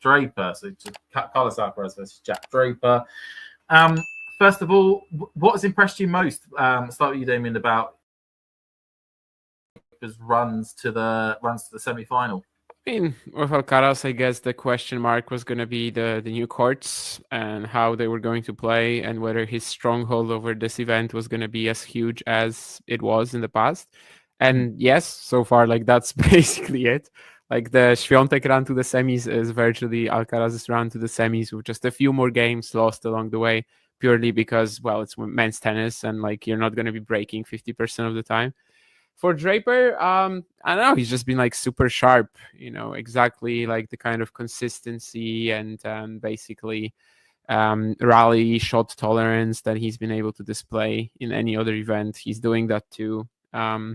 Draper. So Carlos Alcaraz versus Jack Draper. First of all, what has impressed you most? Start with you, Damien, about his runs to the semi-final. I mean, with Alcaraz, I guess the question mark was going to be the new courts and how they were going to play, and whether his stronghold over this event was going to be as huge as it was in the past. And yes, so far, like, that's basically it. Like, the Świątek run to the semis is virtually Alcaraz's run to the semis, with just a few more games lost along the way, purely because, well, it's men's tennis, and like, you're not going to be breaking 50% of the time. For Draper, I don't know, he's just been like super sharp, exactly like the kind of consistency and basically rally shot tolerance that he's been able to display in any other event. He's doing that too. Yeah,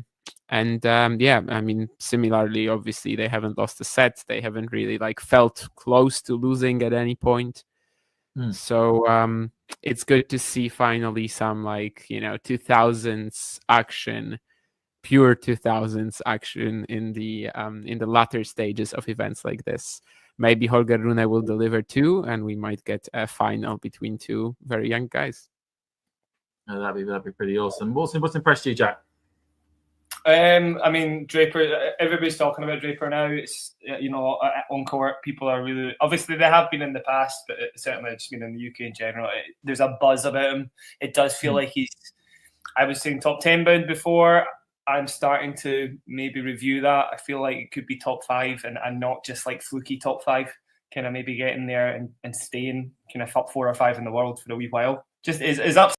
I mean, similarly, obviously, they haven't lost a set. They haven't really like felt close to losing at any point. So it's good to see finally some 2000s action, pure 2000s action in the latter stages of events like this. Maybe Holger Rune will deliver too, and we might get a final between two very young guys. That'd be pretty awesome. What's impressed you, Jack? I mean, Draper, everybody's talking about Draper now. It's, on court, people are really, obviously they have been in the past, but certainly it's been in the UK in general. There's a buzz about him. It does feel like I was saying top 10 bound before. I'm starting to maybe review that. I feel like it could be top 5 and not just like fluky top 5, kind of maybe getting there and staying kind of top 4 or 5 in the world for a wee while. Just is up.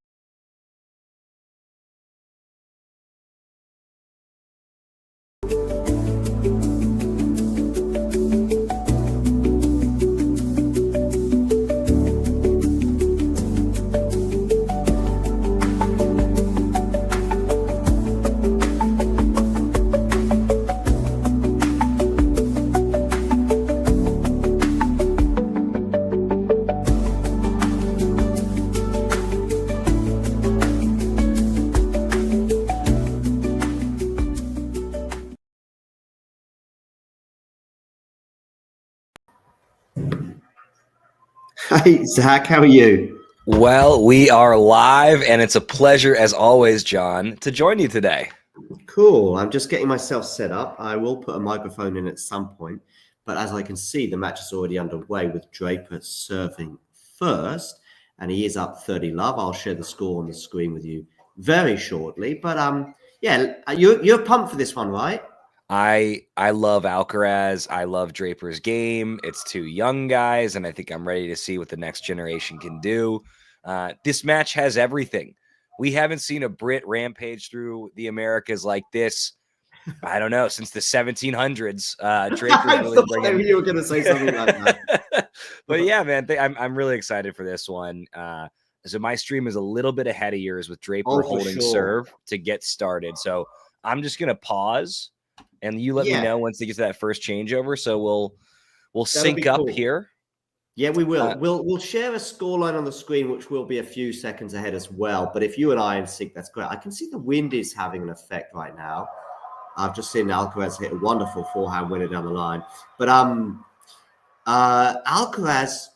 Hey, Zach, how are you? Well, we are live, and it's a pleasure, as always, John, to join you today. Cool. I'm just getting myself set up. I will put a microphone in at some point, but as I can see, the match is already underway with Draper serving first, and he is up 30-love. I'll share the score on the screen with you very shortly. But yeah, you're pumped for this one, right? I love Alcaraz. I love Draper's game. It's two young guys, and I think I'm ready to see what the next generation can do. This match has everything. We haven't seen a Brit rampage through the Americas like this, I don't know, since the 1700s. Draper's really bringing... You were going to say something like that. But yeah, man, I'm really excited for this one. So my stream is a little bit ahead of yours with Draper holding serve to get started. So I'm just going to pause. And you let me know once they get to that first changeover. So we'll sync up here. Yeah, we will. We'll share a scoreline on the screen, which will be a few seconds ahead as well. But if you and I are in sync, that's great. I can see the wind is having an effect right now. I've just seen Alcaraz hit a wonderful forehand winner down the line. But Alcaraz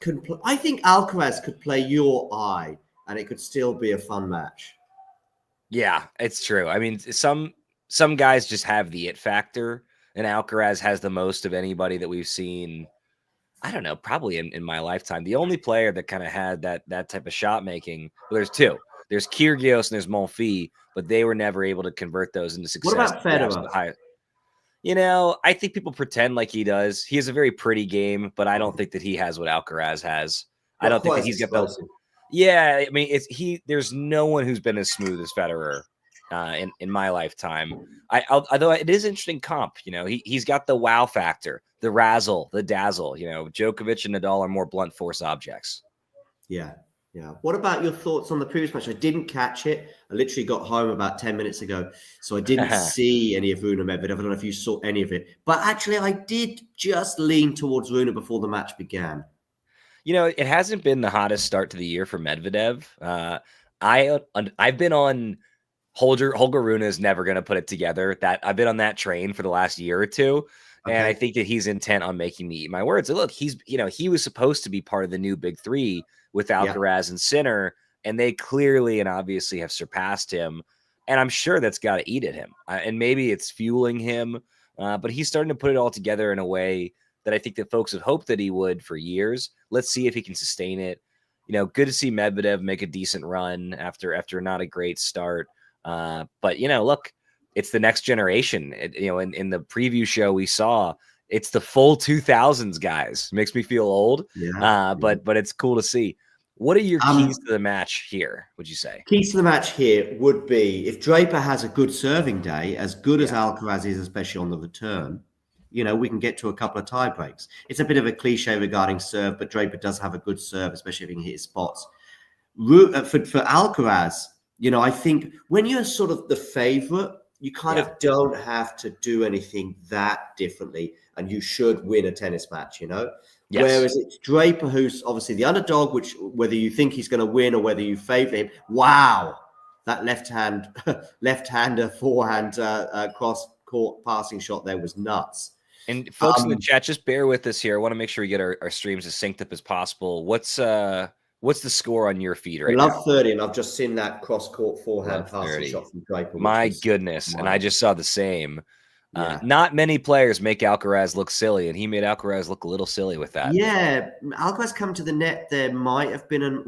I think Alcaraz could play your eye, and it could still be a fun match. Yeah, it's true. I mean, some guys just have the it factor, and Alcaraz has the most of anybody that we've seen, I don't know, probably in my lifetime. The only player that kind of had that type of shot making, well, there's two. There's Kyrgios and there's Monfils, but they were never able to convert those into success. What about Federer? I think people pretend like he does. He has a very pretty game, but I don't think that he has what Alcaraz has. I don't think that he's got those. Yeah, I mean, there's no one who's been as smooth as Federer. In my lifetime, although it is interesting comp, he's got the wow factor, the razzle, the dazzle. Djokovic and Nadal are more blunt force objects. Yeah. What about your thoughts on the previous match? I didn't catch it. I literally got home about 10 minutes ago, so I didn't see any of Rune Medvedev. I don't know if you saw any of it, but actually, I did just lean towards Rune before the match began. It hasn't been the hottest start to the year for Medvedev. I've been on. Holger Rune is never going to put it together. That I've been on that train for the last year or two. And I think that he's intent on making me eat my words. And look, he was supposed to be part of the new big three with Alcaraz and Sinner, and they clearly and obviously have surpassed him. And I'm sure that's got to eat at him. And maybe it's fueling him, but he's starting to put it all together in a way that I think that folks have hoped that he would for years. Let's see if he can sustain it. Good to see Medvedev make a decent run after not a great start. But look, it's the next generation. In the preview show we saw, it's the full 2000s guys. Makes me feel old. But it's cool to see. What are your keys to the match here, would you say? Keys to the match here would be if Draper has a good serving day, as good as Alcaraz is, especially on the return, we can get to a couple of tie breaks. It's a bit of a cliche regarding serve, but Draper does have a good serve, especially if he can hit his spots. For Alcaraz, I think when you're sort of the favorite, you kind of don't have to do anything that differently, and you should win a tennis match, Yes. Whereas it's Draper, who's obviously the underdog, which whether you think he's going to win or whether you favor him, wow, that left-hander forehand cross-court passing shot there was nuts. And folks in the chat, just bear with us here. I want to make sure we get our streams as synced up as possible. What's the score on your feed right now? I love 30, and I've just seen that cross-court forehand passing shot from Draper. My goodness, and I just saw the same. Not many players make Alcaraz look silly, and he made Alcaraz look a little silly with that. Yeah, Alcaraz come to the net. There might have been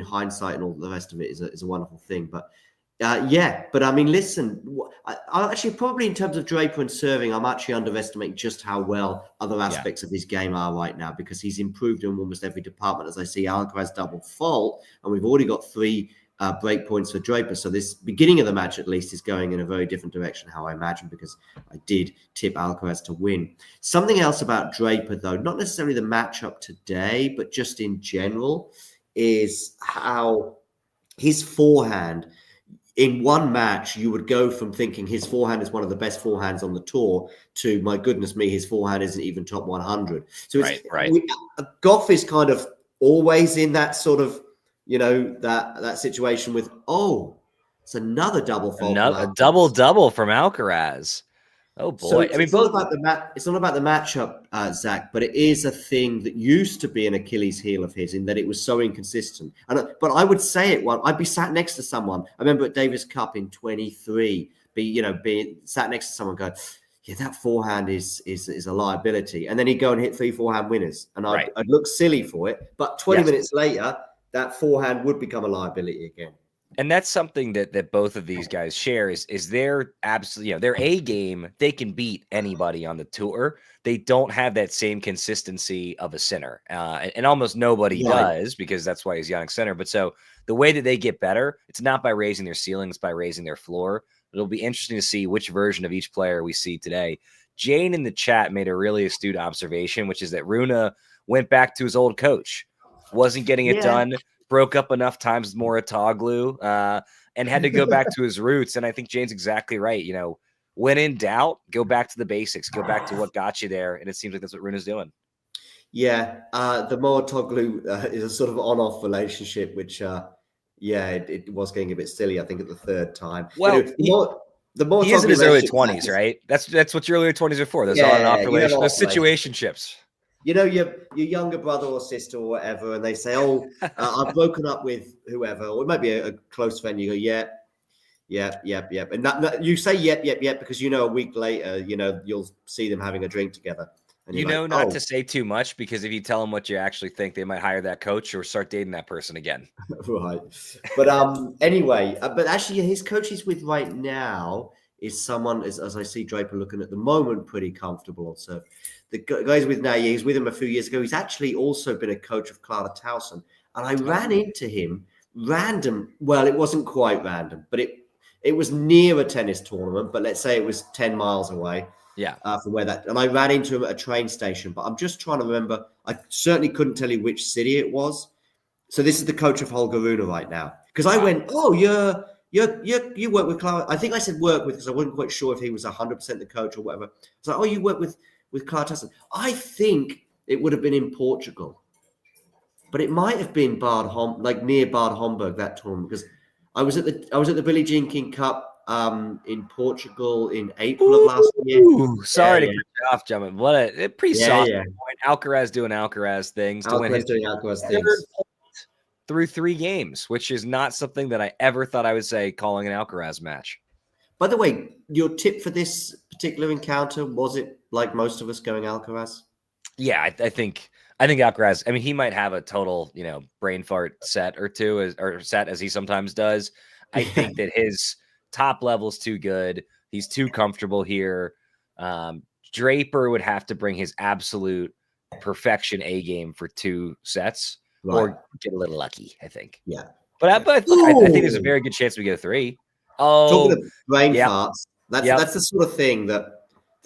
hindsight and all the rest of it is a wonderful thing, but but I mean, listen, I actually probably in terms of Draper and serving, I'm actually underestimating just how well other aspects of his game are right now, because he's improved in almost every department. As I see Alcaraz double fault, and we've already got 3 break points for Draper. So this beginning of the match, at least, is going in a very different direction, how I imagine, because I did tip Alcaraz to win. Something else about Draper, though, not necessarily the matchup today, but just in general, is how his forehand, in one match, you would go from thinking his forehand is one of the best forehands on the tour to, my goodness me, his forehand isn't even top 100. So Goff is kind of always in that sort of, that situation with, it's another double fault. A double from Alcaraz. Oh boy! So it's not about the matchup, Zach, but it is a thing that used to be an Achilles heel of his, in that it was so inconsistent. But I would say it. I'd be sat next to someone. I remember at Davis Cup in 23, being sat next to someone going, "Yeah, that forehand is a liability," and then he'd go and hit 3 forehand winners, and I'd look silly for it. But 20 minutes later, that forehand would become a liability again. And that's something that both of these guys share is their absolutely, their A game. They can beat anybody on the tour. They don't have that same consistency of a Sinner, and almost nobody does, because that's why he's Jannik Sinner. But so the way that they get better, it's not by raising their ceiling, it's by raising their floor. It'll be interesting to see which version of each player we see today. Jane in the chat made a really astute observation, which is that Rune went back to his old coach, wasn't getting it done. Broke up enough times with Mouratoglou, and had to go back to his roots. And I think Jane's exactly right. When in doubt, go back to the basics, go back to what got you there. And it seems like that's what Rune's doing. Yeah. The Mouratoglou is a sort of on-off relationship, which, it was getting a bit silly, I think, at the third time. Well, he is in his early 20s, right? That's what your early 20s are for. Those on and off relations, those situationships. Your younger brother or sister or whatever, and they say, I've broken up with whoever, or it might be a close friend. You go, yep. And that, you say, yep, because, a week later, you'll see them having a drink together. And not to say too much, because if you tell them what you actually think, they might hire that coach or start dating that person again. Right. But anyway, but actually his coach he's with right now is someone, as I see Draper looking at the moment, pretty comfortable on serve. The guys with now, he's with him a few years ago. He's actually also been a coach of Clara Towson. And I ran into him random. Well, it wasn't quite random, but it was near a tennis tournament. But let's say it was 10 miles away. From where that. And I ran into him at a train station. But I'm just trying to remember. I certainly couldn't tell you which city it was. So this is the coach of Holger Rune right now. Because I went, you work with Clara. I think I said work with, because I wasn't quite sure if he was 100% the coach or whatever. So you work with Clara Towson. I think it would have been in Portugal, but it might have been near Bad Homburg, that tournament, because I was at the Billie Jean King Cup in Portugal in April of last year. Sorry to cut you off, gentlemen. What a pretty soft point. Alcaraz doing Alcaraz things to win his third through 3 games, which is not something that I ever thought I would say calling an Alcaraz match. By the way, your tip for this particular encounter, was it like most of us going Alcaraz? Yeah, I think Alcaraz, I mean, he might have a total, brain fart set or two as he sometimes does. I think that his top level's too good. He's too comfortable here. Draper would have to bring his absolute perfection A game for 2 sets or get a little lucky, I think. Yeah. But I think there's a very good chance we get a 3. Talking of brain farts, that's the sort of thing that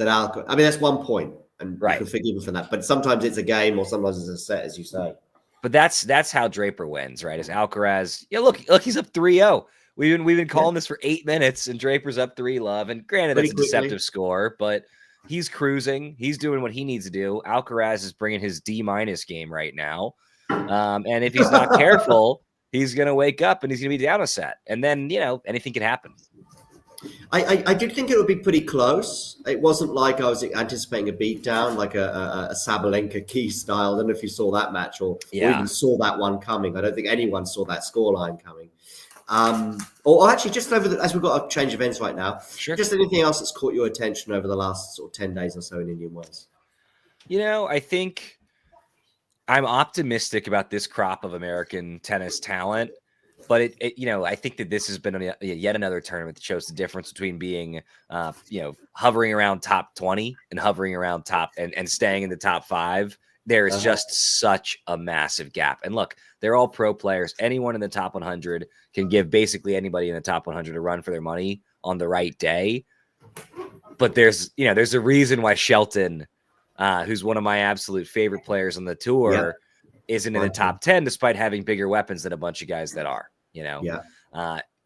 Alcaraz, I mean, that's 1 point. And you can forgive him for that. But sometimes it's a game or sometimes it's a set, as you say. But that's how Draper wins, right? Is Alcaraz, look, he's up 3-0. We've been calling this for 8 minutes, and Draper's up 3-love. And granted, that's a deceptive score, but he's cruising. He's doing what he needs to do. Alcaraz is bringing his D- game right now. And if he's not careful, he's going to wake up and he's going to be down a set. And then, anything can happen. I did think it would be pretty close. It wasn't like I was anticipating a beatdown, like a Sabalenka key style. I don't know if you saw that match or even saw that one coming. I don't think anyone saw that scoreline coming. Or actually, just as we've got to change events right now, just anything else that's caught your attention over the last sort of 10 days or so in Indian Wells? I think I'm optimistic about this crop of American tennis talent. But I think that this has been yet another tournament that shows the difference between being, hovering around top 20 and hovering around top and staying in the top 5. There is just such a massive gap. And look, they're all pro players. Anyone in the top 100 can give basically anybody in the top 100 a run for their money on the right day. But there's a reason why Shelton, who's one of my absolute favorite players on the tour, isn't in the top 10, despite having bigger weapons than a bunch of guys that are.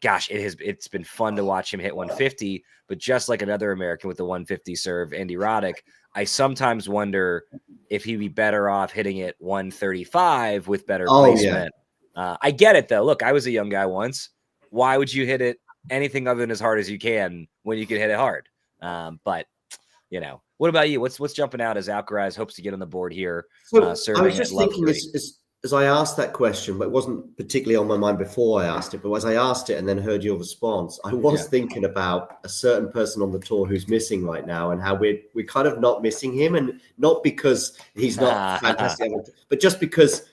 Gosh, it's been fun to watch him hit 150, but just like another American with the 150 serve, Andy Roddick, I sometimes wonder if he'd be better off hitting it 135 with better placement. I get it though. Look, I was a young guy once. Why would you hit it anything other than as hard as you can when you can hit it hard? But what about you? What's jumping out as Alcaraz hopes to get on the board here? So I was just thinking as I asked that question, but it wasn't particularly on my mind before I asked it. But as I asked it and then heard your response, I was thinking about a certain person on the tour who's missing right now and how we're kind of not missing him, and not because he's not fantastic, but just because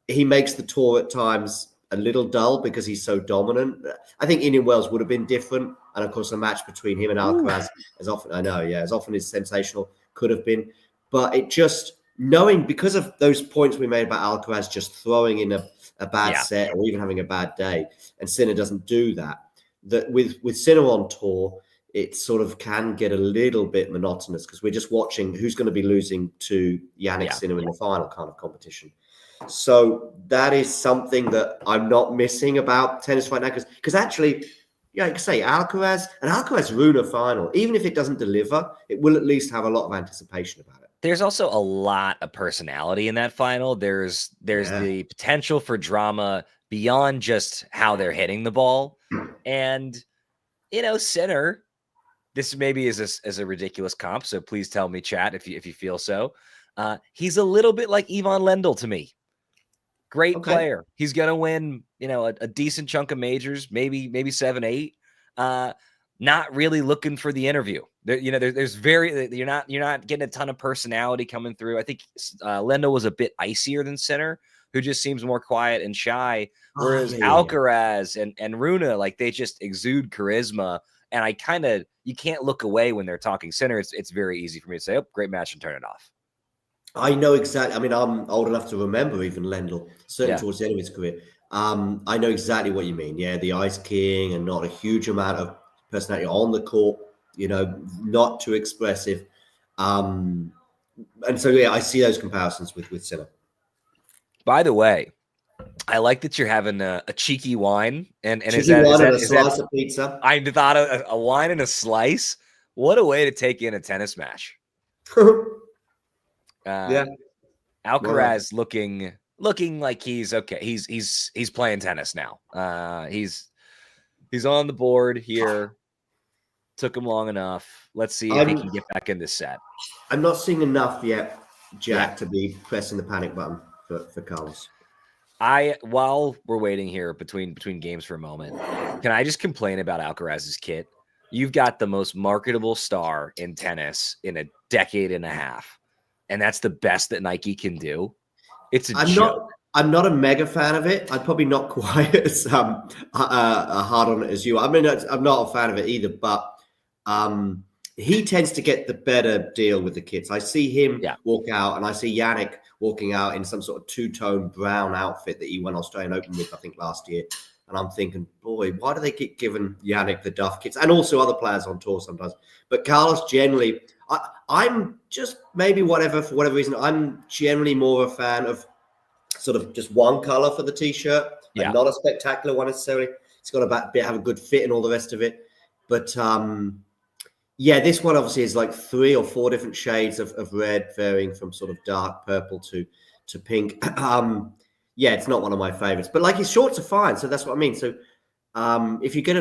he makes the tour at times a little dull because he's so dominant. I think Indian Wells would have been different, and of course, a match between him and Alcaraz as often as sensational could have been, but it just. Knowing because of those points we made about Alcaraz just throwing in a bad set or even having a bad day, and Sinner doesn't do that with Sinner on tour, it sort of can get a little bit monotonous because we're just watching who's going to be losing to Yannick Sinner in the final kind of competition. So that is something that I'm not missing about tennis right now because actually, like I say, Alcaraz Rune final, even if it doesn't deliver, it will at least have a lot of anticipation about it. There's also a lot of personality in that final. There's the potential for drama beyond just how they're hitting the ball. And, Sinner, this maybe is a ridiculous comp, so please tell me, chat, if you feel so. He's a little bit like Ivan Lendl to me. Great player. He's going to win, a decent chunk of majors, maybe 7, 8. Not really looking for the interview. You're not getting a ton of personality coming through. I think Lendl was a bit icier than Sinner, who just seems more quiet and shy. Whereas Alcaraz and Rune, like they just exude charisma. And you can't look away when they're talking Sinner. It's very easy for me to say, oh, great match and turn it off. I know exactly. I mean, I'm old enough to remember even Lendl, certainly towards the end of his career. I know exactly what you mean. Yeah, the ice king and not a huge amount of personality on the court, not too expressive. And so, I see those comparisons with Sinner. By the way, I like that you're having a cheeky wine. And cheeky wine and a slice of pizza. I thought a wine and a slice. What a way to take in a tennis match. Alcaraz looking like he's okay. He's playing tennis now. He's on the board here. Took him long enough. Let's see if he can get back in this set. I'm not seeing enough yet, Jack, to be pressing the panic button for Carlos. While we're waiting here between games for a moment, can I just complain about Alcaraz's kit? You've got the most marketable star in tennis in a decade and a half, and that's the best that Nike can do. It's a joke. I'm not a mega fan of it. I'm probably not quite as hard on it as you. I mean, I'm not a fan of it either, but he tends to get the better deal with the kits. I see him walk out, and I see Yannick walking out in some sort of two-tone brown outfit that he won Australian Open with, I think, last year. And I'm thinking, boy, why do they keep giving Yannick the Duff kits? And also other players on tour sometimes. But Carlos generally, I'm just for whatever reason, I'm generally more a fan of sort of just one color for the T-shirt. And not a spectacular one necessarily. It's got to have a good fit and all the rest of it. But this one obviously is like 3 or 4 different shades of red, varying from sort of dark purple to pink. It's not one of my favorites, but like his shorts are fine. So that's what I mean. So if you get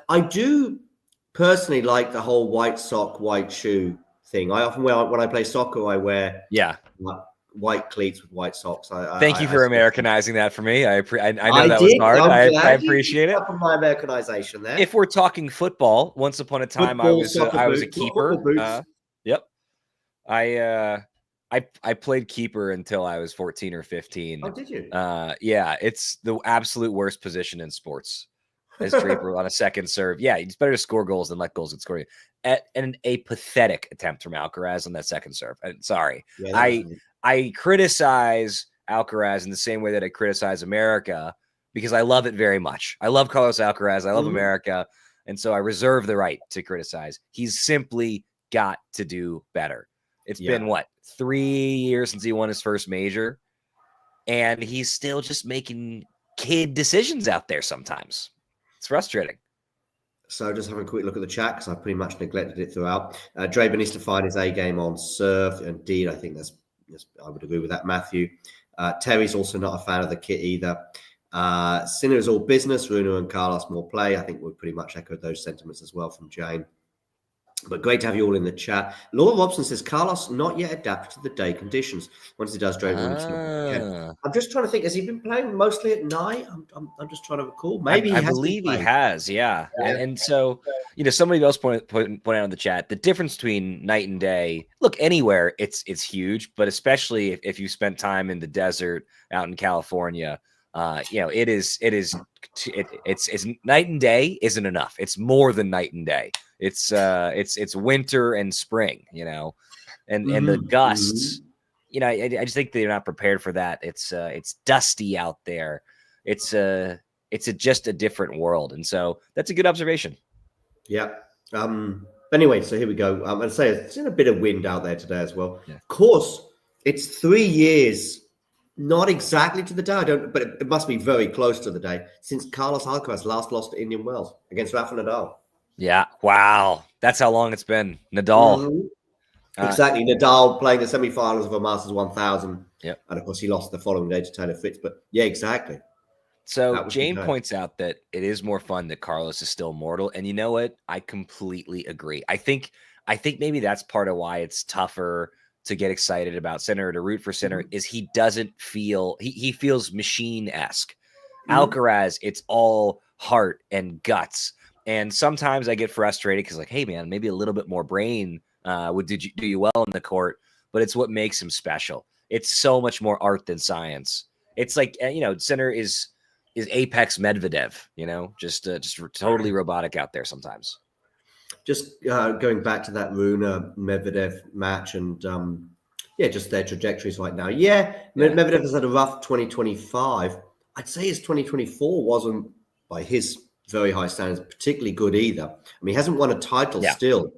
I do personally like the whole white sock, white shoe thing. I often wear, when I play soccer, I wear white cleats with white socks. Thank you for Americanizing that for me. I know that was hard. I appreciate it. My Americanization there. If we're talking football, once upon a time I was a keeper. I played keeper until I was 14 or 15. Oh, did you? It's the absolute worst position in sports as Draper on a second serve. Yeah, it's better to score goals than let goals get scored. And a pathetic attempt from Alcaraz on that second serve. Sorry. Yeah, I criticize Alcaraz in the same way that I criticize America because I love it very much. I love Carlos Alcaraz. I love America. And so I reserve the right to criticize. He's simply got to do better. It's been, 3 years since he won his first major, and he's still just making kid decisions out there sometimes. It's frustrating. So just having a quick look at the chat, because I pretty much neglected it throughout. Draper needs to find his A game on serve. Indeed, I think I would agree with that, Matthew. Terry's also not a fan of the kit either. Sinner is all business. Runa and Carlos more play. I think we pretty much echoed those sentiments as well from Jane. But great to have you all in the chat. Laura Robson says, Carlos not yet adapted to the day conditions. Once he does, Draper. I'm just trying to think. Has he been playing mostly at night? I'm just trying to recall. Maybe I believe he has. Yeah. And so, somebody else pointed out in the chat the difference between night and day. Look, anywhere it's huge, but especially if you spent time in the desert out in California, it's night and day isn't enough. It's more than night and day. It's winter and spring, and the gusts, I just think they're not prepared for that. It's dusty out there. It's just a different world. And so that's a good observation. Yeah. Anyway, so here we go. I'm going to say it's in a bit of wind out there today as well. Yeah. Of course, it's 3 years, not exactly to the day, but it must be very close to the day since Carlos Alcaraz last lost to Indian Wells against Rafa Nadal. Yeah. Wow. That's how long it's been. Nadal. Exactly. Nadal playing the semifinals of a Masters 1000. Yep. And of course, he lost the following day to Taylor Fritz. But yeah, exactly. So Jane points out that it is more fun that Carlos is still mortal. And you know what? I completely agree. I think maybe that's part of why it's tougher to get excited about Sinner, to root for Sinner, is he doesn't feel, he feels machine-esque. Alcaraz, it's all heart and guts. And sometimes I get frustrated because, like, hey, man, maybe a little bit more brain would do you well in the court, but it's what makes him special. It's so much more art than science. It's like, Sinner is apex Medvedev, just totally robotic out there sometimes. Just going back to that Runa Medvedev match and just their trajectories right now. Medvedev has had a rough 2025. I'd say his 2024 wasn't, by his very high standards, particularly good either. I mean, he hasn't won a title still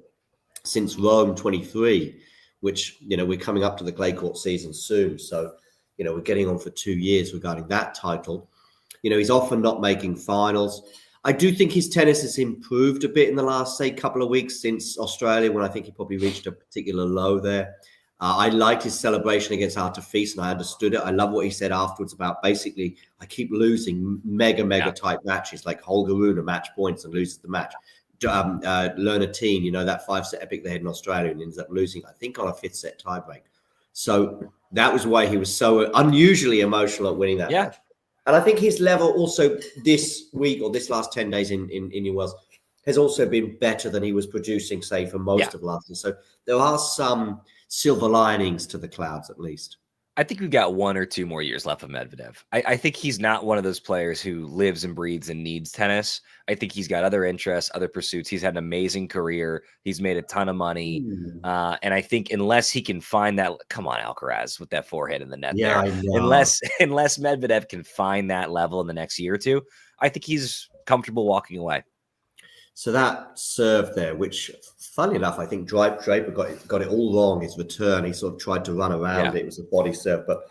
since Rome 23, which, we're coming up to the clay court season soon. So, we're getting on for 2 years regarding that title. He's often not making finals. I do think his tennis has improved a bit in the last, say, couple of weeks since Australia, when I think he probably reached a particular low there. I liked his celebration against Artifice, and I understood it. I love what he said afterwards about basically, I keep losing mega type matches, like Holger Rune match points and loses the match. Lerner-Teen, you know, that 5-set epic they had in Australia, and ends up losing, I think, on a 5th set tiebreak. So that was why he was so unusually emotional at winning that match. And I think his level also this week or this last 10 days in Indian Wells has also been better than he was producing, say, for most of last year. So there are some silver linings to the clouds, at least. I think we've got 1 or 2 more years left of Medvedev. I think he's not one of those players who lives and breathes and needs tennis. I think he's got other interests, other pursuits. He's had an amazing career. He's made a ton of money. And I think unless he can find that, come on, Alcaraz, with that forehand in the net there. Unless Medvedev can find that level in the next year or two, I think he's comfortable walking away. So that serve there, which, funny enough, I think Draper got it all wrong. His return, he sort of tried to run around it. It was a body serve, but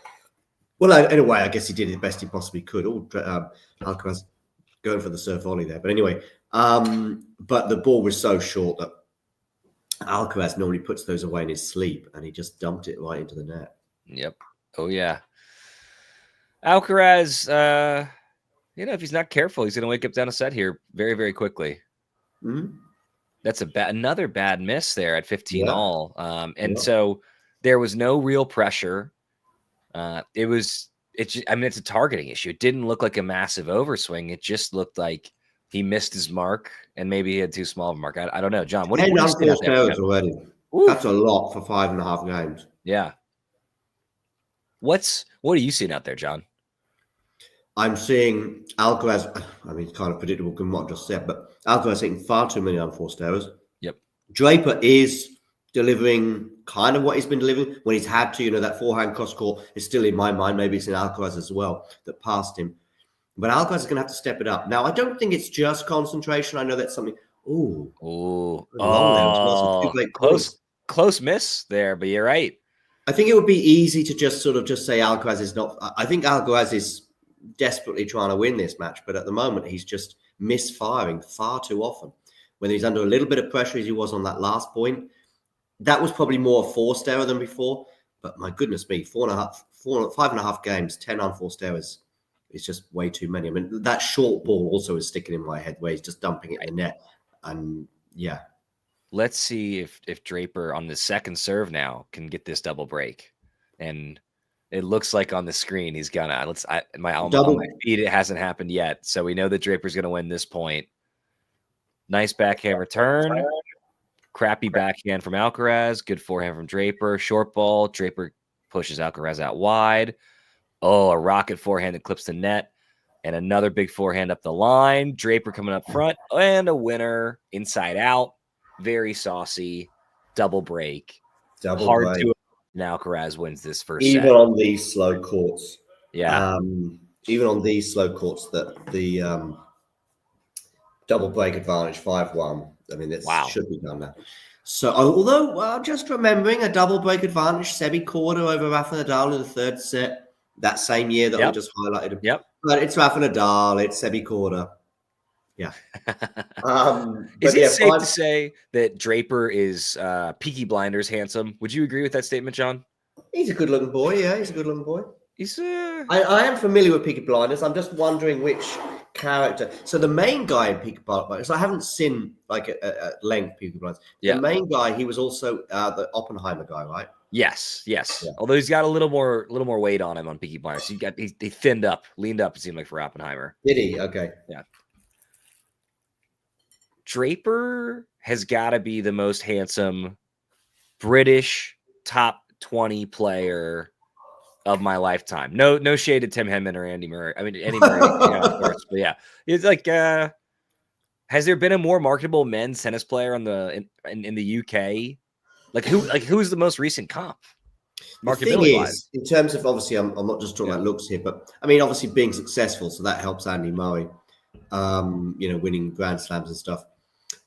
in a way, I guess he did the best he possibly could. Alcaraz going for the serve volley there, but anyway, but the ball was so short that Alcaraz normally puts those away in his sleep, and he just dumped it right into the net. Yep. Oh yeah. Alcaraz, if he's not careful, he's going to wake up down a set here very, very quickly. That's another bad miss there at 15 all. So there was no real pressure. It's a targeting issue. It didn't look like a massive overswing. It just looked like he missed his mark and maybe he had too small of a mark. I don't know, John. What do you think already? Oof. That's a lot for 5.5 games. Yeah. What are you seeing out there, John? I'm seeing Alcaraz, kind of predictable given what I just said, but Alcaraz hitting far too many unforced errors. Yep. Draper is delivering kind of what he's been delivering when he's had to. That forehand cross court is still in my mind. Maybe it's in Alcaraz as well that passed him. But Alcaraz is going to have to step it up. Now, I don't think it's just concentration. I know that's something. Close miss there, but you're right. I think it would be easy to just say Alcaraz is not. I think Alcaraz is desperately trying to win this match, but at the moment he's just misfiring far too often. When he's under a little bit of pressure as he was on that last point, that was probably more a forced error than before. But my goodness me, 5.5 games, 10 unforced errors is just way too many. I mean, that short ball also is sticking in my head where he's just dumping it in the net. And yeah. Let's see if Draper on the second serve now can get this double break. And it looks like on the screen he's gonna. On my feed, it hasn't happened yet, so we know that Draper's gonna win this point. Nice backhand return, crappy backhand from Alcaraz, good forehand from Draper. Short ball, Draper pushes Alcaraz out wide. Oh, a rocket forehand that clips the net, and another big forehand up the line. Draper coming up front, and a winner inside out. Very saucy, double break. Hard to. Now Alcaraz wins this first set. On these slow courts. Yeah. Even on these slow courts, that the double break advantage 5-1. I mean, that should be done now. So, although just remembering a double break advantage, Sebi Korda over Rafa Nadal in the third set that same year that I just highlighted. Yep. But it's Rafa Nadal, it's Sebi Korda. Yeah. Is it safe to say that Draper is Peaky Blinders handsome? Would you agree with that statement, John? He's a good-looking boy. Yeah, he's a good-looking boy. He's. I am familiar with Peaky Blinders. I'm just wondering which character. So the main guy in Peaky Blinders, I haven't seen at length Peaky Blinders. The main guy, he was also the Oppenheimer guy, right? Yes. Yeah. Although he's got a little more weight on him on Peaky Blinders. He leaned up. It seemed like for Oppenheimer. Did he? Okay. Yeah. Draper has got to be the most handsome British top 20 player of my lifetime. No shade to Tim Henman or Andy Murray. I mean, Andy Murray, of course. But yeah, it's like, has there been a more marketable men's tennis player in the UK? Who's the most recent comp? Marketability wise, in terms of obviously, I'm not just talking about looks here, but I mean, obviously being successful, so that helps Andy Murray. Winning Grand Slams and stuff.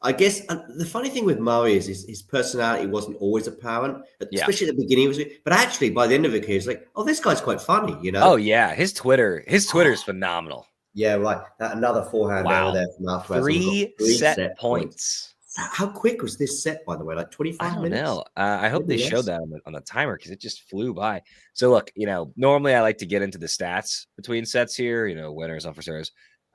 I guess the funny thing with Murray is his personality wasn't always apparent, especially at the beginning. But actually, by the end of it, he was like, "Oh, this guy's quite funny," Oh yeah, his Twitter is phenomenal. Yeah, right. Another forehand over there from Alcaraz. 3 set points. How quick was this set, by the way? Like 25 minutes? I don't know. I hope they showed that on the timer because it just flew by. So look, normally I like to get into the stats between sets here. Winners, unforced errors.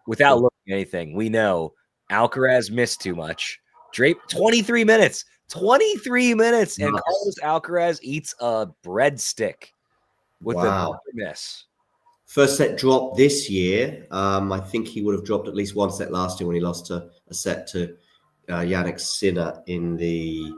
Without looking at anything, we know Alcaraz missed too much. Draper 23 minutes. 23 minutes. And Carlos Alcaraz eats a breadstick with a miss. First set drop this year. I think he would have dropped at least one set last year when he lost a set to Yannick Sinner in the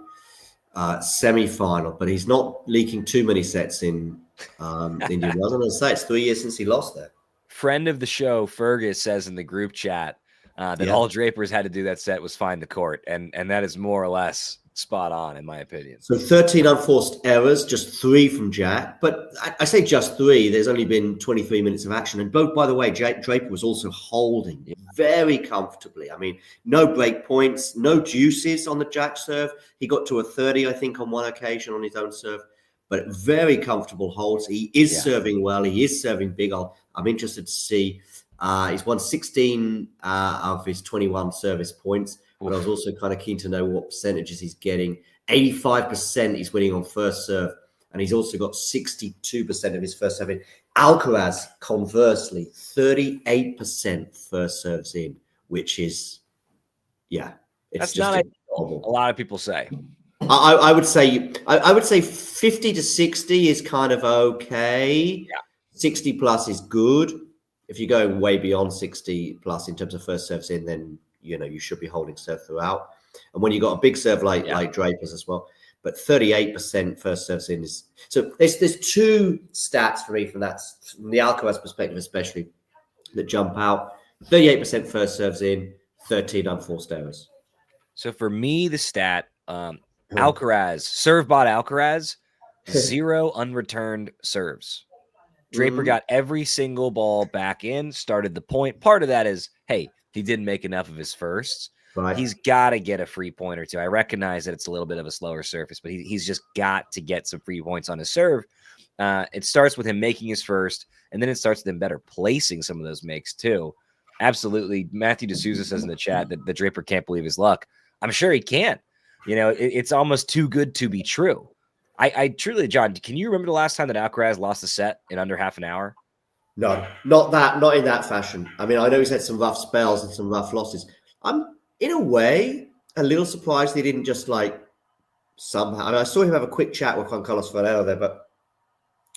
semi-final. But he's not leaking too many sets in Indian Wells. I'm going to say it's 3 years since he lost there. Friend of the show, Fergus, says in the group chat that all Drapers had to do that set was find the court. And that is more or less spot on, in my opinion. So 13 unforced errors, just 3 from Jack. But I say just 3. There's only been 23 minutes of action. And both, by the way, Draper was also holding very comfortably. I mean, no break points, no juices on the Jack serve. He got to a 30, I think, on one occasion on his own serve. But very comfortable holds. He is serving well. He is serving big. I'm interested to see. He's won 16 of his 21 service points. But I was also kind of keen to know what percentages he's getting. 85% he's winning on first serve. And he's also got 62% of his first serve in. Alcaraz, conversely, 38% first serves in, which is, it's that's just not a lot of people say. I would say 50 to 60 is kind of okay. Yeah. 60 plus is good. If you're going way beyond 60 plus in terms of first serves in, then you should be holding serve throughout. And when you got a big serve like Draper's as well, but 38% first serves in is so. There's 2 stats for me from the Alcaraz perspective, especially that jump out. 38% first serves in, 13 unforced errors. So for me, the stat Alcaraz serve bot Alcaraz 0 unreturned serves. Draper got every single ball back in, started the point. Part of that is, hey, he didn't make enough of his firsts. Right. He's got to get a free point or two. I recognize that it's a little bit of a slower surface, but he's just got to get some free points on his serve. It starts with him making his first, and then it starts with him better placing some of those makes too. Absolutely. Matthew D'Souza says in the chat that the Draper can't believe his luck. I'm sure he can. It's almost too good to be true. I truly, John, can you remember the last time that Alcaraz lost a set in under half an hour? No, not in that fashion. I mean, I know he's had some rough spells and some rough losses. I'm, in a way, a little surprised he didn't just somehow. I mean, I saw him have a quick chat with Juan Carlos Ferrero there, but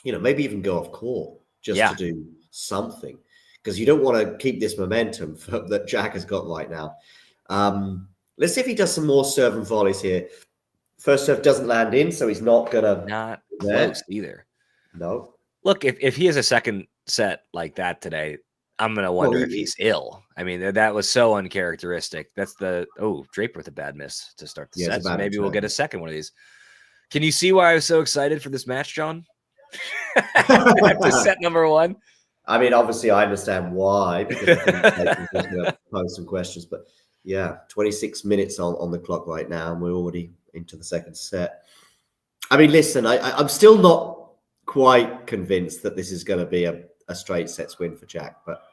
maybe even go off court just to do something, because you don't want to keep this momentum that Jack has got right now. Let's see if he does some more serve and volleys here. First serve doesn't land in, so he's not not close either. No. Look, if he has a second set like that today, I'm going to wonder if he's ill. I mean, that was so uncharacteristic. That's Draper with a bad miss to start the set. So maybe we'll get a second one of these. Can you see why I was so excited for this match, John? After set number 1. I mean, obviously, I understand why, because I think going to pose some questions. But 26 minutes on the clock right now, and we're already into the second set. I mean, listen, I'm still not quite convinced that this is going to be a straight sets win for Jack, but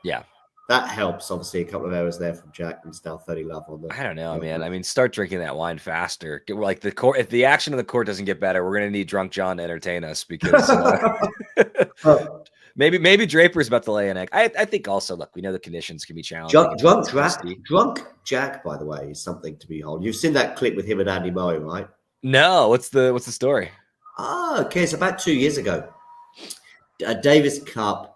that helps. Obviously, a couple of errors there from Jack, and it's now 30 love on the. I don't know, man. I mean, start drinking that wine faster. Like the court, if the action of the court doesn't get better, we're going to need Drunk John to entertain us, because maybe Draper's about to lay an egg. I think also, look, we know the conditions can be challenging. Drunk Jack, by the way, is something to behold. You've seen that clip with him and Andy Murray, right? No, what's the story? Okay, it's about 2 years ago. Davis Cup.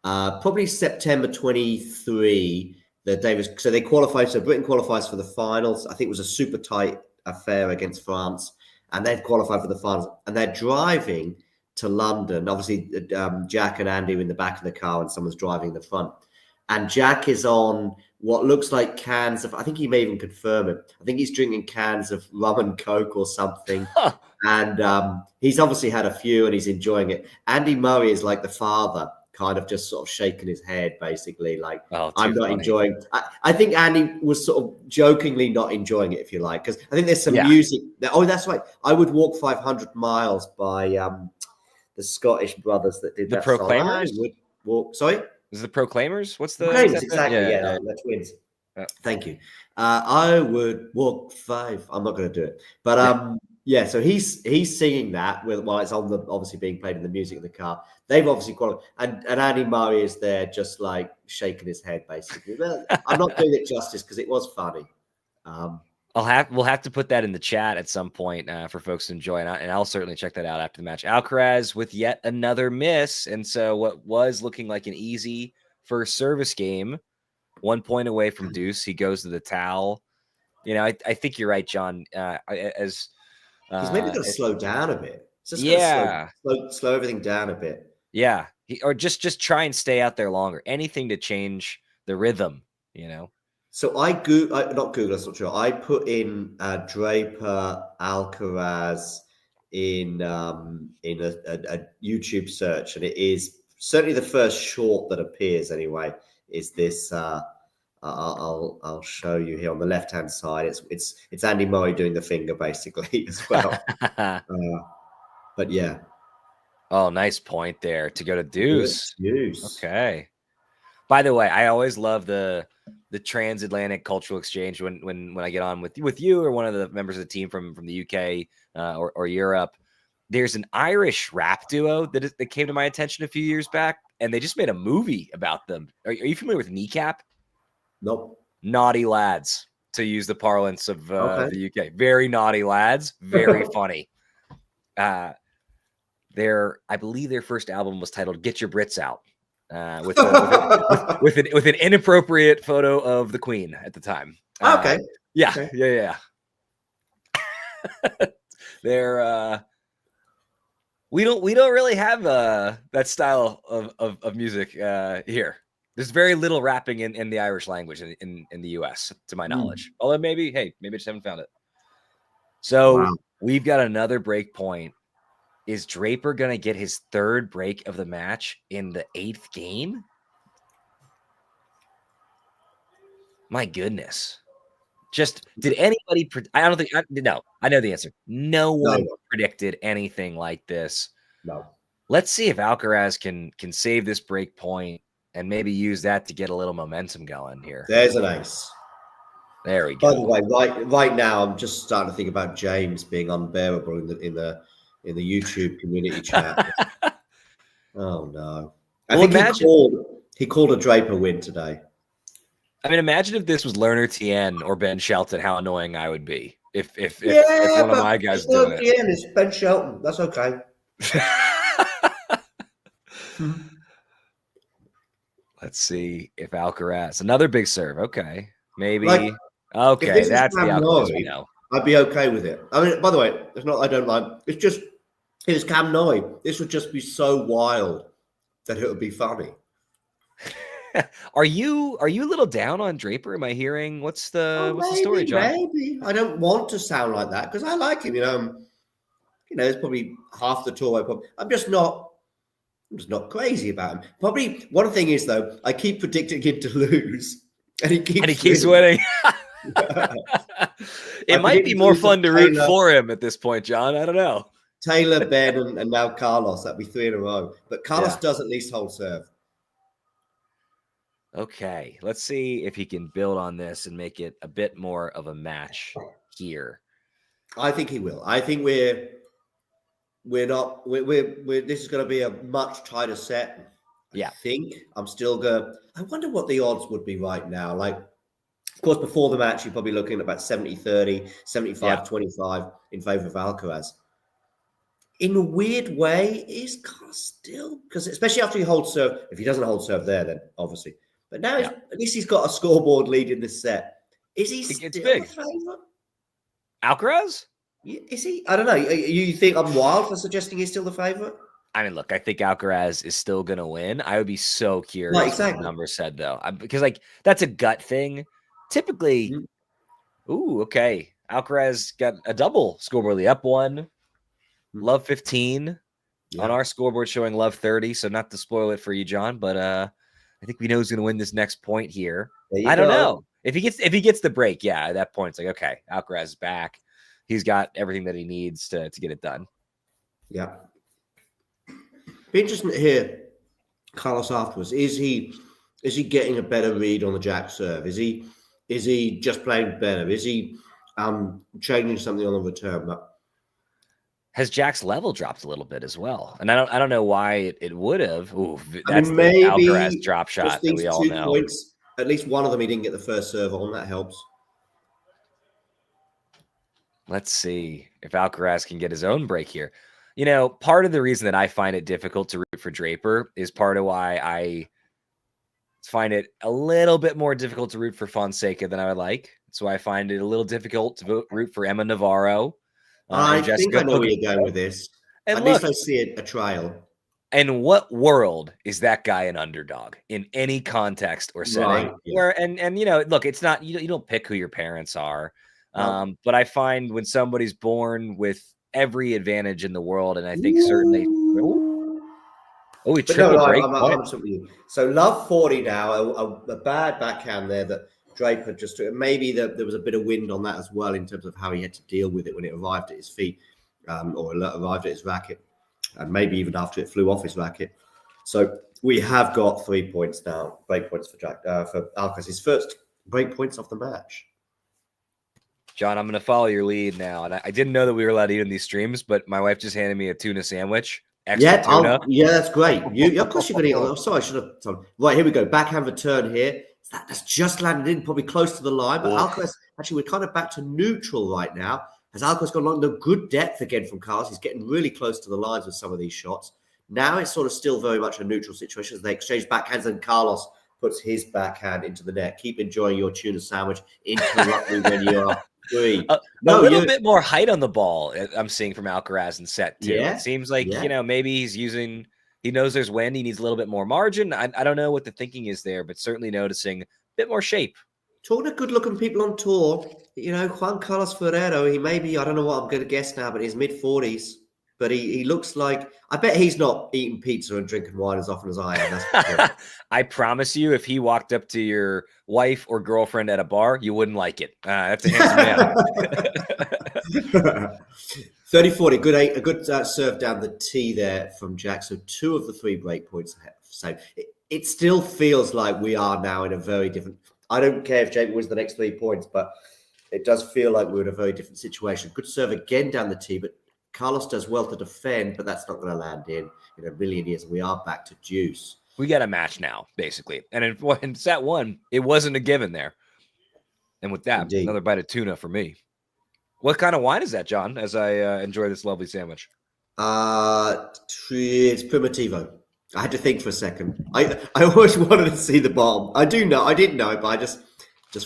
Probably September 23, the Davis. So they qualified. So Britain qualifies for the finals. I think it was a super tight affair against France, and they've qualified for the finals. And they're driving to London. Obviously, Jack and Andy are in the back of the car, and someone's driving the front. And Jack is on what looks like cans of. I think he may even confirm it. I think he's drinking cans of rum and coke or something. And he's obviously had a few, and he's enjoying it. Andy Murray is like the father, kind of just sort of shaking his head, basically, like, I'm not enjoying. I think Andy was sort of jokingly not enjoying it, if you like, because I think there's some music. That's right. I Would Walk 500 Miles by the Scottish brothers that did that. The Proclaimers? Song. I Would Walk. Sorry? Is it the Proclaimers? What's the Proclaimers? Exactly. Yeah, the twins. Thank you. I would walk 5. I'm not going to do it, but Yeah, so he's singing that while it's on the obviously being played in the music of the car. They've obviously qualified, and Andy Murray is there just like shaking his head basically. I'm not doing it justice because it was funny. We'll have to put that in the chat at some point for folks to enjoy, and I'll certainly check that out after the match. Alcaraz with yet another miss, and so what was looking like an easy first service game, 1 point away from deuce. He goes to the towel. You know, I think you're right, John. He's maybe going to slow down a bit. Just slow everything down a bit. Yeah, or just try and stay out there longer. Anything to change the rhythm, you know. So not Google, that's not true. I put in Draper Alcaraz in a YouTube search, and it is certainly the first short that appears. Anyway, is this? I'll show you here on the left hand side. It's Andy Murray doing the finger basically as well. But yeah. Oh, nice point there to go to deuce. Deuce. Okay. By the way, I always love the transatlantic cultural exchange when I get on with you or one of the members of the team from the UK or Europe. There's an Irish rap duo that came to my attention a few years back, and they just made a movie about them. Are you familiar with Kneecap? Nope. Naughty lads, to use the parlance of the UK. Very naughty lads. Very funny. I believe their first album was titled "Get Your Brits Out," with an inappropriate photo of the Queen at the time. Okay. Yeah. Okay. Yeah. They're we don't really have that style of music here. There's very little rapping in the Irish language in the US, to my knowledge. Although maybe I just haven't found it. So We've got another break point. Is Draper going to get his third break of the match in the 8th game? My goodness. Did anybody I don't think no, I know the answer. No one predicted anything like this. No. Let's see if Alcaraz can save this break point and maybe use that to get a little momentum going here. There's an ace. There we go. By the way, right now I'm just starting to think about James being unbearable in the YouTube community chat. Oh no! I think he called a Draper win today. I mean, imagine if this was Lerner Tien or Ben Shelton, how annoying I would be if one of my guys doing it. Tien is Ben Shelton. That's okay. Let's see if Alcaraz, another big serve. Okay, maybe. Okay, that's the Alcaraz we know. I'd be okay with it. I mean, by the way, it's not I don't like. It's Cam Noy. This would just be so wild that it would be funny. Are you a little down on Draper? Am I hearing what's the story, John? Maybe I don't want to sound like that because I like him. It's probably half the tour. I'm just not crazy about him. Probably one thing is though, I keep predicting him to lose, and he keeps winning. It might be more fun to root for him at this point, John. I don't know. Taylor, Ben, and now Carlos. That'd be 3 in a row. But Carlos does at least hold serve. Okay, let's see if he can build on this and make it a bit more of a match here. I think he will. I think we're this is going to be a much tighter set. Yeah. I think I wonder what the odds would be right now. Like, of course, before the match, you're probably looking at about 70-30, 75-25 in favor of Alcaraz. In a weird way, is still, because especially after he holds serve, if he doesn't hold serve there, then obviously. But now at least he's got a scoreboard lead in this set. Is he still the favorite? Alcaraz? Is he? I don't know. You think I'm wild for suggesting he's still the favorite? I mean, look, I think Alcaraz is still going to win. I would be so curious what the number said, though. Because, that's a gut thing. Typically, okay. Alcaraz got a double scoreboard lead, up 1. Love 15 on our scoreboard showing love 30. So not to spoil it for you, John, but I think we know who's going to win this next point here. I don't know if he gets the break. Yeah, at that point it's like, okay, Alcaraz is back. He's got everything that he needs to get it done. Yeah. Be interesting to hear Carlos afterwards. Is he getting a better read on the jack serve? Is he just playing better? Is he changing something on the return? But Has Jack's level dropped a little bit as well? And I don't know why it would have. Ooh, that's I mean, maybe the Alcaraz drop shot that we all know. Points, at least one of them he didn't get the first serve on. That helps. Let's see if Alcaraz can get his own break here. You know, part of the reason that I find it difficult to root for Draper is part of why I find it a little bit more difficult to root for Fonseca than I would like. So I find it a little difficult to root for Emma Navarro. I think I know where you're going with this. And at least I see a trial. And what world is that guy an underdog in any context or setting? Right, yeah. Where and you know, look, it's not you don't pick who your parents are. No. But I find when somebody's born with every advantage in the world, and I think certainly we triple break. I'm so love 40 now, a bad backhand there that Draper just took. Maybe there was a bit of wind on that as well in terms of how he had to deal with it when it arrived at his feet, or arrived at his racket, and maybe even after it flew off his racket. So we have got 3 points now, break points for Alcaraz, his first break points of the match. John, I'm going to follow your lead now, and I didn't know that we were allowed to eat in these streams, but my wife just handed me a tuna sandwich. Extra tuna. That's great. Of course you're going to eat. Oh, sorry, I should have told. Right, here we go. Backhand return here. That's just landed in, probably close to the line. But Alcaraz, actually, we're kind of back to neutral right now. Has Alcaraz gone along the good depth again from Carlos? He's getting really close to the lines with some of these shots. Now it's sort of still very much a neutral situation as they exchange backhands, and Carlos puts his backhand into the net. Keep enjoying your tuna sandwich. Interrupt me when you are free. A little bit more height on the ball I'm seeing from Alcaraz in set two. Yeah, it seems like, maybe he knows there's wind. He needs a little bit more margin. I don't know what the thinking is there, but certainly noticing a bit more shape. Talking to good-looking people on tour, Juan Carlos Ferrero, he may be, I don't know what I'm going to guess now, but in his mid-40s. But he looks like, I bet he's not eating pizza and drinking wine as often as I am. That's for sure. I promise you, if he walked up to your wife or girlfriend at a bar, you wouldn't like it. That's a handsome man. 30-40, a good serve down the tee there from Jack. So 2 of the 3 break points saved. It still feels like we are now in a very different. I don't care if Jake wins the next 3 points, but it does feel like we're in a very different situation. Good serve again down the tee, but Carlos does well to defend, but that's not going to land in a million years. We are back to deuce. We got a match now, basically. And in set 1, it wasn't a given there. And with that, Indeed. Another bite of tuna for me. What kind of wine is that, John, as I enjoy this lovely sandwich? It's Primitivo. I had to think for a second. I always wanted to see the bottom. I didn't know it, but I just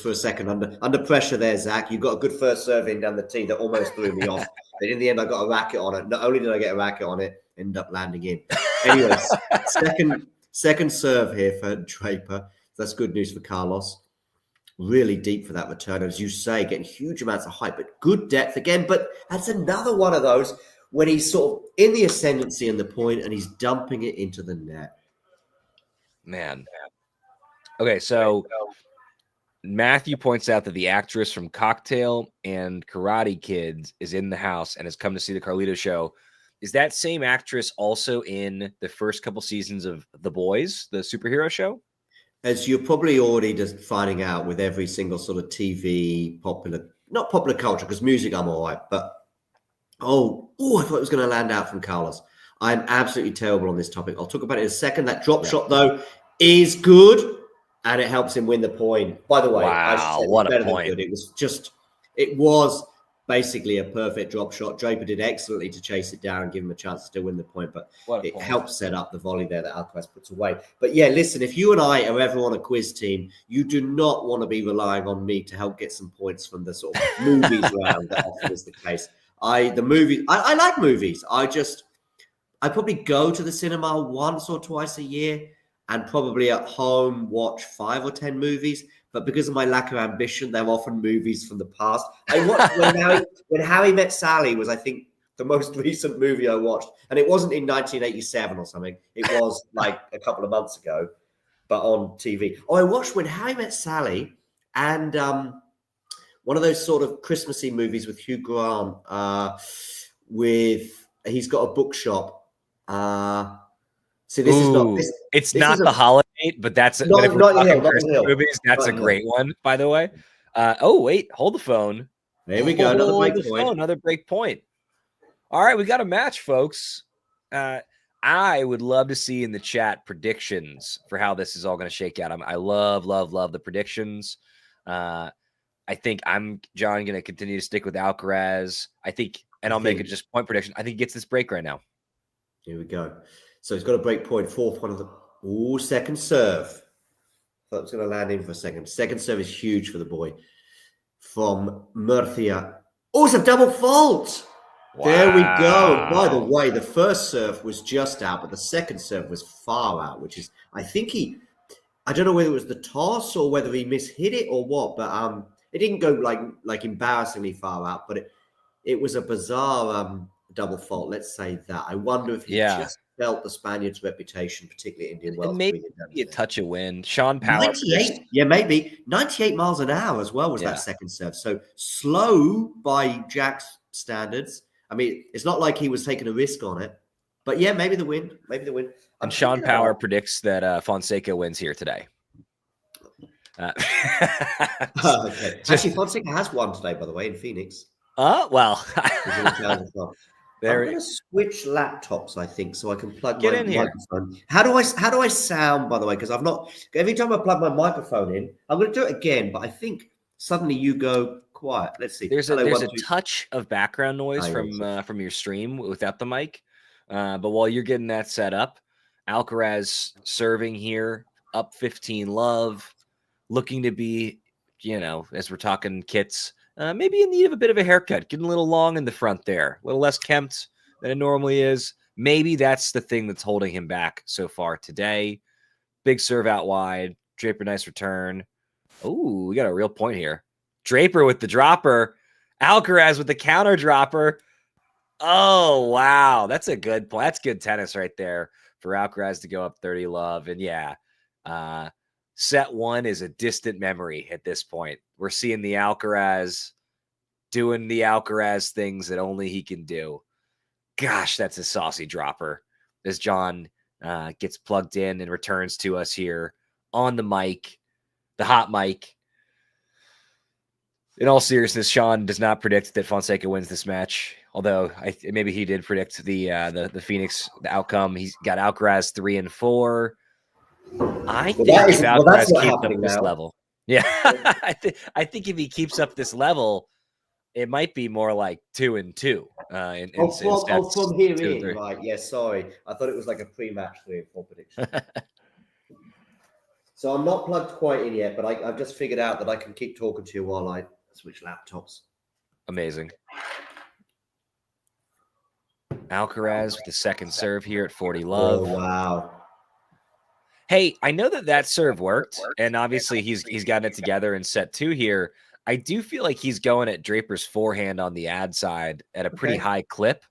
for a second under pressure there, Zach. You got a good first serve in down the tee that almost threw me off. But in the end, I got a racket on it. Not only did I get a racket on it, ended up landing in. Anyways, second serve here for Draper. That's good news for Carlos. Really deep for that return. As you say, getting huge amounts of height, but good depth again. But that's another one of those when he's sort of in the ascendancy and the point and he's dumping it into the net. Man. Okay, so Matthew points out that the actress from Cocktail and Karate Kids is in the house and has come to see the Carlito show. Is that same actress also in the first couple seasons of The Boys, the superhero show? As you're probably already just finding out with every single sort of TV, not popular culture, because music I'm all right, but I thought it was going to land out from Carlos. I'm absolutely terrible on this topic. I'll talk about it in a second. That drop shot, though, is good. And it helps him win the point. By the way, wow, what a point. It was basically a perfect drop shot. Draper did excellently to chase it down and give him a chance to still win the point, but it helped set up the volley there that Alcaraz puts away. But yeah, listen, if you and I are ever on a quiz team, you do not want to be relying on me to help get some points from the sort of movies round that often is the case. I like movies. I probably go to the cinema once or twice a year and probably at home watch 5 or 10 movies. But because of my lack of ambition, they're often movies from the past. I watched when Harry Met Sally was, I think, the most recent movie I watched. And it wasn't in 1987 or something. It was like a couple of months ago, but on TV. I watched When Harry Met Sally and one of those sort of Christmassy movies with Hugh Grant he's got a bookshop. See, this is not. It's not The Holiday, but that's a movies. That's a great one, by the way. Wait, hold the phone. There we go. Another break point. Another break point. All right, we got a match, folks. I would love to see in the chat predictions for how this is all going to shake out. I love the predictions. I think I'm, John, going to continue to stick with Alcaraz. I think, and I'll make it just point prediction. I think he gets this break right now. Here we go. So he's got a break point, fourth one of the... Ooh, second serve. Thought it was going to land in for a second. Second serve is huge for the boy. From Murcia. Oh, it's a double fault. Wow. There we go. By the way, the first serve was just out, but the second serve was far out, which is, I think I don't know whether it was the toss or whether he mishit it or what, but it didn't go like embarrassingly far out, but it was a bizarre double fault. Let's say that. I wonder if he just felt the Spaniard's reputation, particularly Indian Wells. And maybe a touch of wind. Sean Power. 98, maybe 98 miles an hour as well was that second serve. So slow by Jack's standards. I mean, it's not like he was taking a risk on it, but yeah, maybe the wind. And Sean Power predicts that Fonseca wins here today. Okay. Actually, Fonseca has won today, by the way, in Phoenix. Well. I'm going to switch laptops, I think, so I can plug my microphone. Here. How do I sound, by the way? Because I've not. Every time I plug my microphone in, I'm going to do it again, but I think suddenly you go quiet. Let's see. There's a touch of background noise from your stream without the mic. But while you're getting that set up, Alcaraz serving here, up 15 love, looking to be, as we're talking kits, maybe in need of a bit of a haircut, getting a little long in the front there, a little less kempt than it normally is. Maybe that's the thing that's holding him back so far today. Big serve out wide. Draper, nice return. Oh, we got a real point here. Draper with the dropper. Alcaraz with the counter dropper. Oh, wow. That's a good point. That's good tennis right there for Alcaraz to go up 30 love. And set one is a distant memory at this point. We're seeing the Alcaraz doing the Alcaraz things that only he can do. Gosh, that's a saucy dropper as John gets plugged in and returns to us here on the mic, the hot mic. In all seriousness, Sean does not predict that Fonseca wins this match, although maybe he did predict the Phoenix the outcome. He's got Alcaraz 3-4. I think if Alcaraz keeps up this level, I think if he keeps up this level, it might be more like 2-2. From here in, right? Yeah, sorry, I thought it was like a pre-match 3-4 prediction. So I'm not plugged quite in yet, but I've just figured out that I can keep talking to you while I switch laptops. Amazing. Alcaraz with the second serve here at 40 love. Oh, wow. Hey, I know that serve worked, and obviously he's gotten it together in set two here. I do feel like he's going at Draper's forehand on the ad side at a pretty high clip.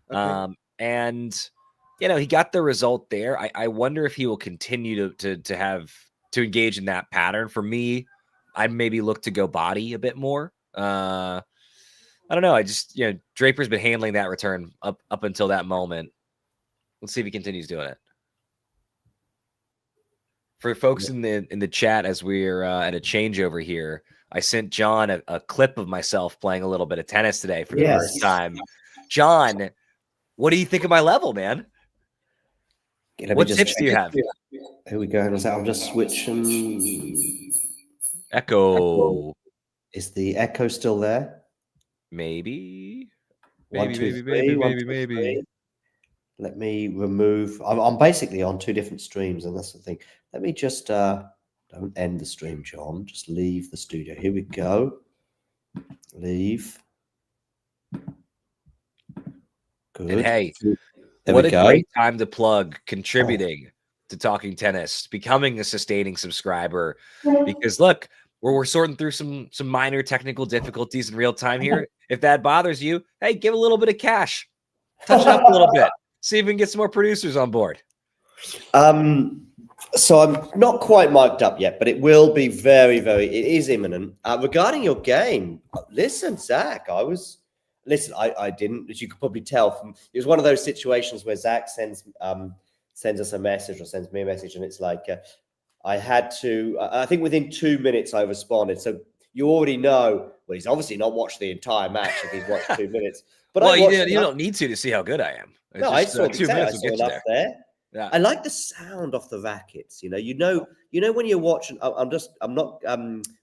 Okay. And, he got the result there. I wonder if he will continue to engage in that pattern. For me, I'd maybe look to go body a bit more. I don't know. I just, Draper's been handling that return up until that moment. Let's see if he continues doing it. For folks in the chat, as we're at a changeover here, I sent John a clip of myself playing a little bit of tennis today for the first time. John, what do you think of my level, man? What tips do you have? Here we go. I'm just switching. Echo. Is the echo still there? Maybe. Maybe. Let me remove. I'm basically on two different streams, and that's the thing. Let me just don't end the stream, John. Just leave the studio. Here we go. Leave. Good. And hey, what a great time to plug contributing to Talking Tennis, becoming a sustaining subscriber. Because look, we're sorting through some minor technical difficulties in real time here. If that bothers you, hey, give a little bit of cash. Touch it up a little bit. See if we can get some more producers on board. So I'm not quite mic'd up yet, but it will be very, it is imminent. Regarding your game, listen, Zach, I didn't, as you could probably tell from, it was one of those situations where Zach sends us a message or sends me a message, and it's like, I had to, I think within 2 minutes I responded. So you already know, well, he's obviously not watched the entire match if he's watched 2 minutes. But well, you don't need to see how good I am. It's no, just, I saw 2 minutes will get you there. Yeah. I like the sound off the rackets. You know when you're watching. I'm not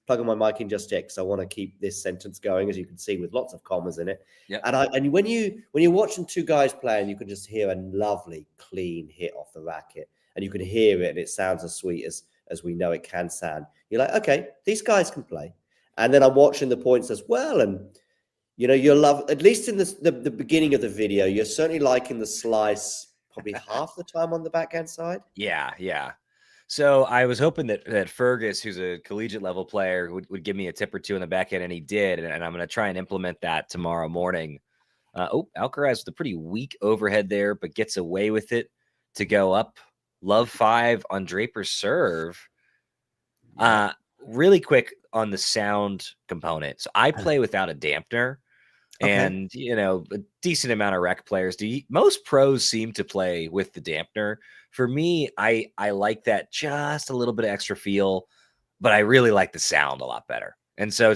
plugging my mic in just yet because I want to keep this sentence going, as you can see, with lots of commas in it. Yeah. And when you're watching two guys playing, you can just hear a lovely clean hit off the racket, and you can hear it, and it sounds as sweet as we know it can sound. You're like, okay, these guys can play. And then I'm watching the points as well, and you'll love, at least in the beginning of the video, you're certainly liking the slice probably half the time on the backhand side. Yeah. So I was hoping that Fergus, who's a collegiate level player, would give me a tip or two on the backhand, and he did. And I'm going to try and implement that tomorrow morning. Alcaraz with a pretty weak overhead there, but gets away with it to go up. Love 5 on Draper's serve. Really quick on the sound component. So I play without a dampener. Okay. And, a decent amount of rec players do. Most pros seem to play with the dampener. For me, I like that just a little bit of extra feel, but I really like the sound a lot better. And so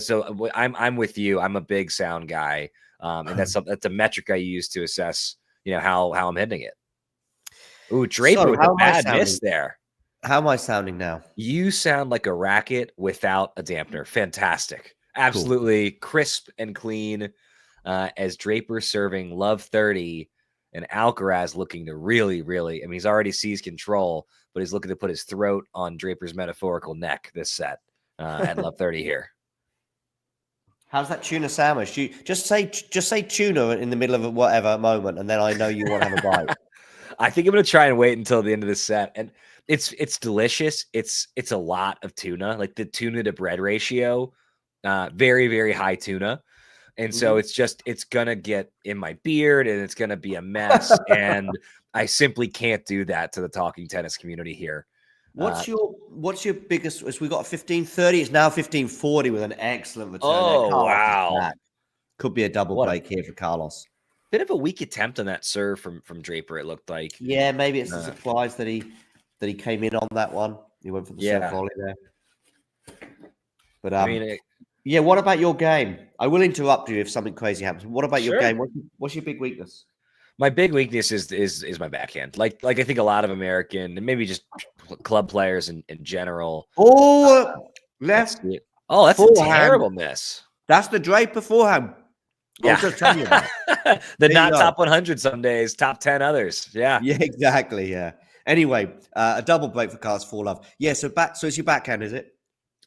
I'm with you. I'm a big sound guy, and that's a metric I use to assess, how I'm hitting it. Ooh, Draper with a bad miss there. How am I sounding now? You sound like a racket without a dampener. Fantastic, absolutely crisp and clean. As Draper serving love 30 and Alcaraz looking to really, really, he's already seized control, but he's looking to put his throat on Draper's metaphorical neck this set at love 30 here. How's that tuna sandwich? Just say tuna in the middle of whatever moment, and then I know you want to have a bite. I think I'm going to try and wait until the end of the set. And it's delicious. It's a lot of tuna, like the tuna to bread ratio, very, very high tuna. And so it's going to get in my beard and it's going to be a mess. And I simply can't do that to the talking tennis community here. What's your biggest, we got 1530, it's now 1540 with an excellent return. Oh, wow. Could be a double break here for Carlos. Bit of a weak attempt on that serve from Draper, it looked like. Yeah, maybe it's a surprise that he came in on that one. He went for the serve volley there. But yeah, what about your game? I will interrupt you if something crazy happens. What about your game? What's your big weakness? My big weakness is my backhand. Like I think a lot of American and maybe just club players in general. Left. Oh, that's a terrible miss. That's the Draper forehand. Yeah. I'll just tell you that. Not top 100 some days, top 10 others. Yeah. Yeah, exactly. Yeah. Anyway, a double break for Carlos 4-love. Yeah. So it's your backhand, is it?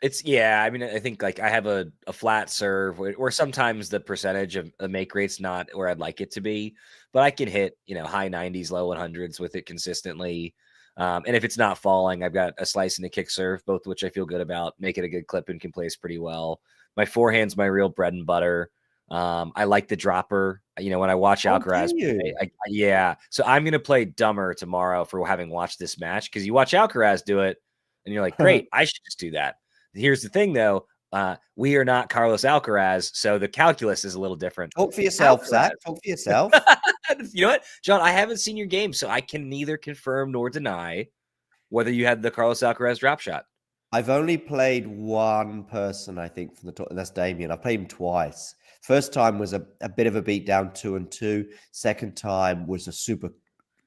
I think like I have a flat serve or sometimes the percentage of the make rate's not where I'd like it to be, but I can hit, high 90s, low 100s with it consistently. And if it's not falling, I've got a slice and a kick serve, both of which I feel good about, make it a good clip and can place pretty well. My forehand's my real bread and butter. I like the dropper. When I watch Alcaraz play, so I'm going to play dumber tomorrow for having watched this match because you watch Alcaraz do it and you're like, great, I should just do that. Here's the thing, though. We are not Carlos Alcaraz, so the calculus is a little different. Talk for yourself, Zach. Talk for yourself. You know what, John? I haven't seen your game, so I can neither confirm nor deny whether you had the Carlos Alcaraz drop shot. I've only played one person, I think, from the top, and that's Damien. I played him twice. First time was a bit of a beat down 2-2. Second time was a super.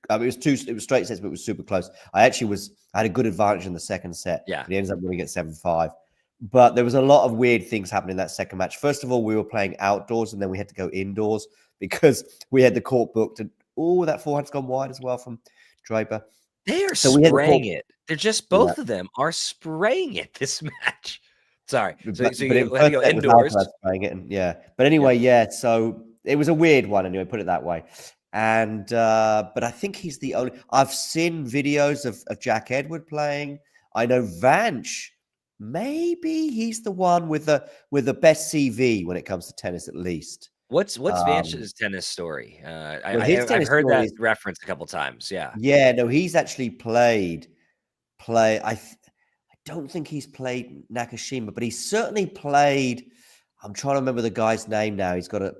It was straight sets, but it was super close. I had a good advantage in the second set. Yeah. But he ends up winning at 7-5. But there was a lot of weird things happening in that second match. First of all, we were playing outdoors and then we had to go indoors because we had the court booked. And that forehand's gone wide as well from Draper. They are spraying it. They're just both of them are spraying it this match. Sorry. So you had to go indoors. Spraying it But anyway, so it was a weird one anyway, put it that way. And but I think he's the only. I've seen videos of Jack Edward playing. I know Vanch. Maybe he's the one with the best CV when it comes to tennis, at least. What's Vanch's tennis story? I've heard that reference a couple times. Yeah. Yeah. No, he's actually played. I don't think he's played Nakashima, but he's certainly played. I'm trying to remember the guy's name now. He's got that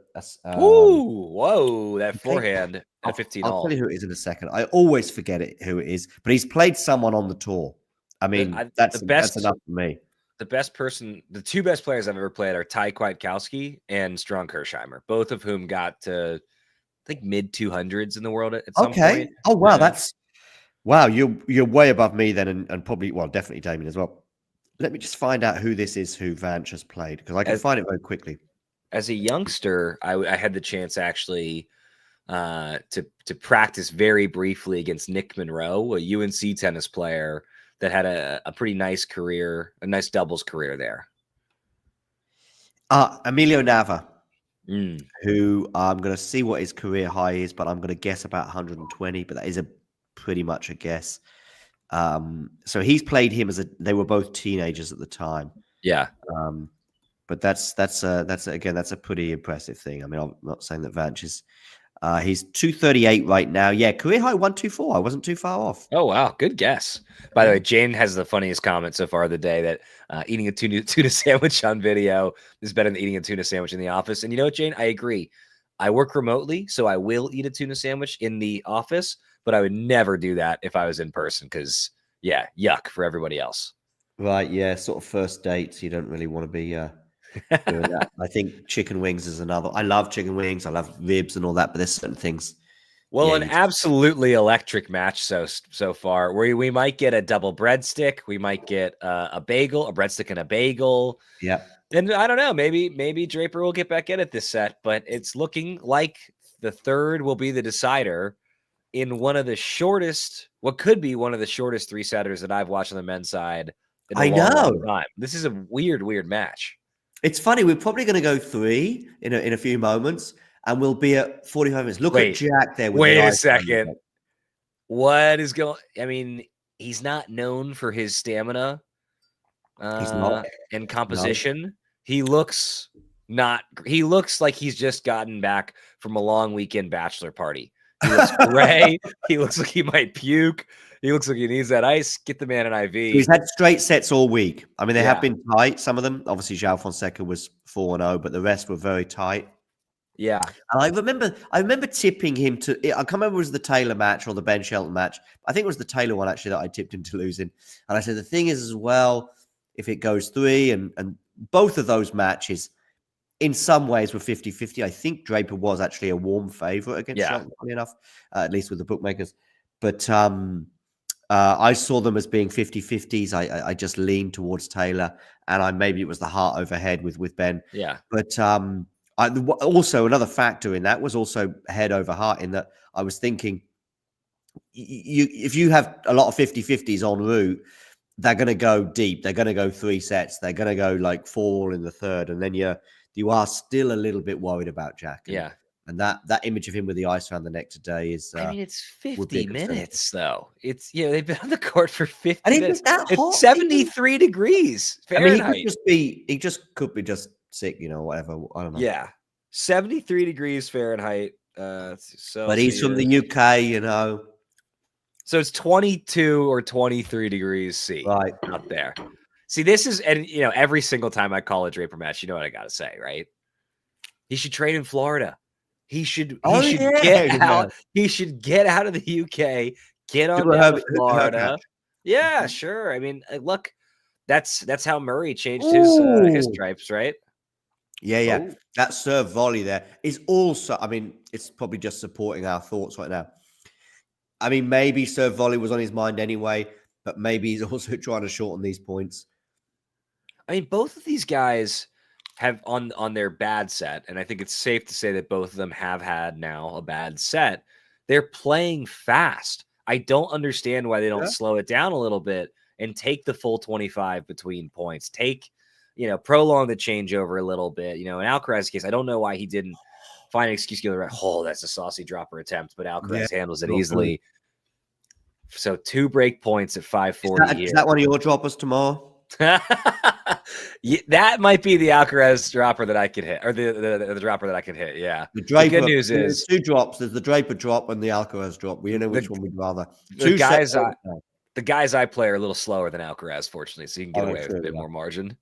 forehand at 15 I'll tell you who it is in a second. I always forget who it is, but he's played someone on the tour. I mean, that's enough for me. the two best players I've ever played are Ty Kwiatkowski and Strong Kersheimer, both of whom got to, I think, mid 200s in the world at some point. Oh wow, wow. You're way above me then, and probably definitely Damien as well. Let me just find out who this is who Vanch has played, because I can find it very quickly. As a youngster, I had the chance actually to practice very briefly against Nick Monroe, a UNC tennis player that had a pretty nice career, a nice doubles career there. Emilio Nava, who I'm going to see what his career high is, but I'm going to guess about 120, but that is pretty much a guess. So he's played him they were both teenagers at the time. Yeah. But that's a pretty impressive thing. I mean, I'm not saying that Vanch is, he's 238 right now. Yeah, career high 124. I wasn't too far off. Oh wow, good guess. By the way, Jane has the funniest comment so far of the day, that eating a tuna sandwich on video is better than eating a tuna sandwich in the office. And you know what, Jane? I agree. I work remotely, so I will eat a tuna sandwich in the office, but I would never do that if I was in person, because yeah, yuck for everybody else. Right, yeah, sort of first dates. You don't really want to be doing that. I think chicken wings is another. I love chicken wings. I love ribs and all that, but there's certain things. Well, an absolutely electric match so far. Where we might get a double breadstick, we might get a bagel, a breadstick and a bagel. Yeah. And I don't know, maybe Draper will get back in at this set, but it's looking like the third will be the decider in what could be one of the shortest three-setters that I've watched on the men's side in a long time. This is a weird match. It's funny. We're probably going to go 3 in a few moments, and we'll be at 45 minutes. Look at Jack there. Wait a second. What is going? I mean, he's not known for his stamina. He's not. And composition. No. He looks like he's just gotten back from a long weekend bachelor party. He looks gray. He looks like he might puke. He looks like he needs that ice. Get the man an IV. He's had straight sets all week. I mean, they have been tight. Some of them, obviously, João Fonseca was 4-0, but the rest were very tight. Yeah, and I remember tipping him to. I can't remember if it was the Taylor match or the Ben Shelton match. I think it was the Taylor one actually that I tipped him to lose in. And I said the thing is as well, if it goes 3 and both of those matches, in some ways were 50-50. I think Draper was actually a warm favorite against Shelton, funny enough, at least with the bookmakers. But I saw them as being 50-50s. I just leaned towards Taylor, and maybe it was the heart over head with Ben. Yeah. But also another factor in that was also head over heart, in that I was thinking, if you have a lot of 50-50s en route, they're going to go deep. They're going to go 3 sets. They're going to go like 4 in the third, and then you are still a little bit worried about Jack. And that image of him with the ice around the neck today is. I mean, it's 50 minutes though. It's they've been on the court for 50 and minutes. That hot. It's 73 degrees Fahrenheit. I mean, he could be just sick, whatever. I don't know. Yeah, 73 degrees Fahrenheit. But he's from the UK, So it's 22 or 23 degrees C right out there. See, this is, and every single time I call a Draper match, you know what I got to say, right? He should train in Florida. He should get out. He should get out of the UK, get on to Florida. Yeah, sure. I mean, look, that's how Murray changed his stripes, right? Yeah. Oh. That serve volley there is also, I mean, it's probably just supporting our thoughts right now. I mean, maybe serve volley was on his mind anyway, but maybe he's also trying to shorten these points. I mean, both of these guys have on their bad set, and I think it's safe to say that both of them have had now a bad set. They're playing fast. I don't understand why they don't slow it down a little bit and take the full 25 between points. Prolong the changeover a little bit. In Alcaraz's case, I don't know why he didn't find an excuse to go, oh, that's a saucy dropper attempt, but Alcaraz handles it easily. So 2 break points at 5:40. Is that one of your droppers tomorrow? That might be the Alcaraz dropper that I could hit, or the dropper that I could hit. Yeah. The Draper, good news is 2 drops. There's the Draper drop and the Alcaraz drop. We know which one we'd rather. The guys I play are a little slower than Alcaraz, fortunately, so you can get away with a bit more margin.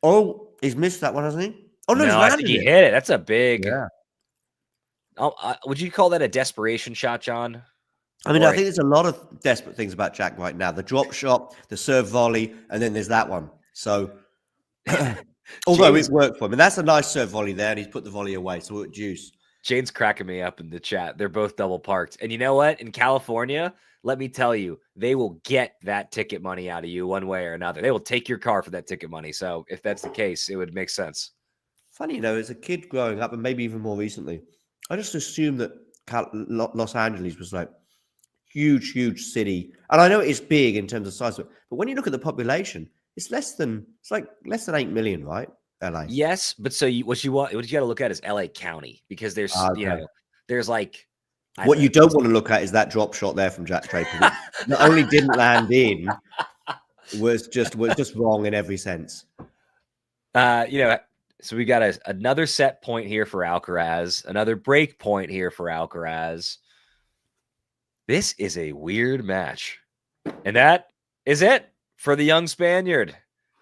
Oh, he's missed that one, hasn't he? Oh no, I think he hit it. That's a big. Yeah. Would you call that a desperation shot, John? I mean, I think there's a lot of desperate things about Jack right now. The drop shot, the serve volley, and then there's that one. So Although it worked for him. And that's a nice serve volley there, and he's put the volley away. So it juice. Jane's cracking me up in the chat. They're both double parked. And you know what? In California, let me tell you, they will get that ticket money out of you one way or another. They will take your car for that ticket money. So if that's the case, it would make sense. Funny, as a kid growing up, and maybe even more recently, I just assumed that Los Angeles was like huge city. And I know it's big in terms of size, but when you look at the population, it's less than 8 million, right? LA. Yes, but so what you got to look at is LA County, because there's there's like what you don't want to look at is that drop shot there from Jack Draper. Not only didn't land in, was just wrong in every sense. So we got another set point here for Alcaraz, another break point here for Alcaraz. This is a weird match, and that is it for the young Spaniard.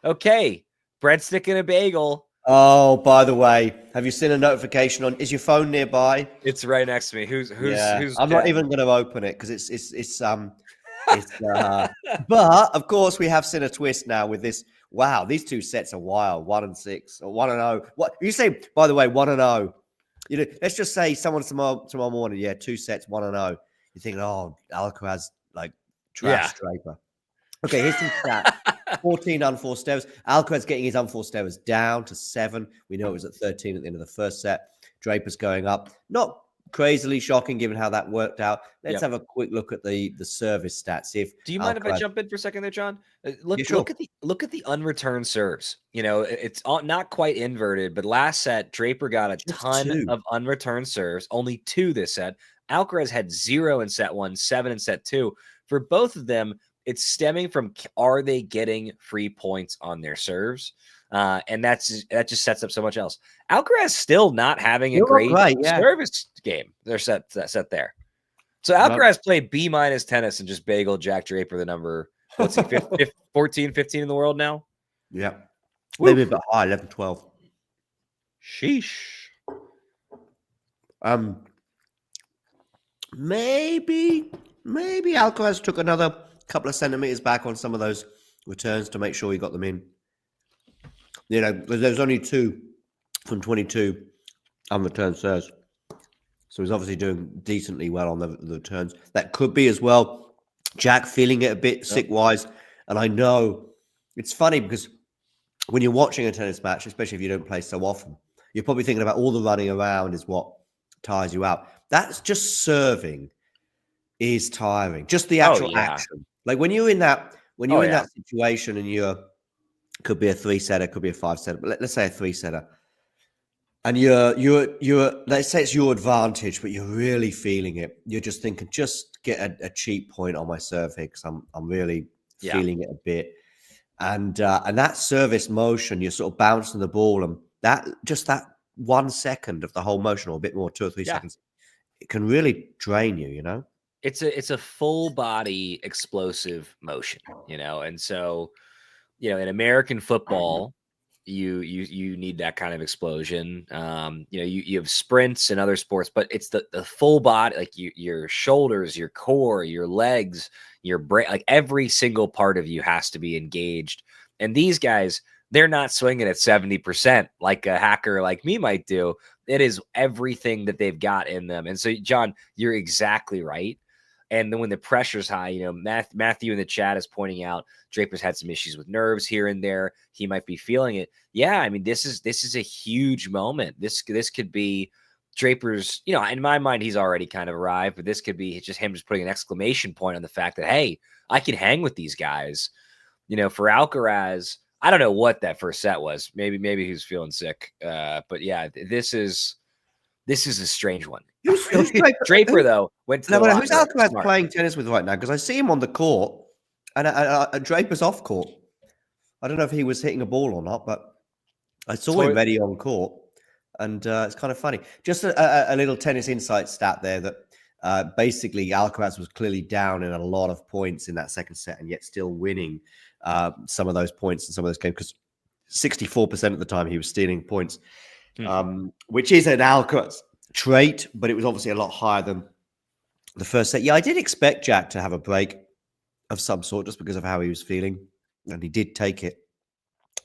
Okay. Breadstick and a bagel. Oh, by the way, have you seen a notification on? Is your phone nearby? It's right next to me. Who's? I'm not even going to open it because it's But of course, we have seen a twist now with this. Wow, these two sets are wild. 1-6 or 1-0. What you say? By the way, 1-0. Let's just say someone tomorrow morning. Yeah, 2 sets, 1-0. You think, oh, Alcaraz like trash Draper. Okay, here's some stats. 14 unforced errors. Alcaraz getting his unforced errors down to 7. We know it was at 13 at the end of the first set. Draper's going up. Not crazily shocking given how that worked out. Let's have a quick look at the service stats. Do you mind if I jump in for a second there, John? Look at the unreturned serves. It's not quite inverted, but last set Draper got a ton of unreturned serves. Only 2 this set. Alcaraz had 0 in set 1, 7 in set 2. For both of them, it's stemming from, are they getting free points on their serves? And that just sets up so much else. Alcaraz still not having a great service game. They're set there. So Alcaraz played B- tennis and just bagel Jack Draper, the number, what's he, 14, 15 in the world now? Yeah. Maybe a bit high, 11, 12. Sheesh. Maybe Alcaraz took another couple of centimeters back on some of those returns to make sure he got them in. There's only 2 from 22 unreturned serves. So he's obviously doing decently well on the returns. That could be as well Jack feeling it a bit sick-wise. And I know it's funny because when you're watching a tennis match, especially if you don't play so often, you're probably thinking about all the running around is what tires you out. That's just serving is tiring. Just the actual action. Like when you're in that situation and could be a 3-setter, could be a 5-setter, but let's say a 3-setter. And you're let's say it's your advantage, but you're really feeling it. You're just thinking, just get a cheap point on my serve here because I'm really feeling it a bit. And that service motion, you're sort of bouncing the ball, and that 1 second of the whole motion, or a bit more, 2 or 3 seconds, it can really drain you. It's a full body explosive motion, and so in American football, you need that kind of explosion. You have sprints and other sports, but it's the full body, like your shoulders, your core, your legs, your brain, like every single part of you has to be engaged. And these guys, they're not swinging at 70% like a hacker like me might do. It is everything that they've got in them. And so, John, you're exactly right. And then when the pressure's high, Matthew in the chat is pointing out Draper's had some issues with nerves here and there. He might be feeling it. Yeah, I mean, this is a huge moment. This could be Draper's, in my mind, he's already kind of arrived, but this could be just him just putting an exclamation point on the fact that, hey, I can hang with these guys. For Alcaraz, I don't know what that first set was. Maybe he was feeling sick. But yeah, this is a strange one. Who's Draper though went to who's Alcaraz playing tennis with right now? Because I see him on the court and Draper's off court. I don't know if he was hitting a ball or not, but I saw him ready on court, and it's kind of funny. Just a little tennis insight stat there that basically Alcaraz was clearly down in a lot of points in that second set, and yet still winning some of those points in some of those games, because 64% of the time he was stealing points, which is an Alcaraz trait, but it was obviously a lot higher than the first set. Yeah, I did expect Jack to have a break of some sort just because of how he was feeling, and he did take it.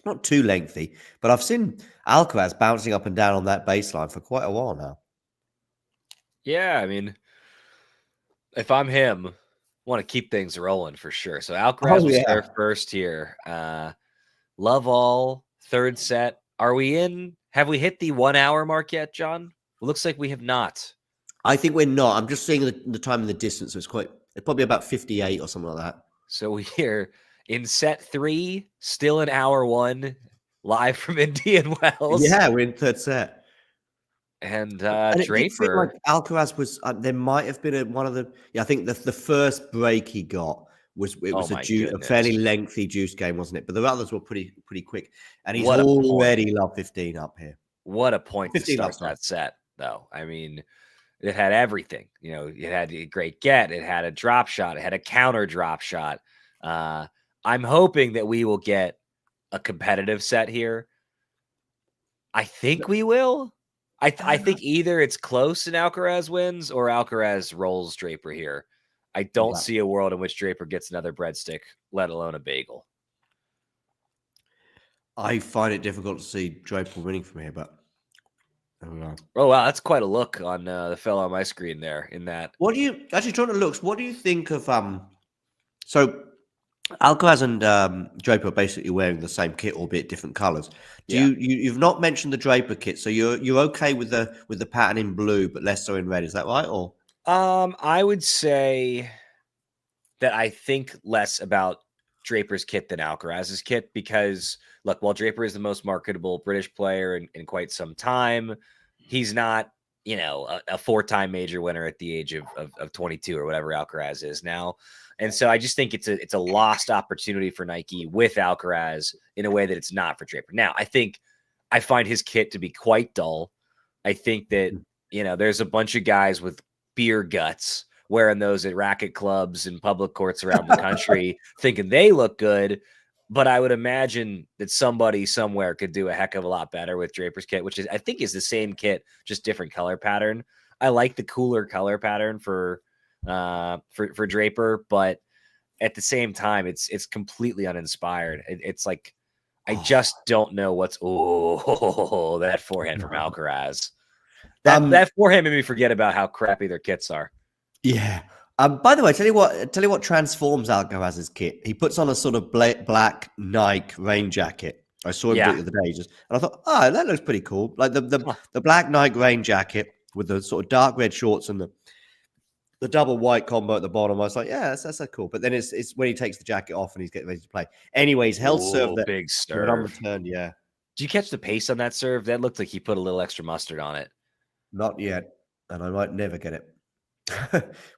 not too lengthy, but I've seen Alcaraz bouncing up and down on that baseline for quite a while now. Yeah, I mean, if I'm him, I want to keep things rolling for sure. So Alcaraz will serve first here. Love all, third set. Are we in? Have we hit the 1 hour mark yet, John? It looks like we have not. I think we're not. I'm just seeing the time and the distance. So it's probably about 58 or something like that. So we're in set 3, still in hour 1, live from Indian Wells. Yeah, we're in third set. And Draper. Like Alcaraz was, there might have been one of the, I think the first break he got was a fairly lengthy juice game, wasn't it? But the others were pretty quick. And he's already love 15 up here. What a point to start that set, though. I mean, it had everything. You know, it had a great get. It had a drop shot. It had a counter drop shot. I'm hoping that we will get a competitive set here. I think we will. I think either it's close and Alcaraz wins or Alcaraz rolls Draper here. I don't see a world in which Draper gets another breadstick, let alone a bagel. I find it difficult to see Draper winning from here, but I don't know. Oh, wow. That's quite a look on the fellow on my screen there in that. What do you actually trying to looks? What do you think of so Alcaraz and Draper are basically wearing the same kit, albeit different colors. You've not mentioned the Draper kit, so you're okay with the pattern in blue, but less so in red. Is that right? Or I would say that I think less about Draper's kit than Alcaraz's kit because, look, while Draper is the most marketable British player in quite some time, he's not, a 4-time major winner at the age of 22 or whatever Alcaraz is now. And so I just think it's a lost opportunity for Nike with Alcaraz in a way that it's not for Draper. Now, I find his kit to be quite dull. I think that, there's a bunch of guys with beer guts wearing those at racket clubs and public courts around the country thinking they look good. But I would imagine that somebody somewhere could do a heck of a lot better with Draper's kit, which I think is the same kit, just different color pattern. I like the cooler color pattern for Draper, but at the same time, it's completely uninspired. It's like I just don't know what's that forehand from Alcaraz. That forehand made me forget about how crappy their kits are. Yeah. By the way, tell you what transforms Alcaraz's kit. He puts on a sort of black Nike rain jacket. I saw him do it the other day, and I thought, that looks pretty cool. Like the black Nike rain jacket with the sort of dark red shorts and the double white combo at the bottom. I was like, yeah, that's cool. But then it's when he takes the jacket off and he's getting ready to play. Anyways, held serve that big serve unreturned. Yeah. Did you catch the pace on that serve? That looked like he put a little extra mustard on it. Not yet, and I might never get it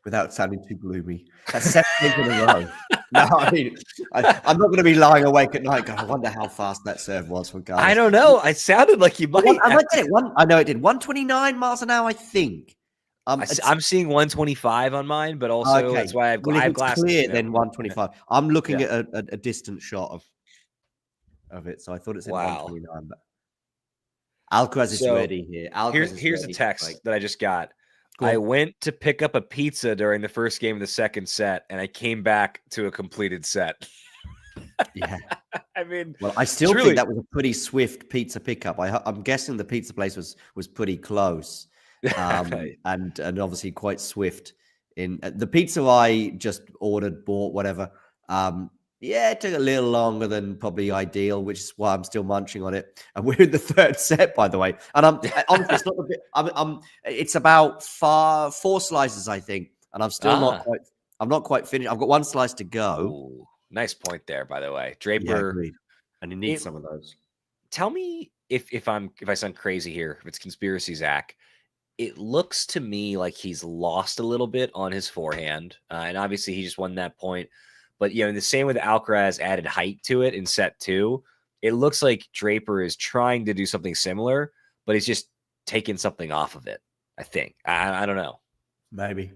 without sounding too gloomy. That's 7 games in a row. No, I mean, I'm not going to be lying awake at night going, I wonder how fast that serve was for guys. I don't know. It sounded like you might. I might get it. I know it did. 129 miles an hour, I think. I'm seeing 125 on mine, but also that's why I've glasses. Clear, then 125. I'm looking at a distant shot of it, so I thought it said 129. But Alcaraz is ready here. Here's a text that I just got. I went to pick up a pizza during the first game of the second set, and I came back to a completed set. Yeah. I mean, well, I still think that was a pretty swift pizza pickup. I'm guessing the pizza place was pretty close, and obviously quite swift. In the pizza I just bought, whatever. It took a little longer than probably ideal, which is why I'm still munching on it. And we're in the third set, by the way. And honestly, it's not a bit. It's about 4 slices, I think, and I'm still not quite. I'm not quite finished. I've got 1 slice to go. Ooh, nice point there, by the way, Draper. Yeah, agreed. And he needs some of those. Tell me if I sound crazy here, if it's conspiracy, Zach. It looks to me like he's lost a little bit on his forehand, and obviously he just won that point. But, in the same way that Alcaraz added height to it in set 2, it looks like Draper is trying to do something similar, but he's just taking something off of it, I think. I don't know. Maybe.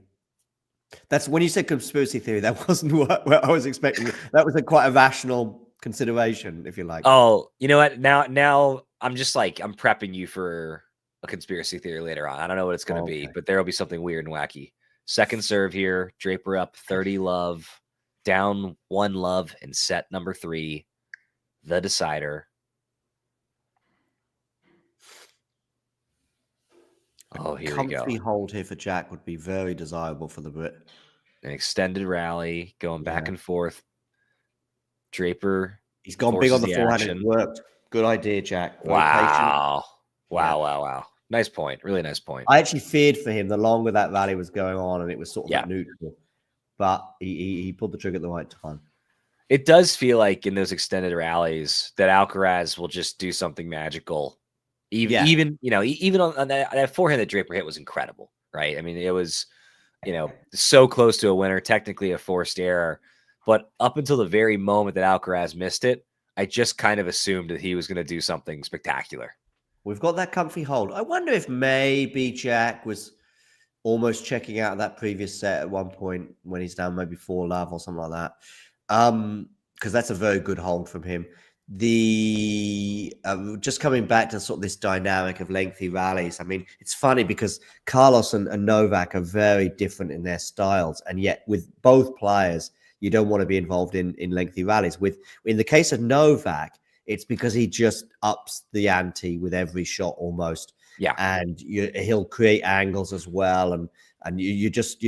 That's when you said conspiracy theory, that wasn't what I was expecting. That was quite a rational consideration, if you like. Oh, you know what? Now I'm just like, I'm prepping you for a conspiracy theory later on. I don't know what it's going to be, but there will be something weird and wacky. Second serve here, Draper up 30 love. Down 1 love in set number 3, the decider. Oh, here we Comfy go. hold here for Jack would be very desirable for the Brit. An extended rally going back and forth. Draper. He's gone big on the forehand. Action. It worked. Good idea, Jack. Very Wow. patient. Wow. Nice point. Really nice point. I actually feared for him the longer that rally was going on, and it was sort of at neutral. But he pulled the trigger at the right time. It does feel like in those extended rallies that Alcaraz will just do something magical. Even on that forehand that Draper hit was incredible, right? I mean, it was, so close to a winner, technically a forced error. But up until the very moment that Alcaraz missed it, I just kind of assumed that he was going to do something spectacular. We've got that comfy hold. I wonder if maybe Jack was almost checking out of that previous set at one point when he's down maybe 4-love or something like that. Because that's a very good hold from him. Just coming back to sort of this dynamic of lengthy rallies. I mean, it's funny because Carlos and Novak are very different in their styles, and yet with both players, you don't want to be involved in lengthy rallies. In the case of Novak, it's because he just ups the ante with every shot almost. Yeah, and he'll create angles as well, and you just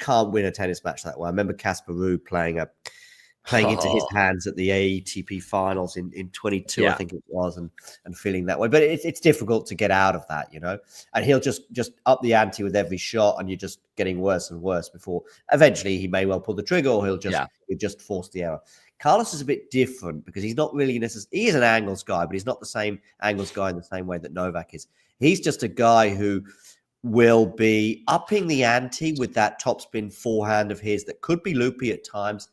can't win a tennis match that way. I remember Casper Ruud playing into his hands at the ATP finals in 22, I think it was, and feeling that way. But it's difficult to get out of that, And he'll just up the ante with every shot, and you're just getting worse and worse before eventually he may well pull the trigger, or he'll just force the error. Carlos is a bit different because he's not really he is an angles guy, but he's not the same angles guy in the same way that Novak is. He's just a guy who will be upping the ante with that topspin forehand of his that could be loopy at times.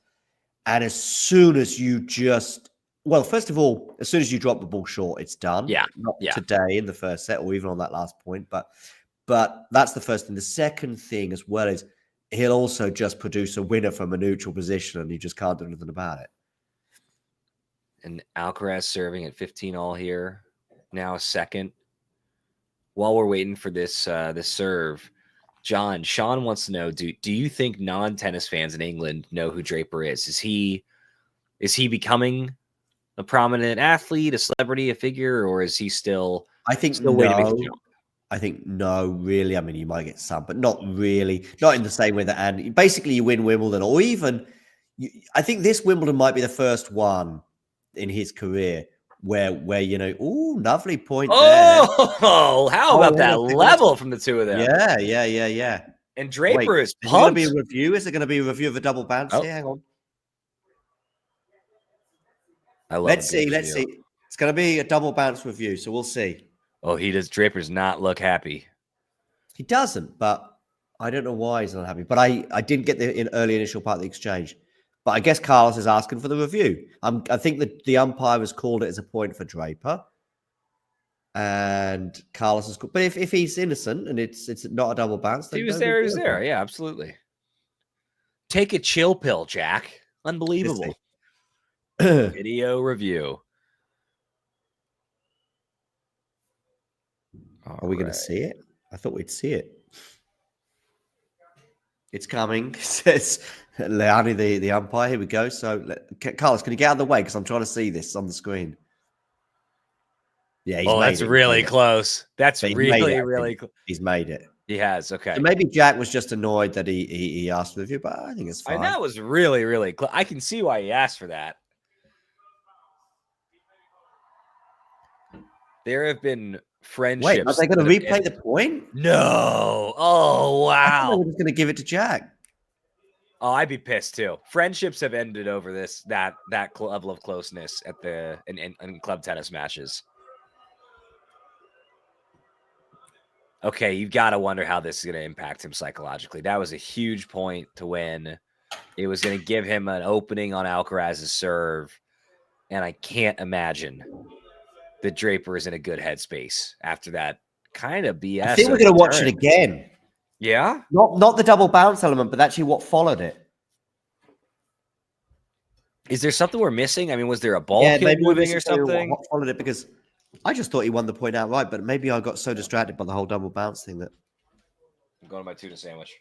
And as soon as you first of all, as soon as you drop the ball short, it's done. Not today in the first set or even on that last point. But that's the first thing. The second thing as well is he'll also just produce a winner from a neutral position, and you just can't do anything about it. And Alcaraz serving at 15-all here. Now a second. While we're waiting for this serve, Sean wants to know, do you think non-tennis fans in England know who Draper is? Is he becoming a prominent athlete, a celebrity, a figure, or is he still waiting to make the jump? I think no, really. I mean, you might get some, but not really. Not in the same way that Andy. Basically, you win Wimbledon, or even I think this Wimbledon might be the first one in his career where lovely point there. Oh, how about that level from the two of them? Yeah. And Draper is pumped. Is it going to be a review? Is it going to be a review of a double bounce here? Hang on. Let's see. It's going to be a double bounce review, so we'll see. Oh, Draper's not look happy. He doesn't, but I don't know why he's not happy. But I didn't get the early initial part of the exchange. But I guess Carlos is asking for the review. I think that the umpire has called it as a point for Draper. And Carlos is called. But if he's innocent and it's not a double bounce, then he was there. Yeah, absolutely. Take a chill pill, Jack. Unbelievable. Video review. Are we going to see it? I thought we'd see it. It's coming, says Leani, the umpire. Here we go. So, Carlos, can you get out of the way? Because I'm trying to see this on the screen. Yeah, that's really close. That's really close. He's made it. He has. Okay. So maybe Jack was just annoyed that he asked for the review, but I think it's fine. That was really, really close. I can see why he asked for that. There have been friendships. Wait, are they going to replay the point? No. Oh, wow. We're just going to give it to Jack. Oh, I'd be pissed too. Friendships have ended over that level of closeness in club tennis matches. Okay, you've got to wonder how this is going to impact him psychologically. That was a huge point to win. It was going to give him an opening on Alcaraz's serve, and I can't imagine that Draper is in a good headspace after that kind of BS. I think we're going to watch it again. Yeah? Not the double bounce element, but actually what followed it. Is there something we're missing? I mean, was there a ball moving or something? What followed it? Because I just thought he won the point outright, but maybe I got so distracted by the whole double bounce thing that... I'm going to my tuna sandwich.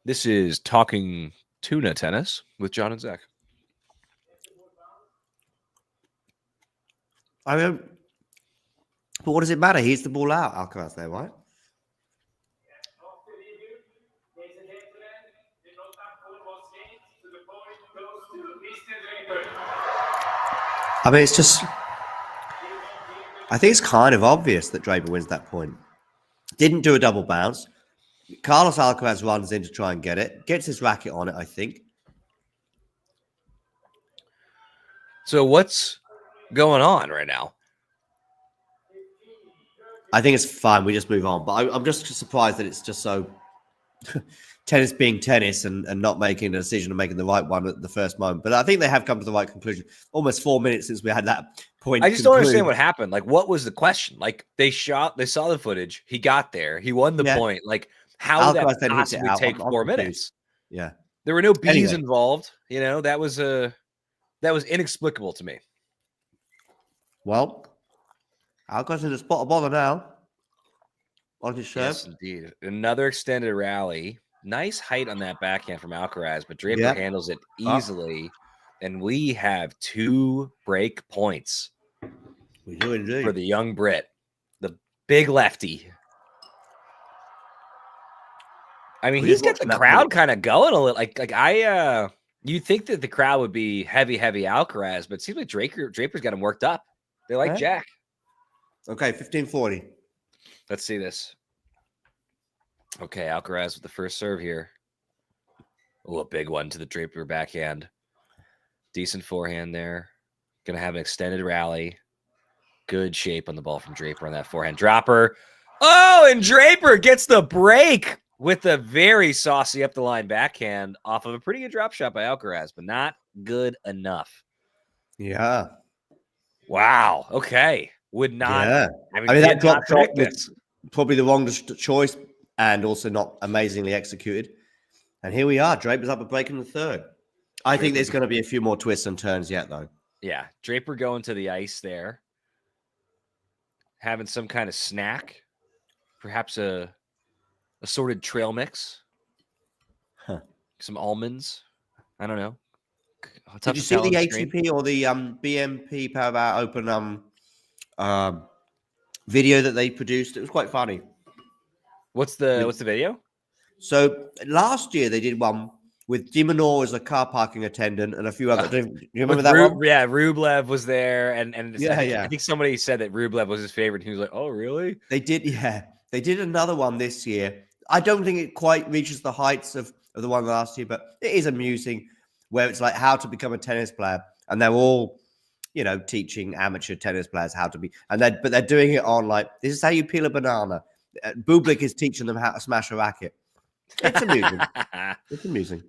This is Talking Tuna Tennis with John and Zach. I mean, but what does it matter? He's the ball out, Alcaraz there, right? I mean, it's just... I think it's kind of obvious that Draper wins that point. Didn't do a double bounce. Carlos Alcaraz runs in to try and get it. Gets his racket on it, I think. So what's going on right now? I think it's fine. We just move on. But I'm just surprised that it's just so... tennis being tennis and not making a decision and making the right one at the first moment. But I think they have come to the right conclusion. Almost 4 minutes since we had that point. I just don't understand what happened. Like, what was the question? Like, they saw the footage. He got there. He won the point. Like, how did that possibly take 4 minutes? Yeah. There were no B's involved. You know, that was inexplicable to me. Well, Alcaraz in the spot of bother now. On his serve. Yes, indeed. Another extended rally. Nice height on that backhand from Alcaraz, but Draper handles it easily. And we have 2 break points. We do indeed. For the young Brit. The big lefty. I mean, he's got the crowd kind of going a little. You'd think that the crowd would be heavy Alcaraz, but it seems like Draper's got him worked up. They like Jack. Okay, 15-40. Let's see this. Okay, Alcaraz with the first serve here. Oh, a big one to the Draper backhand. Decent forehand there. Going to have an extended rally. Good shape on the ball from Draper on that forehand. Dropper. Oh, and Draper gets the break with a very saucy up the line backhand off of a pretty good drop shot by Alcaraz, but not good enough. Yeah. Wow. Okay. Would not. Yeah. I mean that drop shot was probably the wrong choice and also not amazingly executed. And here we are. Draper's up a break in the third. I think there's going to be a few more twists and turns yet, though. Yeah. Draper going to the ice there. Having some kind of snack. Perhaps a assorted trail mix. Huh. Some almonds. I don't know. Did you see the ATP or the BMP Power Open video that they produced? It was quite funny. What's the video? So last year they did one with Dimonor as a car parking attendant and a few other. Do you remember that one? Yeah, Rublev was there, and I think somebody said that Rublev was his favorite. And he was like, "Oh, really?" They did, yeah. They did another one this year. I don't think it quite reaches the heights of the one last year, but it is amusing. Where it's like how to become a tennis player, and they're all, teaching amateur tennis players how to be, but they're doing it on like this is how you peel a banana. Bublik is teaching them how to smash a racket. It's amusing. It's amusing.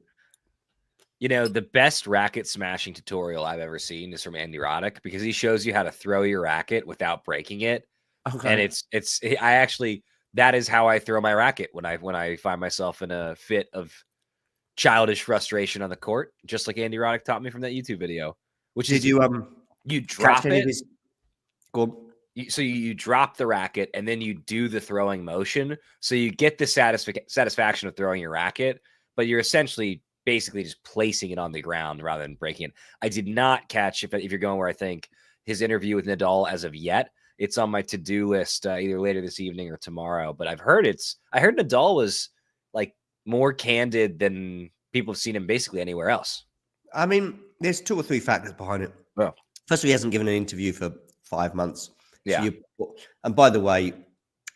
The best racket smashing tutorial I've ever seen is from Andy Roddick because he shows you how to throw your racket without breaking it, and that is how I throw my racket when I find myself in a fit of childish frustration on the court, just like Andy Roddick taught me from that YouTube video. Which did you drop it? So you drop the racket and then you do the throwing motion. So you get the satisfaction of throwing your racket, but you're essentially basically just placing it on the ground rather than breaking it. I did not catch if you're going where I think his interview with Nadal as of yet. It's on my to-do list either later this evening or tomorrow. But I heard Nadal was like more candid than people have seen him basically anywhere else. I mean, there's 2 or 3 factors behind it. Well, first of all, he hasn't given an interview for 5 months. Yeah. And by the way,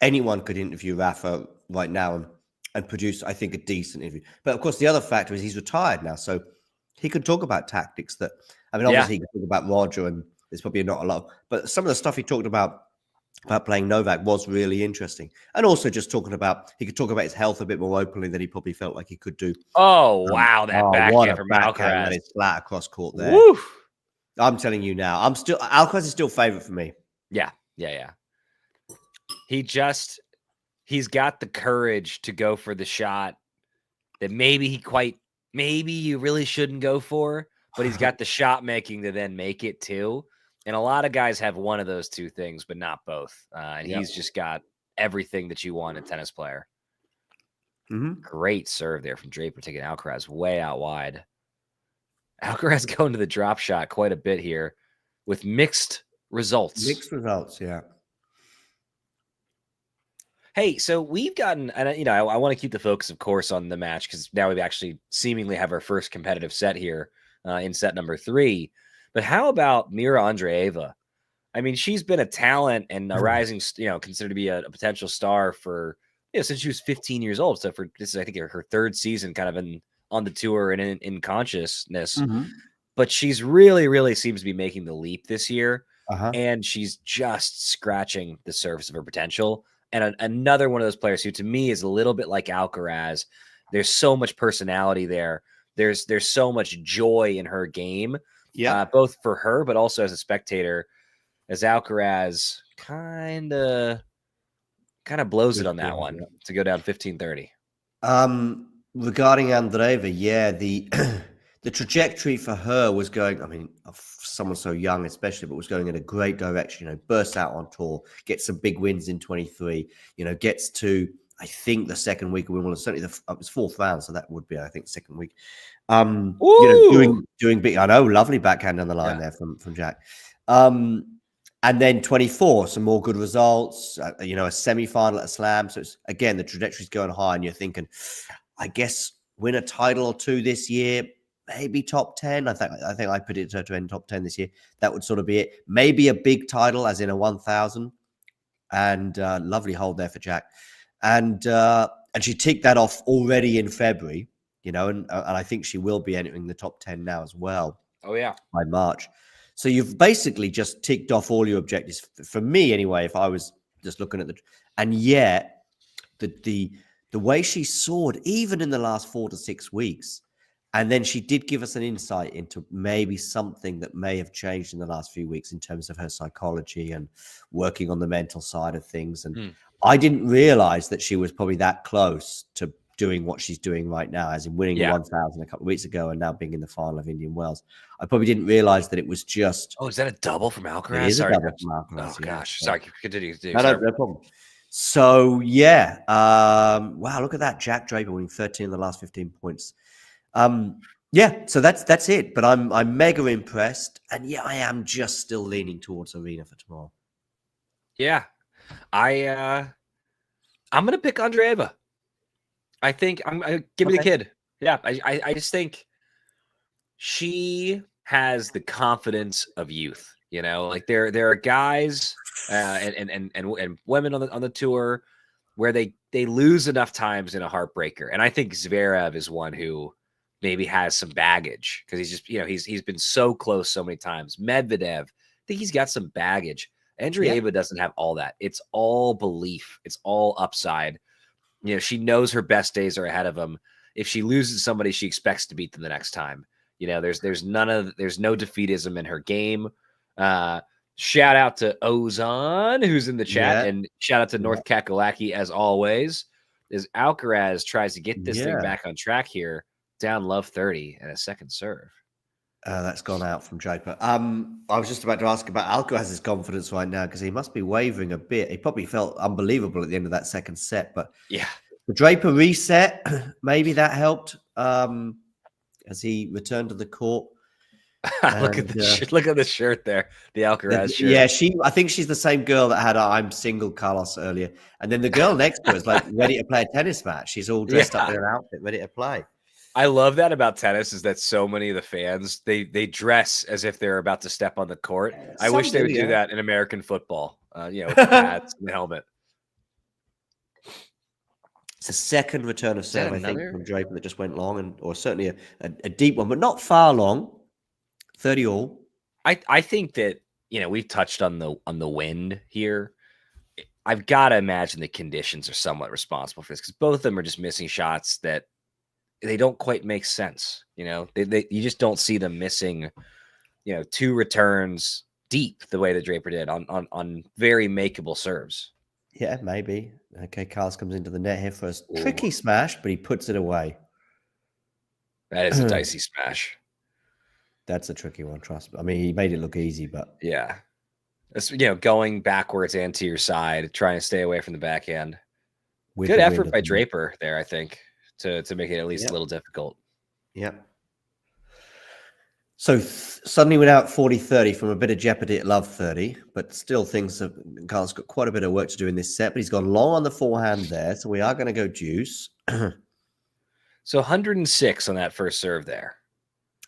anyone could interview Rafa right now and produce, I think, a decent interview. But of course, the other factor is he's retired now. So he could talk about tactics obviously he could talk about Roger and there's probably not a lot. But some of the stuff he talked about playing Novak was really interesting. And also just he could talk about his health a bit more openly than he probably felt like he could do. Oh, wow. That backhand from Alcaraz. That is flat across court there. Woo. I'm telling you now, Alcaraz is still favorite for me. Yeah. He's got the courage to go for the shot that maybe you really shouldn't go for, but he's got the shot making to then make it too. And a lot of guys have one of those 2 things, but not both. He's just got everything that you want in a tennis player. Great serve there from Draper, taking Alcaraz way out wide. Alcaraz going to the drop shot quite a bit here with mixed results. Mixed results, yeah. Hey, so we've gotten, and I want to keep the focus, of course, on the match because now we've actually seemingly have our first competitive set here in set number 3. But how about Mira Andreeva? I mean, she's been a talent and a rising, considered to be a potential star for, since she was 15 years old. So this is, I think, her 3rd season kind of on the tour and in consciousness. But she's really, really seems to be making the leap this year. And she's just scratching the surface of her potential. And another one of those players who, to me, is a little bit like Alcaraz. There's so much personality there. There's so much joy in her game, both for her, but also as a spectator, as Alcaraz kind of blows it on that one to go down 15-30. Regarding Andreeva, the trajectory for her was going, I mean, someone so young especially, but was going in a great direction, burst out on tour, gets some big wins in 23, gets to, I think, the second week of Wimbledon, certainly it was 4th round, so that would be, I think, second week. Doing big, I know, lovely backhand on the line there from Jack. And then 24, some more good results, a semi-final at a slam. So it's, again, the trajectory's going high and you're thinking, I guess, win a title or 2 this year, maybe top 10. I think I predicted her to end top 10 this year. That would sort of be it. Maybe a big title, as in a 1,000. And lovely hold there for Jack. And she ticked that off already in February, and I think she will be entering the top 10 now as well. Oh, yeah. By March. So you've basically just ticked off all your objectives. For me, anyway, if I was just looking at and yet the way she soared, even in the last 4 to 6 weeks, and then she did give us an insight into maybe something that may have changed in the last few weeks in terms of her psychology and working on the mental side of things. And I didn't realize that she was probably that close to doing what she's doing right now, as in winning 1,000 a couple of weeks ago and now being in the final of Indian Wells. I probably didn't realize that it was just. Oh, is that a double from Alcaraz? It is a double from Alcaraz. Oh, gosh. Sorry, continue. No problem. So, wow, look at that. Jack Draper winning 13 of the last 15 points. So that's it. But I'm mega impressed. And I am just still leaning towards Arena for tomorrow. Yeah. I'm going to pick Andreeva. I think give me the kid. Yeah, I just think she has the confidence of youth. Like there are guys and women on the tour where they lose enough times in a heartbreaker, and I think Zverev is one who maybe has some baggage because he's just he's been so close so many times. Medvedev, I think he's got some baggage. Andreeva doesn't have all that. It's all belief. It's all upside. She knows her best days are ahead of them. If she loses somebody, she expects to beat them the next time. There's no defeatism in her game. Shout out to Ozan, who's in the chat, and shout out to North Kakalaki as always. As Alcaraz tries to get this thing back on track here, down love 30 and a second serve. That's gone out from Draper. I was just about to ask about Alcaraz's confidence right now because he must be wavering a bit. He probably felt unbelievable at the end of that second set, but the Draper reset, maybe that helped as he returned to the court. Look at the shirt there, the Alcaraz shirt. Yeah, I think she's the same girl that had "I'm single" Carlos earlier, and then the girl next to her is like ready to play a tennis match. She's all dressed up in her outfit, ready to play. I love that about tennis is that so many of the fans, they dress as if they're about to step on the court. I wish they would do that in American football, with the hats and the helmet. It's a second return of serve, I think, from Draper that just went long, or certainly a deep one, but not far long. 30 all. I think that, we've touched on the wind here. I've got to imagine the conditions are somewhat responsible for this because both of them are just missing shots that they don't quite make sense. You just don't see them missing, 2 returns deep the way that Draper did on very makeable serves. Yeah, maybe. Okay, Carlos comes into the net here for a tricky smash, but he puts it away. That is a dicey smash. That's a tricky one, trust me. I mean, he made it look easy, but yeah. It's, going backwards and to your side, trying to stay away from the backhand. Good effort by Draper there, I think, to make it at least a little difficult. Yep. So suddenly went out 40-30 from a bit of jeopardy at love 30, but still Carlos got quite a bit of work to do in this set, but he's gone long on the forehand there, so we are going to go deuce. So 106 on that first serve there.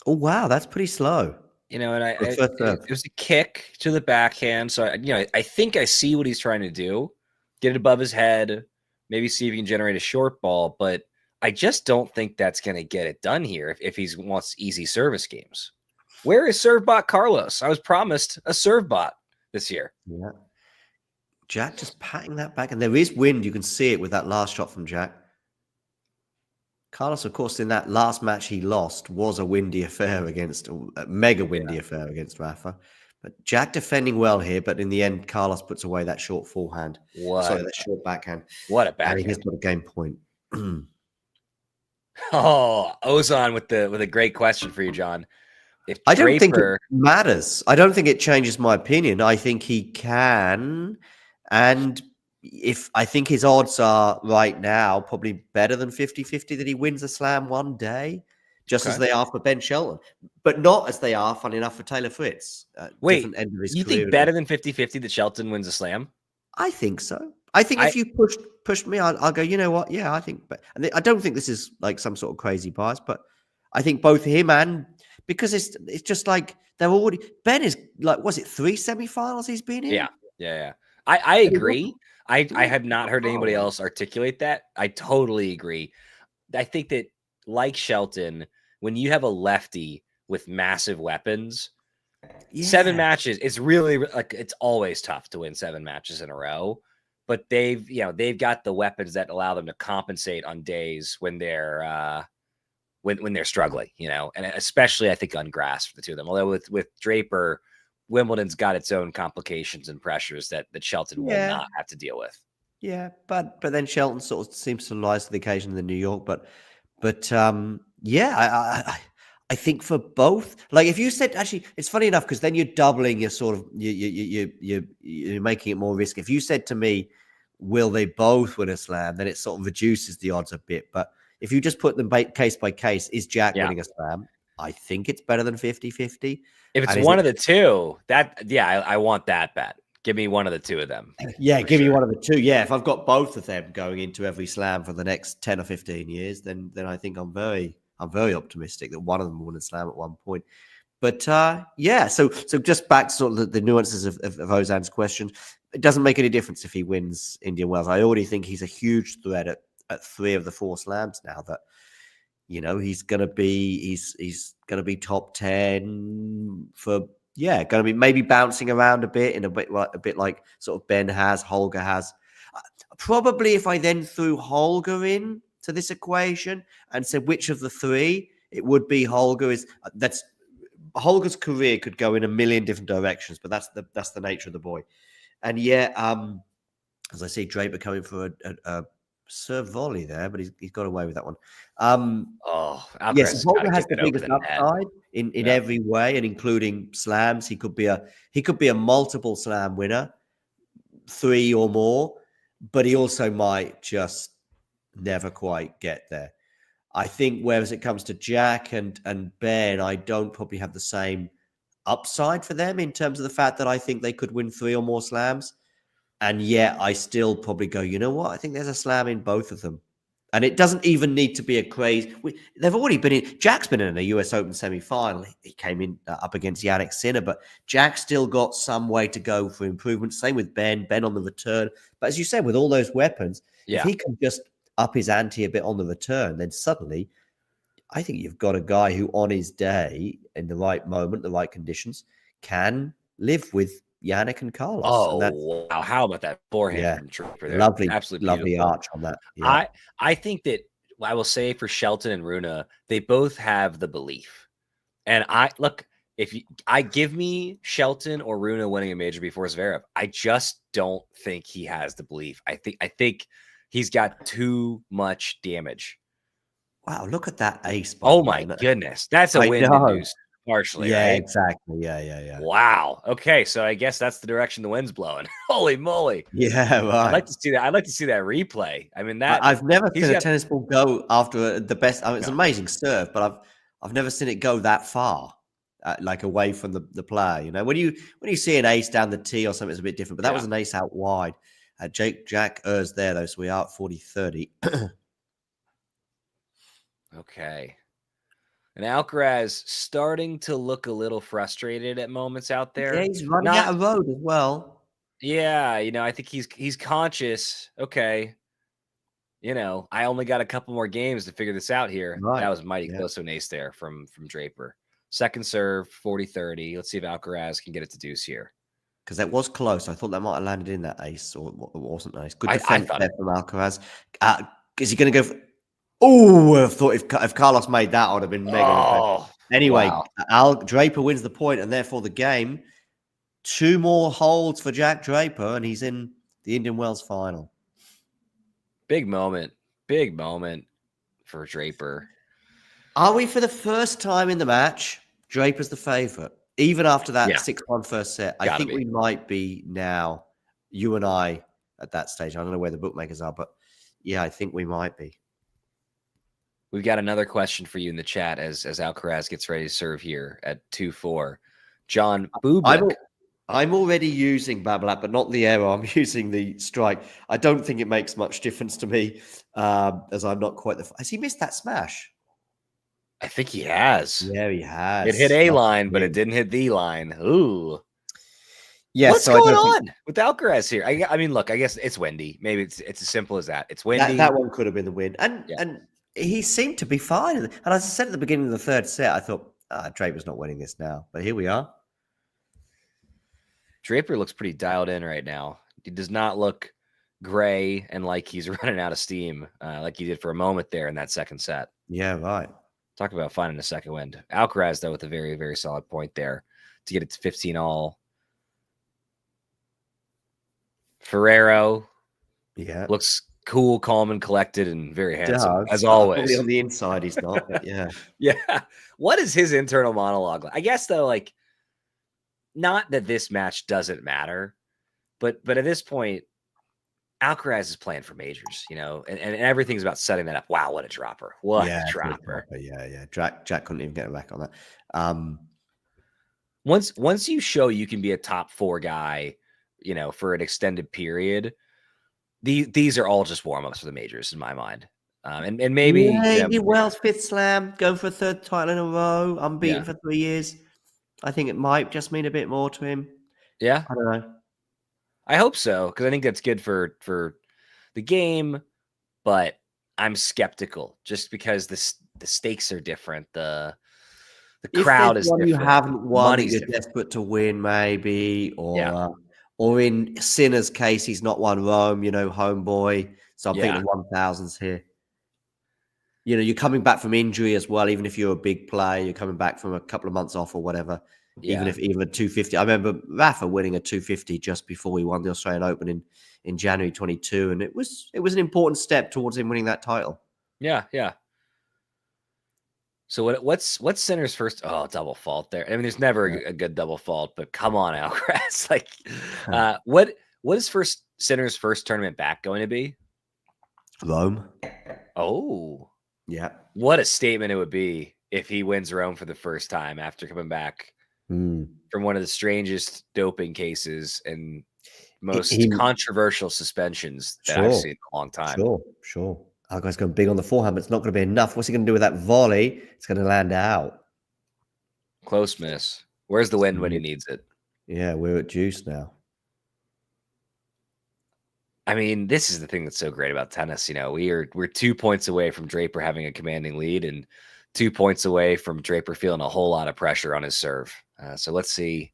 Oh, wow, that's pretty slow. You know, and it was a kick to the backhand, so I think I see what he's trying to do. Get it above his head, maybe see if he can generate a short ball, but I just don't think that's going to get it done here if he wants easy service games. Where is ServeBot Carlos? I was promised a ServeBot this year. Yeah. Jack just patting that back. And there is wind. You can see it with that last shot from Jack. Carlos, of course, in that last match he lost was a windy affair a mega windy affair against Rafa. But Jack defending well here. But in the end, Carlos puts away that short forehand. That short backhand. What a backhand. And he's got a game point. Oh, Ozon with a great question for you, John. I don't think it matters. I don't think it changes my opinion. I think he can. And I think his odds are right now probably better than 50-50 that he wins a slam one day, just as they are for Ben Shelton, but not as they are, funny enough, for Taylor Fritz. Wait, you think better than 50-50 that Shelton wins a slam? I think so. I think if you pushed me, I'll go, you know what? Yeah, I think. And I don't think this is like some sort of crazy bias, but I think both him and, because it's just like they're already, Ben is like, was it 3 semifinals he's been in? Yeah. I agree. I have not heard anybody else articulate that. I totally agree. I think that, like Shelton, when you have a lefty with massive weapons, 7 matches, it's really like, it's always tough to win 7 matches in a row. But they've got the weapons that allow them to compensate on days when they're when they're struggling, and especially I think on grass for the two of them. Although with Draper, Wimbledon's got its own complications and pressures that Shelton will not have to deal with. Yeah, but then Shelton sort of seems to rise to the occasion in New York. But I think for both, like if you said, actually, it's funny enough because then you're doubling your sort of you're making it more risky. If you said to me, will they both win a slam, then it sort of reduces the odds a bit. But if you just put them case by case, is Jack winning a slam? I think it's better than 50-50. If it's one of the two, I want that bet. Give me one of the two of them. Yeah, give me one of the two. Yeah, if I've got both of them going into every slam for the next 10 or 15 years, then I think I'm very optimistic that one of them will win a slam at one point. But so just back to sort of the nuances of Ozan's question. It doesn't make any difference if he wins Indian Wells. I already think he's a huge threat at 3 of the 4 slams now. That he's gonna be top 10 for gonna be maybe bouncing around a bit in a bit like sort of Ben has, Holger has. Probably if I then threw Holger in to this equation and said which of the 3, it would be Holger. Holger's career could go in a million different directions, but that's the nature of the boy. And as I see Draper coming for a serve volley there, but he's got away with that one. Alcaraz Holger has the biggest upside in every way, and including slams. He could be a multiple slam winner, 3 or more, but he also might just never quite get there. I think whereas it comes to Jack and Ben, I don't probably have the same upside for them in terms of the fact that I think they could win 3 or more slams. And yet I still probably go, you know what? I think there's a slam in both of them. And it doesn't even need to be a crazy. They've already been in. Jack's been in a US Open semi-final. He came in up against Yannick Sinner, but Jack still got some way to go for improvement. Same with Ben on the return. But as you said, with all those weapons, if he can just up his ante a bit on the return, then suddenly I think you've got a guy who on his day, in the right moment, the right conditions, can live with Yannick and Carlos. Oh, wow. How about that forehand from Draper there? Lovely, absolutely lovely beautiful arch on that. Yeah. I think that I will say for Shelton and Rune, they both have the belief. And if I give me Shelton or Rune winning a major before Zverev, I just don't think he has the belief. I think he's got too much damage. Wow, look at that ace. Oh my goodness. That's a win news. partially, Yeah, right? exactly. Yeah. Wow. Okay, so I guess that's the direction the wind's blowing. Holy moly! Yeah, right. I'd like to see that. I'd like to see that replay. I mean, I've never he's seen a got tennis ball go after the best. I mean, it's an no. amazing serve, but I've never seen it go that far, like away from the player. You know, when you see an ace down the tee or something, it's a bit different. But that was an ace out wide. Jack Er's there though, so we are at 40-30. Okay. And Alcaraz starting to look a little frustrated at moments out there. Yeah, he's running out of road as well. Yeah, I think he's conscious. Okay. I only got a couple more games to figure this out here. Right. That was mighty close to an ace there from Draper. Second serve, 40-30. Let's see if Alcaraz can get it to deuce here. Because that was close. I thought that might have landed in that ace, or it wasn't nice. Good defense there from Alcaraz. Is he going to go for... Oh, I thought if Carlos made that, I would have been mega impressed. Anyway, Draper wins the point, and therefore the game. 2 more holds for Jack Draper, and he's in the Indian Wells final. Big moment for Draper. Are we, for the first time in the match, Draper's the favorite? Even after that 6-1 first set, I think we might be now, you and I, at that stage. I don't know where the bookmakers are, but yeah, I think we might be. We've got another question for you in the chat as Alcaraz gets ready to serve here at 2-4. John Bublik. I'm already using Babolat, but not the arrow. I'm using the strike. I don't think it makes much difference to me, as I'm not quite the... Has he missed that smash? I think he has. Yeah, he has. It hit A line, but it didn't hit the line. Ooh. Yeah, what's going on with Alcaraz here? I mean, look, I guess it's windy. Maybe it's as simple as that. It's windy. That one could have been the win. And he seemed to be fine. And as I said at the beginning of the third set, I thought, Draper's not winning this now. But here we are. Draper looks pretty dialed in right now. He does not look gray and like he's running out of steam like he did for a moment there in that second set. Yeah, right. Talk about finding a second wind. Alcaraz, though, with a very, very solid point there to get it to 15 all. Ferrero looks cool, calm, and collected, and very handsome, as always. Probably on the inside, he's not, but yeah. Yeah. What is his internal monologue like? I guess, though, like, not that this match doesn't matter, but at this point, Alcaraz is playing for majors, and everything's about setting that up. Wow, what a dropper. What a dropper. Yeah. Jack couldn't even get back on that. Once you show you can be a top 4 guy, for an extended period, these are all just warm-ups for the majors in my mind. And maybe Wells 5th slam, going for a 3rd title in a row, unbeaten for 3 years. I think it might just mean a bit more to him. Yeah. I don't know. I hope so, because I think that's good for the game, but I'm skeptical just because the stakes are different. The crowd is different. You haven't won, you're desperate to win, maybe, or in Sinner's case, he's not won Rome, homeboy. So I'm thinking 1000s here. You're coming back from injury as well. Even if you're a big player, you're coming back from a couple of months off or whatever. Even a 250. I remember Rafa winning a 250 just before we won the Australian Open in January 22, and it was an important step towards him winning that title. Yeah. So what's Sinner's first? Oh, double fault there. I mean, there's never a good double fault, but come on, Alcaraz. What is Sinner's first tournament back going to be? Rome. Oh, yeah. What a statement it would be if he wins Rome for the first time after coming back from one of the strangest doping cases and most controversial suspensions that I've seen in a long time. Sure. Alcaraz going big on the forehand, but it's not going to be enough. What's he going to do with that volley? It's going to land out. Close miss. Where's the wind when he needs it? Yeah, we're at juice now. I mean, this is the thing that's so great about tennis. We're 2 points away from Draper having a commanding lead and 2 points away from Draper feeling a whole lot of pressure on his serve. So let's see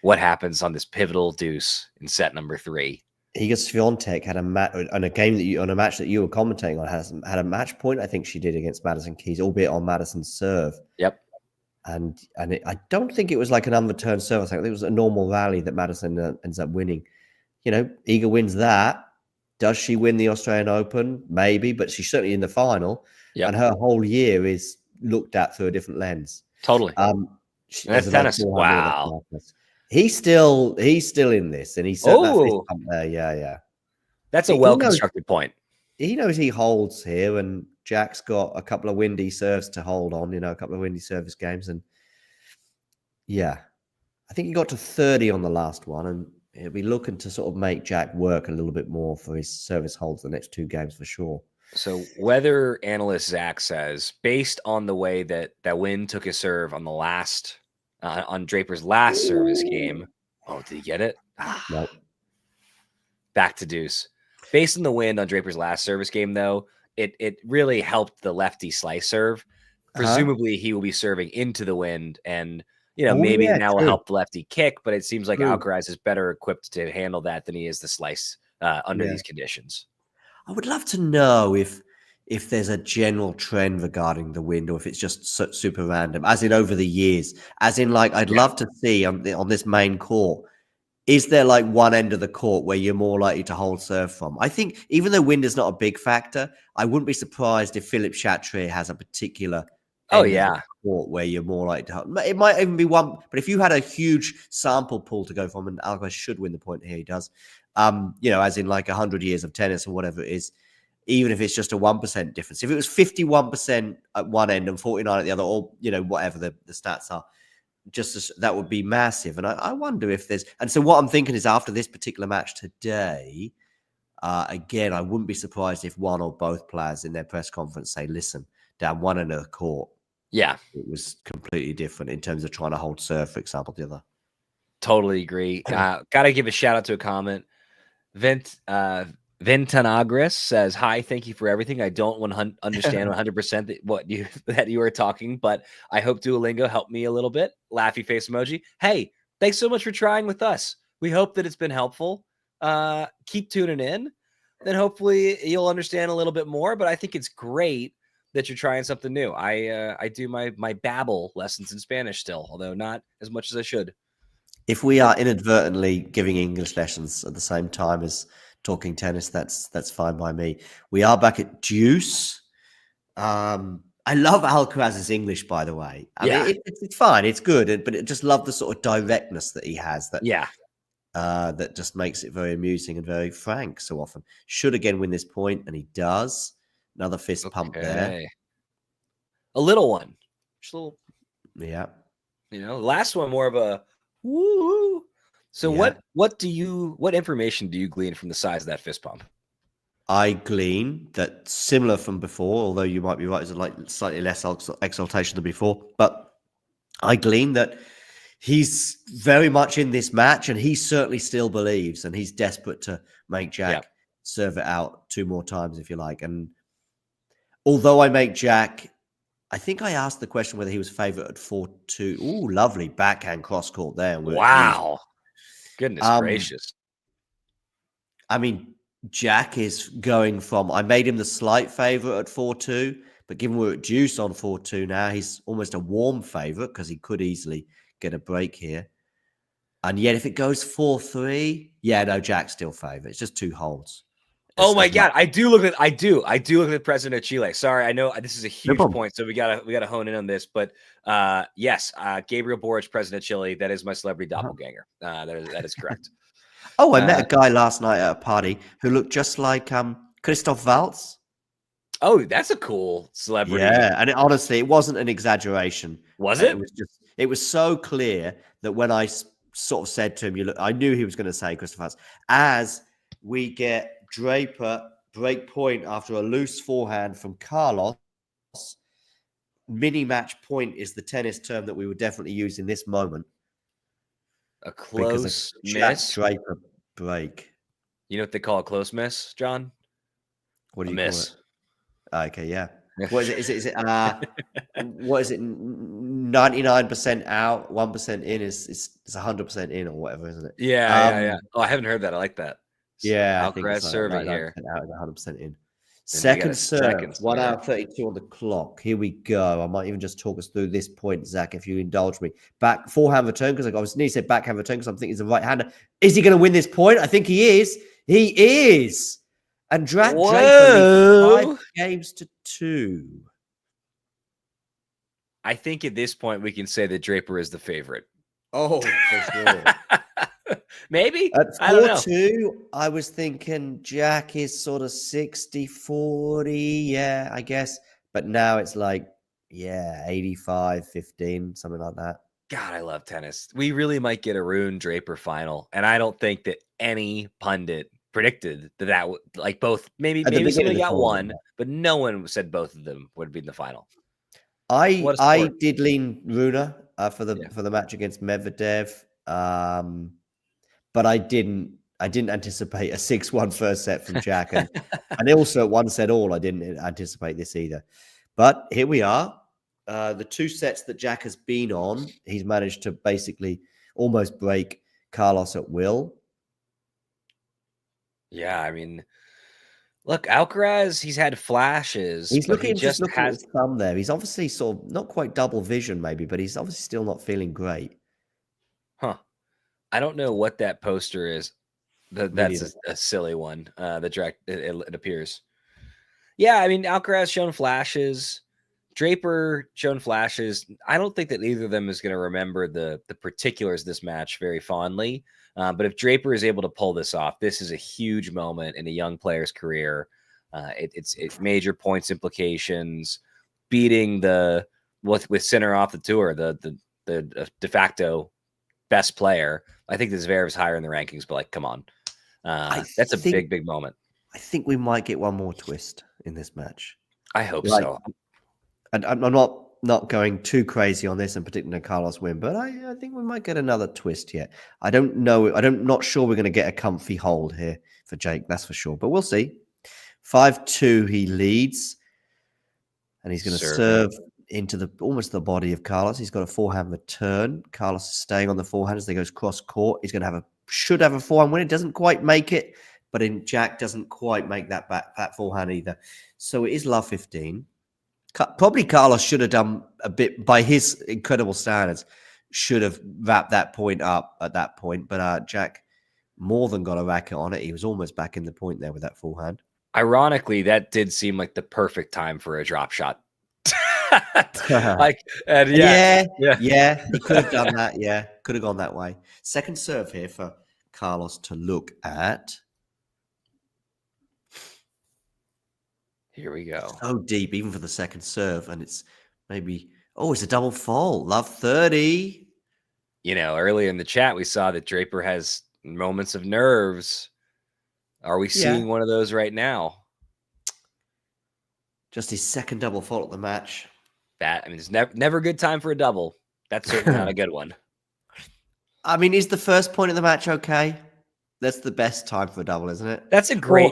what happens on this pivotal deuce in set number 3. Iga Swiatek had a match on a match that you were commentating on. Had a match point, I think she did, against Madison Keys, albeit on Madison's serve. Yep. And I don't think it was like an unreturned serve. I think it was a normal rally that Madison ends up winning. Iga wins that. Does she win the Australian Open? Maybe, but she's certainly in the final. Yep. And her whole year is looked at through a different lens. Totally. That's tennis. Wow. He's still in this, and he's that fist pump there. Yeah. That's a well-constructed point. He knows he holds here, and Jack's got a couple of windy serves to hold on, a couple of windy service games. And yeah, I think he got to 30 on the last one, and he'll be looking to sort of make Jack work a little bit more for his service holds the next 2 games for sure. So weather analyst Zach says, based on the way that Wynn took his serve on the last, on Draper's last service game. Oh, did he get it? No. Back to deuce. Based on the wind on Draper's last service game, though, it really helped the lefty slice serve. Presumably, he will be serving into the wind, and maybe now will help the lefty kick. But it seems like Alcaraz is better equipped to handle that than he is the slice under these conditions. I would love to know if there's a general trend regarding the wind, or if it's just super random, as in over the years. As in, like, I'd love to see on this main court. Is there like one end of the court where you're more likely to hold serve from? I think even though wind is not a big factor, I wouldn't be surprised if Philippe Chatrier has a particular court where you're more likely to hold. It might even be one, but if you had a huge sample pool to go from, and Alcaraz should win the point here, he does. As in like 100 years of tennis or whatever it is, even if it's just a 1% difference. If it was 51% at one end and 49 at the other, or whatever the stats are. That would be massive. And I wonder if there's, and so what I'm thinking is after this particular match today, again, I wouldn't be surprised if one or both players in their press conference say, listen, down one end of the court, it was completely different in terms of trying to hold serve, for example, the other. Totally agree. Gotta give a shout out to a comment. Ventanagris says, hi, thank you for everything. I don't understand 100% that you are talking, but I hope Duolingo helped me a little bit. Laughy face emoji. Hey, thanks so much for trying with us. We hope that it's been helpful. Keep tuning in. Then hopefully you'll understand a little bit more, but I think it's great that you're trying something new. I do my Babbel lessons in Spanish still, although not as much as I should. If we are inadvertently giving English lessons at the same time as talking tennis, that's fine by me. We are back at deuce. I love Alcaraz's English, by the way. I mean, it's fine, it's good, but I just love the sort of directness that he has. That just makes it very amusing and very frank. So often should again win this point, and he does. Another fist pump there. A little one, just a little. Yeah. Last one more of a woo. So what information do you glean from the size of that fist pump? I glean that similar from before, although you might be right, it's like slightly less exaltation than before. But I glean that he's very much in this match, and he certainly still believes, and he's desperate to make Jack serve it out 2 more times, if you like. And although I make Jack, I think I asked the question whether he was favourite at 4-2. Ooh, lovely backhand cross court there. Wow. Goodness gracious. I mean, Jack is going from, I made him the slight favourite at 4-2, but given we're at deuce on 4-2 now, he's almost a warm favourite because he could easily get a break here. And yet if it goes 4-3, Jack's still favourite. It's just 2 holds. Oh my God. I do look at the president of Chile. Sorry. I know this is a huge point, so we gotta hone in on this, but yes, Gabriel Boric, president of Chile. That is my celebrity doppelganger. That is correct. I met a guy last night at a party who looked just like Christoph Waltz. Oh, that's a cool celebrity. Yeah. And honestly, it wasn't an exaggeration. Was it? It was so clear that when I sort of said to him, I knew he was going to say Christoph Waltz. As we get Draper break point after a loose forehand from Carlos. Mini match point is the tennis term that we would definitely use in this moment. A close miss. Draper break. You know what they call a close miss, John? What do you miss? Call it? Okay, yeah. What is it? Is it? What is it? 99% out, 1% in is 100% in, or whatever, isn't it? Yeah. Oh, I haven't heard that. I like that. Yeah, Alcaraz serving here. Out 100% in. Second serve, 1 hour 32 on the clock. Here we go. I might even just talk us through this point, Zach, if you indulge me. Back forehand return, because I obviously need to say backhand return because I'm thinking he's a right-hander. Is he going to win this point? I think he is. He is. And Draper 5 games to 2. I think at this point we can say that Draper is the favorite. Oh, for sure. Maybe. At I don't know. 4-2, I was thinking Jack is sort of 60-40, yeah, I guess. But now it's like, 85-15, something like that. God, I love tennis. We really might get a Rune Draper final, and I don't think that any pundit predicted that would like both. Maybe somebody got one, but no one said both of them would be in the final. I did lean Rune for the match against Medvedev, but I didn't anticipate a 6-1 first set from Jack, and also at 1-set-all, I didn't anticipate this either. But here we are. The 2 sets that Jack has been on, he's managed to basically almost break Carlos at will. Yeah, I mean, look, Alcaraz, he's had flashes. He's looking at his thumb there. He's obviously sort of not quite double vision, maybe, but he's obviously still not feeling great. Huh. I don't know what that poster is. That's a silly one. It appears. Yeah, I mean, Alcaraz shown flashes. Draper shown flashes. I don't think that either of them is going to remember the particulars of this match very fondly. But if Draper is able to pull this off, this is a huge moment in a young player's career. It's major points implications, beating with Sinner off the tour, the de facto best player. I think this Zverev's higher in the rankings, but come on. That's a big moment. I think we might get one more twist in this match. I hope so. And I'm not going too crazy on this and predicting a Carlos win, but I think we might get another twist here. I don't know. I'm not sure we're going to get a comfy hold here for Jake. That's for sure. But we'll see. 5-2, he leads, and he's going to serve into almost the body of Carlos. He's got a forehand return. Carlos is staying on the forehand as they goes cross court. He's going to should have a forehand win. It doesn't quite make it, but Jack doesn't quite make that forehand either. So it is love 15. Probably Carlos should have done a bit by his incredible standards, should have wrapped that point up at that point. But Jack more than got a racket on it. He was almost back in the point there with that forehand. Ironically, that did seem like the perfect time for a drop shot. He could have done that. Yeah, could have gone that way. Second serve here for Carlos to look at. Here we go. So deep, even for the second serve, and it's it's a double fault. Love 30. Earlier in the chat, we saw that Draper has moments of nerves. Are we seeing one of those right now? Just his second double fault of the match. It's never a good time for a double. That's certainly not a good one. I mean, is the first point of the match okay? That's the best time for a double, isn't it? That's a great,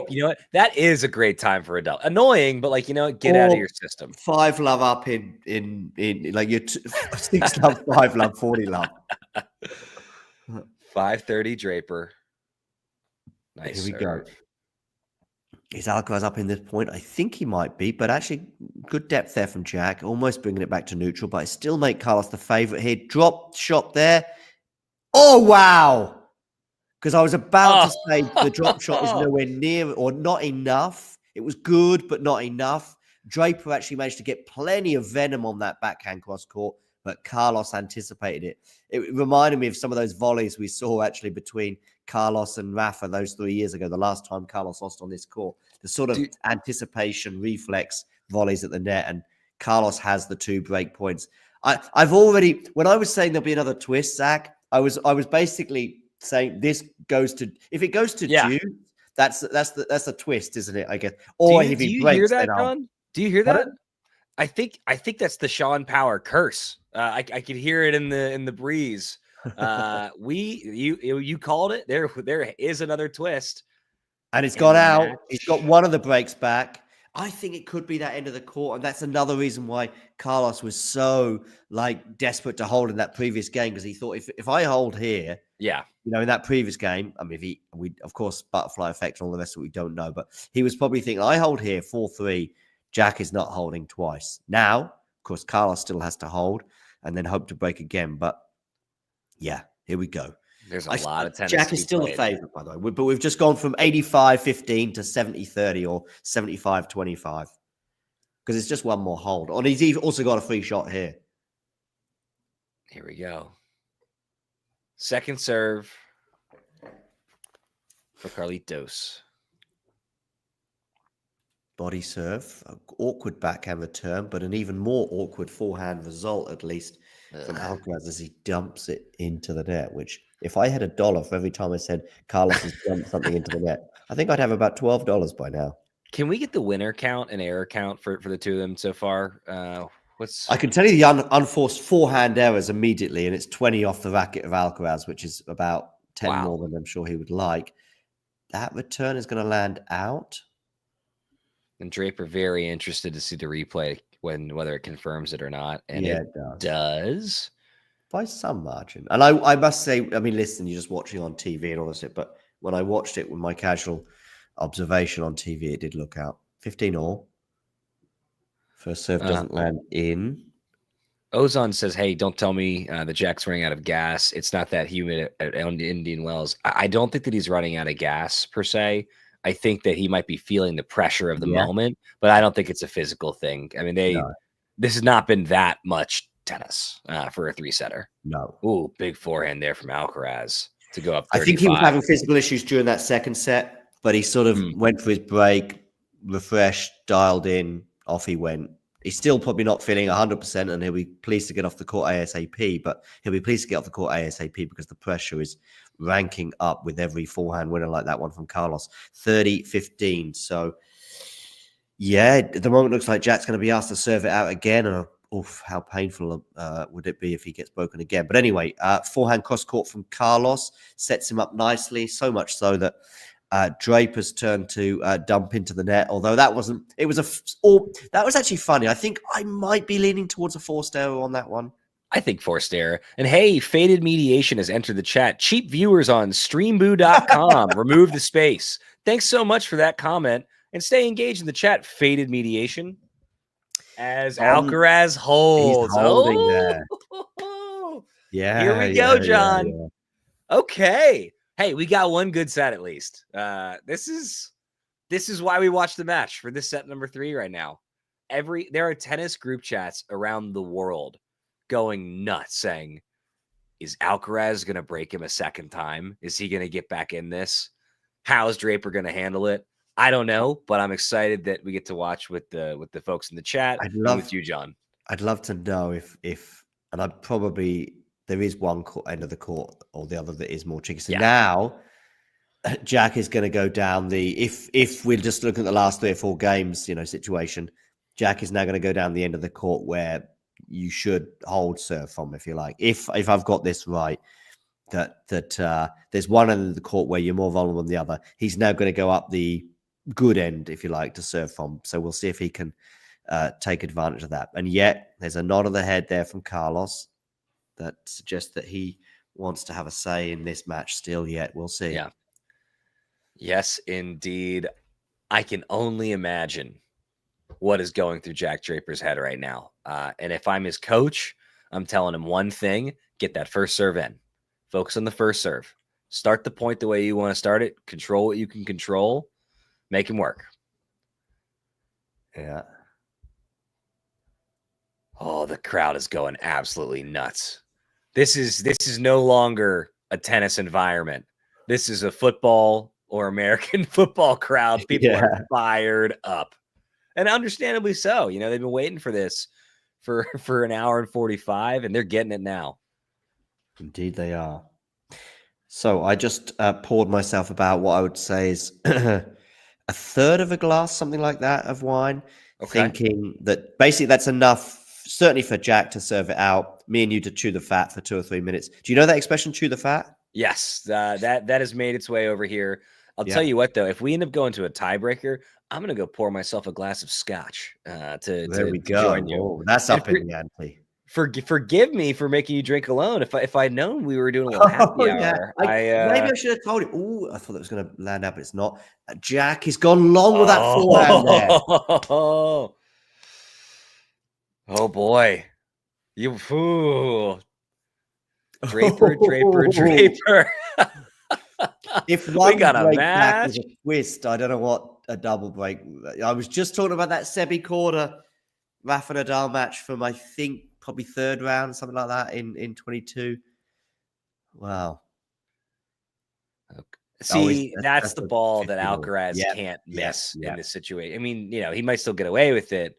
that is a great time for a double. Annoying, but get out of your system. 5 love up in your 6 love, 5 love, 40 love. 5:30 Draper. Nice. Here we go. Is Alcaraz up in this point? I think he might be, but actually good depth there from Jack. Almost bringing it back to neutral, but I still make Carlos the favorite here. Drop shot there. Oh, wow. Because I was about to say the drop shot is nowhere near or not enough. It was good, but not enough. Draper actually managed to get plenty of venom on that backhand cross court, but Carlos anticipated it. It reminded me of some of those volleys we saw actually between Carlos and Rafa those 3 years ago, the last time Carlos lost on this court. The sort of anticipation, reflex volleys at the net, and Carlos has the 2 break points. I've already, when I was saying there'll be another twist, Zach, I was basically saying this goes to, if it goes to June, that's a twist, isn't it? I guess. Or if he breaks, hear that, John? Do you hear that? I think that's the Sean Power curse. I could hear it in the breeze. You called it. There is another twist, and it's got out. He's got one of the breaks back. I think it could be that end of the court, and that's another reason why Carlos was so desperate to hold in that previous game, because he thought if I hold here, in that previous game, I mean, we of course butterfly effect and all the rest of it we don't know, but he was probably thinking I hold here 4-3, Jack is not holding twice. Now, of course, Carlos still has to hold and then hope to break again, but yeah, here we go. There's a lot of tennis. Jack is still the favorite, by the way, but we've just gone from 85-15 to 70-30 or 75-25 because it's just one more hold. And he's also got a free shot here. Here we go. Second serve for Carlitos. Body serve, awkward backhand return, but an even more awkward forehand result, at least from Alcaraz, as he dumps it into the net. Which, if I had $1 for every time I said Carlos has dumped something into the net, I think I'd have about $12 by now. Can we get the winner count and error count for the two of them so far? I can tell you the unforced forehand errors immediately, and it's 20 off the racket of Alcaraz, which is about 10 more than I'm sure he would like. That return is going to land out. And Draper very interested to see the replay whether it confirms it or not. And yeah, it does. By some margin. And I must say, I mean, listen, you're just watching on TV and all this, but when I watched it with my casual observation on TV, it did look out. 15-all. First serve doesn't land in. Ozon says, hey, don't tell me that Jack's running out of gas. It's not that humid at Indian Wells. I don't think that he's running out of gas per se. I think that he might be feeling the pressure of the moment, but I don't think it's a physical thing. I mean, this has not been that much tennis for a three-setter. No. Ooh, big forehand there from Alcaraz to go up 35. I think he was having physical issues during that second set, but he sort of went for his break, refreshed, dialed in, off he went. He's still probably not feeling 100%, and he'll be pleased to get off the court ASAP, but he'll be pleased to get off the court ASAP because the pressure is ranking up with every forehand winner like that one from Carlos. 30-15. So, yeah, at the moment, it looks like Jack's going to be asked to serve it out again. And, how painful would it be if he gets broken again? But anyway, forehand cross-court from Carlos sets him up nicely, so much so that Draper's turn to dump into the net, although that wasn't. It was that was actually funny. I think I might be leaning towards a forced error on that one. I think forced error. And hey, Faded Mediation has entered the chat. Cheap viewers on streamboo.com. Remove the space. Thanks so much for that comment. And stay engaged in the chat, Faded Mediation. As Alcaraz holds. He's holding there. Yeah. Here we go, John. Yeah. Okay. Hey, we got one good set at least. This is why we watch the match for this set number 3 right now. There are tennis group chats around the world going nuts saying, is Alcaraz going to break him a second time? Is he going to get back in this? How is Draper going to handle it? I don't know, but I'm excited that we get to watch with the folks in the chat with you, John. I'd love to know if and I'd probably there is one end of the court or the other that is more tricky. So now Jack is going to go down if we're just looking at the last 3 or 4 games, situation, Jack is now going to go down the end of the court where you should hold serve from, if you like. If I've got this right, that there's one end of the court where you're more vulnerable than the other. He's now going to go up the good end, if you like, to serve from. So we'll see if he can take advantage of that. And yet there's a nod of the head there from Carlos that suggests that he wants to have a say in this match still yet. We'll see. Yeah. Yes, indeed. I can only imagine what is going through Jack Draper's head right now. And if I'm his coach, I'm telling him one thing: get that first serve in. Focus on the first serve. Start the point the way you want to start it. Control what you can control. Make him work. Yeah. Oh, the crowd is going absolutely nuts. This is no longer a tennis environment. This is a football or American football crowd. People are fired up. And understandably so. They've been waiting for this for an hour and 45, and they're getting it now. Indeed they are. So I just poured myself about what I would say is a third of a glass, something like that, of wine, thinking that basically that's enough, certainly for Jack to serve it out, me and you to chew the fat for 2 or 3 minutes. Do you know that expression, chew the fat? Yes, that has made its way over here. I'll tell you what, though, if we end up going to a tiebreaker, I'm going to go pour myself a glass of scotch to join you. Oh, that's up in the ante. Forgive me for making you drink alone. If I'd known we were doing a little happy hour, maybe I should have told you. Oh, I thought it was going to land out, but it's not. Jack has gone long with that forehand there. Oh boy, Draper. If one we got a break match, back was a twist, I don't know what a double break. I was just talking about that semi-quarter Rafa Nadal match from, I think, probably third round, something like that in 22. Wow. Okay. See, that's the a ball that 50 ball. Alcaraz can't miss in this situation. I mean, he might still get away with it.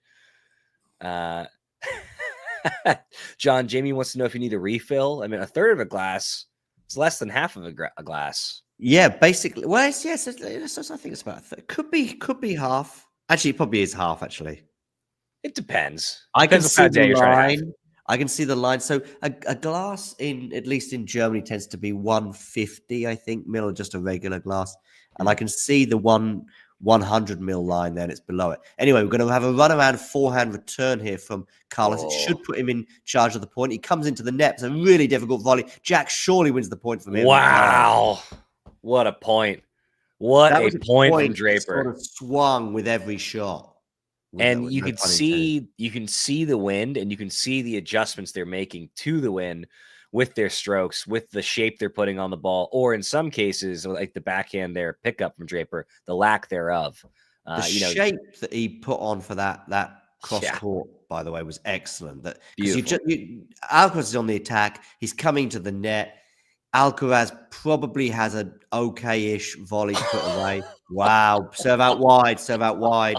John, Jamie wants to know if you need a refill. I mean, a third of a glass is less than half of a glass. Yeah, basically. Well, I think it's about a third. Could be half. Actually, it probably is half. Actually, it depends. I can see the line. I can see the line. So a glass at least in Germany tends to be 150, I think, mil, or just a regular glass. And I can see the 100 mil line there, and it's below it. Anyway, we're going to have a run around forehand return here from Carlos. It should put him in charge of the point. He comes into the net. It's a really difficult volley. Jack surely wins the point from him. Wow. What a point. What a point from Draper. Sort of swung with every shot. And you can see the wind, and you can see the adjustments they're making to the wind with their strokes, with the shape they're putting on the ball, or in some cases, like the backhand there pickup from Draper, the lack thereof. The shape that he put on for that cross court, by the way, was excellent. That Alcaraz is on the attack. He's coming to the net. Alcaraz probably has an okay-ish volley to put away. Wow. Serve out wide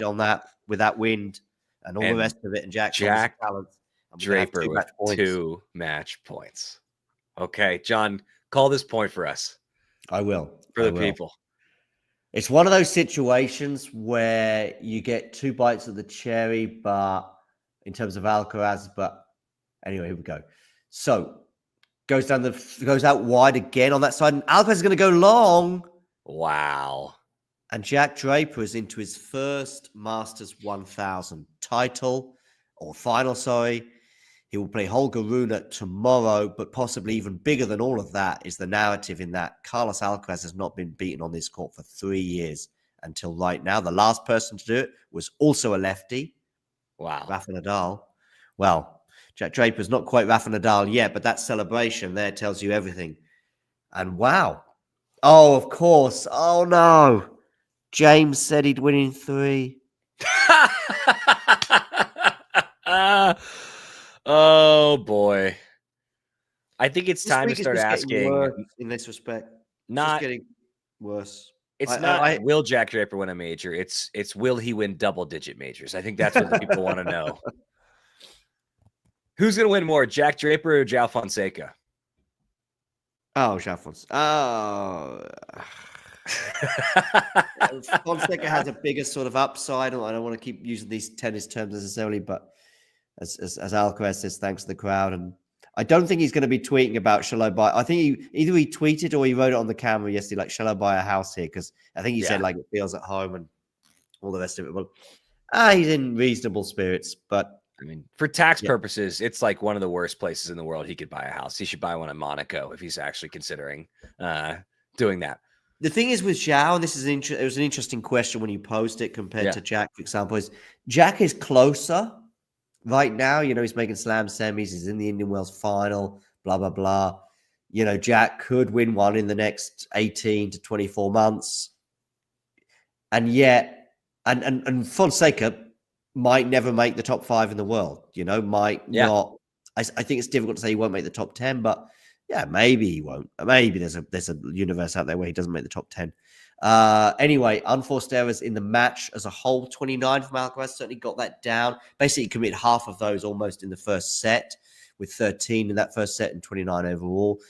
on that with that wind and all the rest of it. And Jack Draper with 2 match points. Okay, John, call this point for us. I will. For the people. It's one of those situations where you get 2 bites of the cherry, but in terms of Alcaraz, but anyway, here we go. So goes out wide again on that side, and Alcaraz is going to go long. Wow. And Jack Draper is into his first Masters 1000 title, or final, sorry. He will play Holger Rune tomorrow, but possibly even bigger than all of that is the narrative in that Carlos Alcaraz has not been beaten on this court for 3 years until right now. The last person to do it was also a lefty. Wow. Rafa Nadal. Well, Jack Draper's not quite Rafa Nadal yet, but that celebration there tells you everything. And wow. Oh, of course. Oh, no. James said he'd win in 3. Oh, boy. I think it's time to start asking. In this respect. Not getting worse. It's not will Jack Draper win a major? It's will he win double-digit majors? I think that's what the people want to know. Who's going to win more, Jack Draper or João Fonseca? Oh, João Fonseca. Oh. Fonseca has a bigger sort of upside. I don't want to keep using these tennis terms necessarily, but as Alcaraz says, thanks to the crowd. And I don't think he's going to be tweeting about shall I buy. I think either he tweeted or he wrote it on the camera yesterday, like, shall I buy a house here? Because I think he said like it feels at home and all the rest of it. Well, he's in reasonable spirits, but I mean, for tax purposes, it's like one of the worst places in the world he could buy a house. He should buy one in Monaco if he's actually considering doing that. The thing is with João, and it was an interesting question when you posed it compared to Jack, for example, is Jack is closer right now. He's making slam semis. He's in the Indian Wells final, blah, blah, blah. Jack could win one in the next 18 to 24 months. And yet, and Fonseca might never make the top 5 in the world, might not. I think it's difficult to say he won't make the top 10, but yeah, maybe he won't. Maybe there's a universe out there where he doesn't make the top 10. Anyway, unforced errors in the match as a whole, 29 from Alcaraz, certainly got that down. Basically, committed half of those almost in the first set, with 13 in that first set and 29 overall.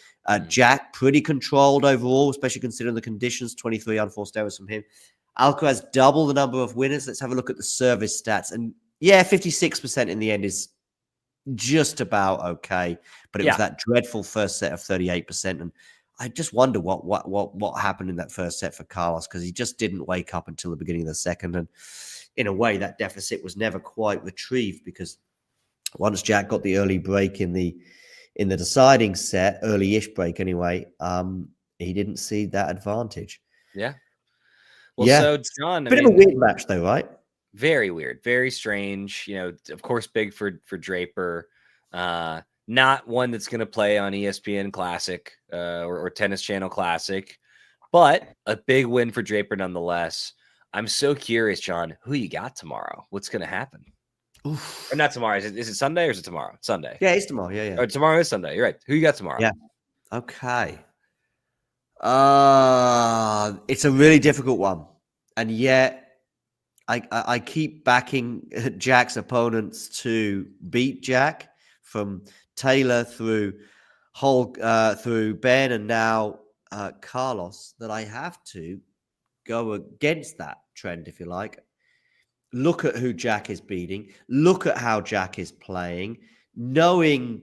Jack, pretty controlled overall, especially considering the conditions, 23 unforced errors from him. Alcaraz double the number of winners. Let's have a look at the service stats. And 56% in the end is just about okay. But it was that dreadful first set of 38%. And I just wonder what happened in that first set for Carlos, because he just didn't wake up until the beginning of the second. And in a way, that deficit was never quite retrieved, because once Jack got the early break in the deciding set, early-ish break anyway, he didn't see that advantage. Yeah. Well, so John, bit of a weird match though, right? Very weird, very strange. Of course, big for Draper. Not one that's going to play on ESPN Classic or Tennis Channel Classic, but a big win for Draper nonetheless. I'm so curious, John, who you got tomorrow? What's going to happen? Or not tomorrow. Is it Sunday or is it tomorrow? Sunday. Yeah, it's tomorrow. Yeah. Or tomorrow is Sunday. You're right. Who you got tomorrow? Yeah. Okay. It's a really difficult one. And yet I keep backing Jack's opponents to beat Jack, from Taylor through through Ben and now Carlos, that I have to go against that trend, if you like. Look at who Jack is beating. Look at how Jack is playing, knowing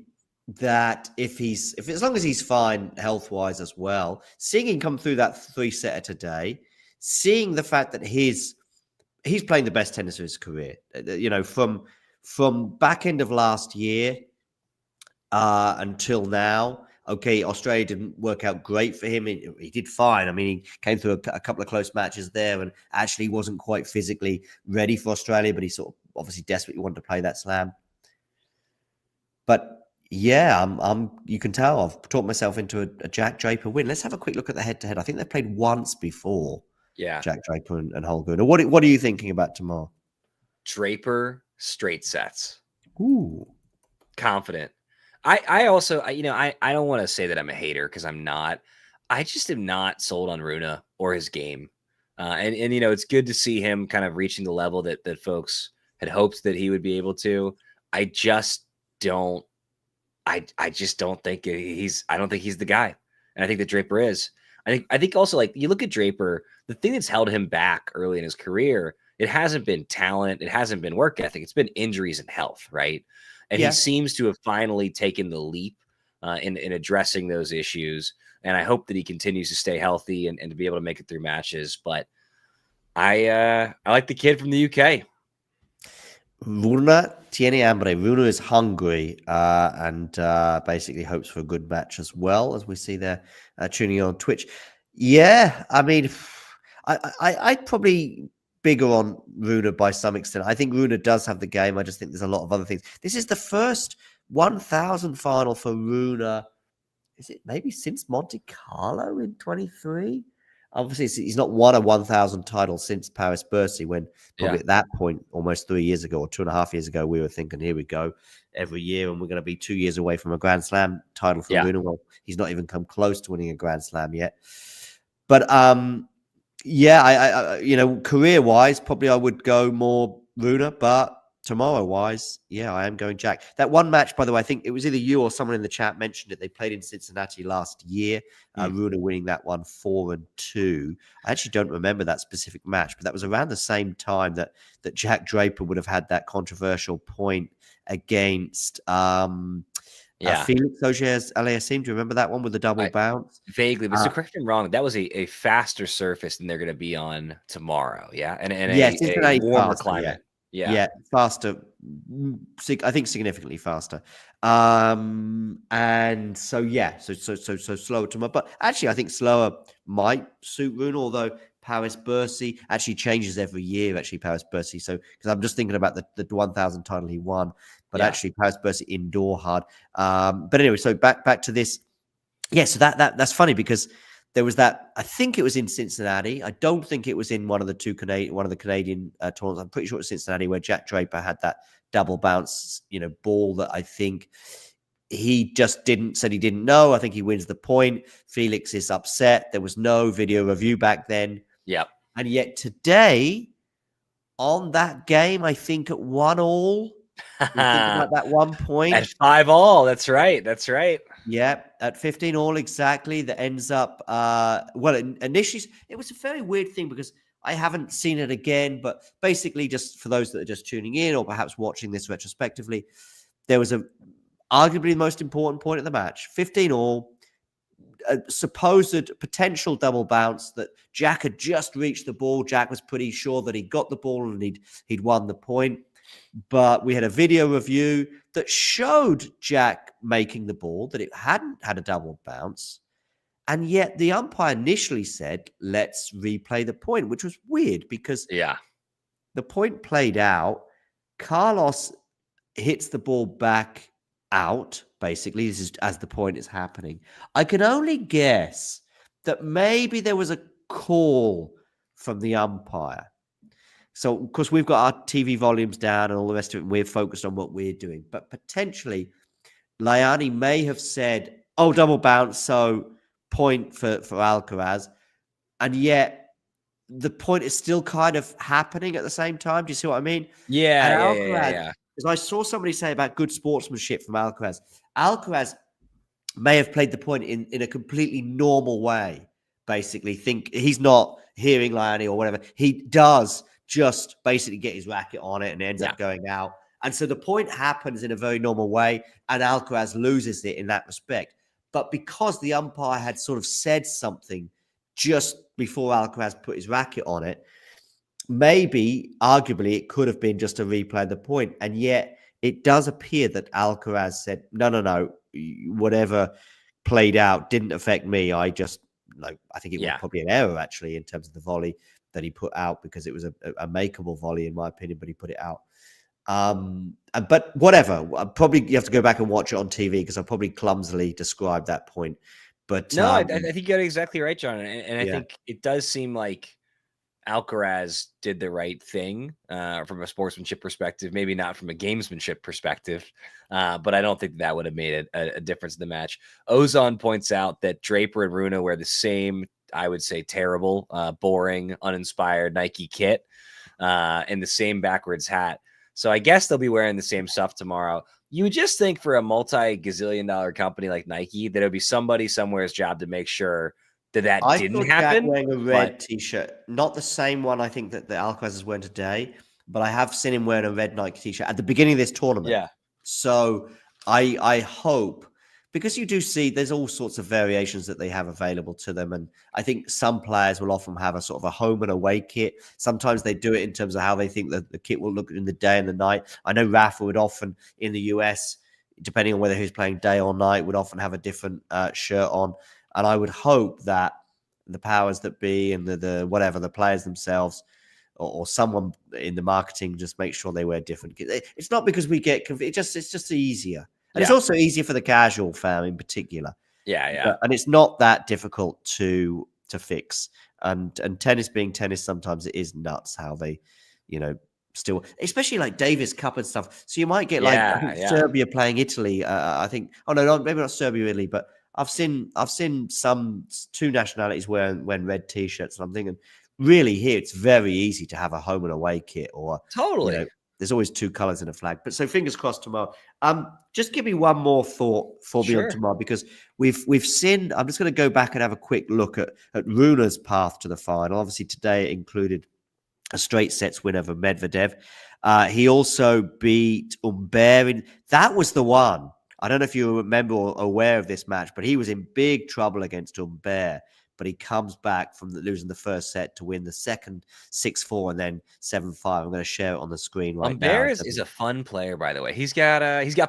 that as long as he's fine health-wise as well, seeing him come through that 3-setter today, seeing the fact that he's playing the best tennis of his career, from back end of last year until now. Okay, Australia didn't work out great for him. He did fine. I mean, he came through a couple of close matches there and actually wasn't quite physically ready for Australia, but he sort of obviously desperately wanted to play that slam. But yeah, you can tell I've talked myself into a Jack Draper win. Let's have a quick look at the head-to-head. I think they've played once before. Yeah, Jack Draper and Holger. What are you thinking about tomorrow? Draper straight sets. Ooh, confident. I also, I don't want to say that I'm a hater, because I'm not. I just am not sold on Rune or his game. And it's good to see him kind of reaching the level that folks had hoped that he would be able to. I just don't think he's the guy. And I think that Draper is. I think also, like, you look at Draper, the thing that's held him back early in his career, it hasn't been talent, it hasn't been work ethic, it's been injuries and health, right? And he seems to have finally taken the leap in addressing those issues. And I hope that he continues to stay healthy and to be able to make it through matches. But I like the kid from the UK. Rune tiene hambre. Rune is hungry and basically hopes for a good match as well, as we see there tuning on Twitch. Yeah, I mean, I'd probably bigger on Rune by some extent. I think Rune does have the game. I just think there's a lot of other things. This is the first 1,000 final for Rune. Is it maybe since Monte Carlo in 23? Obviously, he's not won a 1,000 title since Paris-Bercy, when probably at that point, almost 3 years ago or 2.5 years ago, we were thinking, here we go, every year, and we're going to be 2 years away from a Grand Slam title for Rune. Well, he's not even come close to winning a Grand Slam yet. But I career-wise, probably I would go more Rune, but tomorrow-wise, I am going Jack. That one match, by the way, I think it was either you or someone in the chat mentioned it. They played in Cincinnati last year. Rune winning that one 4-2. I actually don't remember that specific match, but that was around the same time that Jack Draper would have had that controversial point against Felix Auger-Aliassime. Do you remember that one with the double bounce? Vaguely, but so correct me if I'm wrong. That was a faster surface than they're going to be on tomorrow. Yeah, and a warmer climate. Yeah, faster. I think significantly faster. And so so slower tomorrow. But actually, I think slower might suit Rune, although Paris-Bercy actually changes every year. Actually, Paris-Bercy. So because I'm just thinking about the 1,000 title he won, but actually Paris-Bercy indoor hard. But anyway, so back to this. Yeah, so that's funny because there was that. I think it was in Cincinnati. I don't think it was in one of the Canadian tournaments. I'm pretty sure it was Cincinnati, where Jack Draper had that double bounce, ball that I think he just said he didn't know. I think he wins the point. Felix is upset. There was no video review back then. Yep. And yet today, on that game, I think at 1-1. Think about that 1 point at 5-5. That's right. Yeah, at 15-15 exactly. That ends up. Initially, it was a very weird thing because I haven't seen it again. But basically, just for those that are just tuning in or perhaps watching this retrospectively, there was arguably the most important point of the match. 15-15. A supposed potential double bounce that Jack had just reached the ball. Jack was pretty sure that he got the ball and he'd won the point. But we had a video review that showed Jack making the ball, that it hadn't had a double bounce. And yet the umpire initially said, let's replay the point, which was weird because the point played out. Carlos hits the ball back out, basically. This is as the point is happening. I can only guess that maybe there was a call from the umpire So, of course, we've got our TV volumes down and all the rest of it, and we're focused on what we're doing. But potentially, Liani may have said, oh, double bounce, so point for Alcaraz. And yet, the point is still kind of happening at the same time. Do you see what I mean? Yeah, and yeah, Alcaraz, yeah. Because I saw somebody say about good sportsmanship from Alcaraz. Alcaraz may have played the point in a completely normal way, basically. Think he's not hearing Liani or whatever. He does just basically get his racket on it and ends up going out. And so the point happens in a very normal way, and Alcaraz loses it in that respect. But because the umpire had sort of said something just before Alcaraz put his racket on it, maybe, arguably, it could have been just a replay of the point. And yet it does appear that Alcaraz said, no, whatever played out didn't affect me. I just, I think it was probably an error, actually, in terms of the volley that he put out, because it was a makeable volley, in my opinion, but he put it out. But whatever, probably you have to go back and watch it on TV, because I probably clumsily described that point. But no, I think you got it exactly right, John. And I think it does seem like Alcaraz did the right thing from a sportsmanship perspective, maybe not from a gamesmanship perspective, but I don't think that would have made a difference in the match. Ozon points out that Draper and Rune wear the same, I would say, terrible, boring, uninspired Nike kit and the same backwards hat. So I guess they'll be wearing the same stuff tomorrow. You would just think for a multi-gazillion-dollar company like Nike that it would be somebody somewhere's job to make sure that didn't happen. Jack wearing a red t-shirt, not the same one I think that the Alcaraz is wearing today, but I have seen him wearing a red Nike t-shirt at the beginning of this tournament. Yeah. So I hope, because you do see there's all sorts of variations that they have available to them. And I think some players will often have a sort of a home and away kit. Sometimes they do it in terms of how they think that the kit will look in the day and the night. I know Rafa would often, in the US, depending on whether he's playing day or night, would often have a different shirt on. And I would hope that the powers that be and the whatever, the players themselves or someone in the marketing just make sure they wear different. It's not because we get it's just easier. And it's also easier for the casual fan in particular. Yeah. And it's not that difficult to fix. And tennis being tennis, sometimes it is nuts how they, still, especially like Davis Cup and stuff. So you might get Serbia playing Italy. I think. Oh no, maybe not Serbia, Italy, but I've seen some two nationalities wearing red t-shirts, and I'm thinking, really, here it's very easy to have a home and away kit, or totally. There's always two colors in a flag. But so fingers crossed tomorrow. Just give me one more thought for beyond tomorrow, because we've seen. I'm just going to go back and have a quick look at Rune's path to the final. Obviously, today it included a straight sets win over Medvedev. He also beat Humbert. That was the one. I don't know if you remember or aware of this match, but he was in big trouble against Humbert. But he comes back from losing the first set to win the second 6-4 and then 7-5. I'm going to share it on the screen right now. Humbert is a fun player, by the way. He's got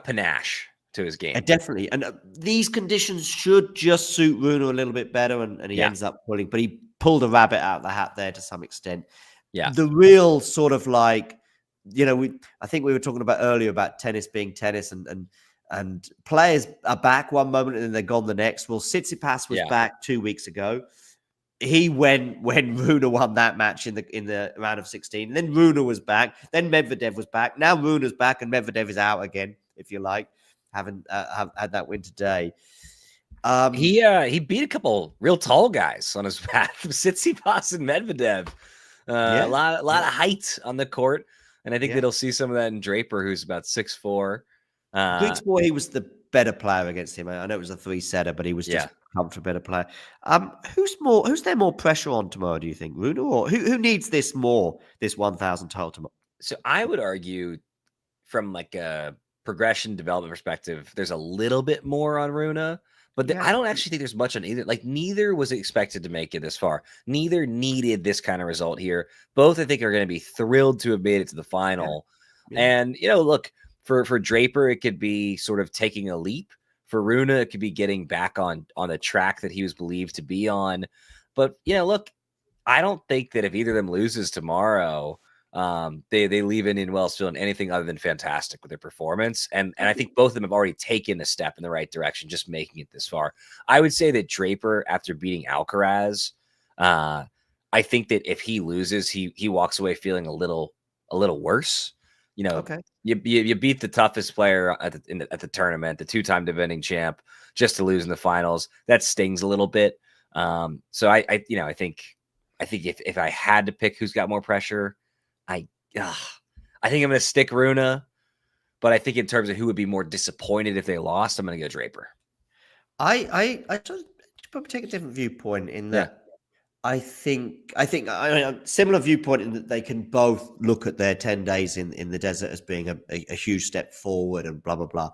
panache to his game. Definitely. And these conditions should just suit Rune a little bit better, and he ends up pulling. But he pulled a rabbit out of the hat there to some extent. Yeah. The real sort of like, I think we were talking about earlier about tennis being tennis, and players are back one moment and then they're gone the next. Well, Tsitsipas was back 2 weeks ago. He went when Rune won that match in the round of 16. And then Rune was back. Then Medvedev was back. Now Rune's back and Medvedev is out again, if you like, having had that win today. He beat a couple real tall guys on his path. Tsitsipas and Medvedev. A lot of height on the court. And I think that he'll see some of that in Draper, who's about 6'4". Greeks boy, he was the better player against him. I know it was a 3-setter, but he was just comfortable better player. Who's there more pressure on tomorrow, do you think, Rune, or who needs this more, this 1,000 title tomorrow? So I would argue from like a progression development perspective, there's a little bit more on Rune, but I don't actually think there's much on either. Like neither was expected to make it this far. Neither needed this kind of result here. Both I think are going to be thrilled to have made it to the final. And look, for Draper, it could be sort of taking a leap. For Rune, it could be getting back on the track that he was believed to be on. But, look, I don't think that if either of them loses tomorrow, they leave Indian Wells feeling anything other than fantastic with their performance. And I think both of them have already taken a step in the right direction, just making it this far. I would say that Draper, after beating Alcaraz, I think that if he loses, he walks away feeling a little worse. You know, Okay. you beat the toughest player at the tournament, the 2-time defending champ, just to lose in the finals. That stings a little bit. So I think if I had to pick who's got more pressure, I think I'm going to stick Rune. But I think in terms of who would be more disappointed if they lost, I'm going to go Draper. I probably take a different viewpoint in that. I think a similar viewpoint in that they can both look at their 10 days in the desert as being a huge step forward and blah, blah, blah.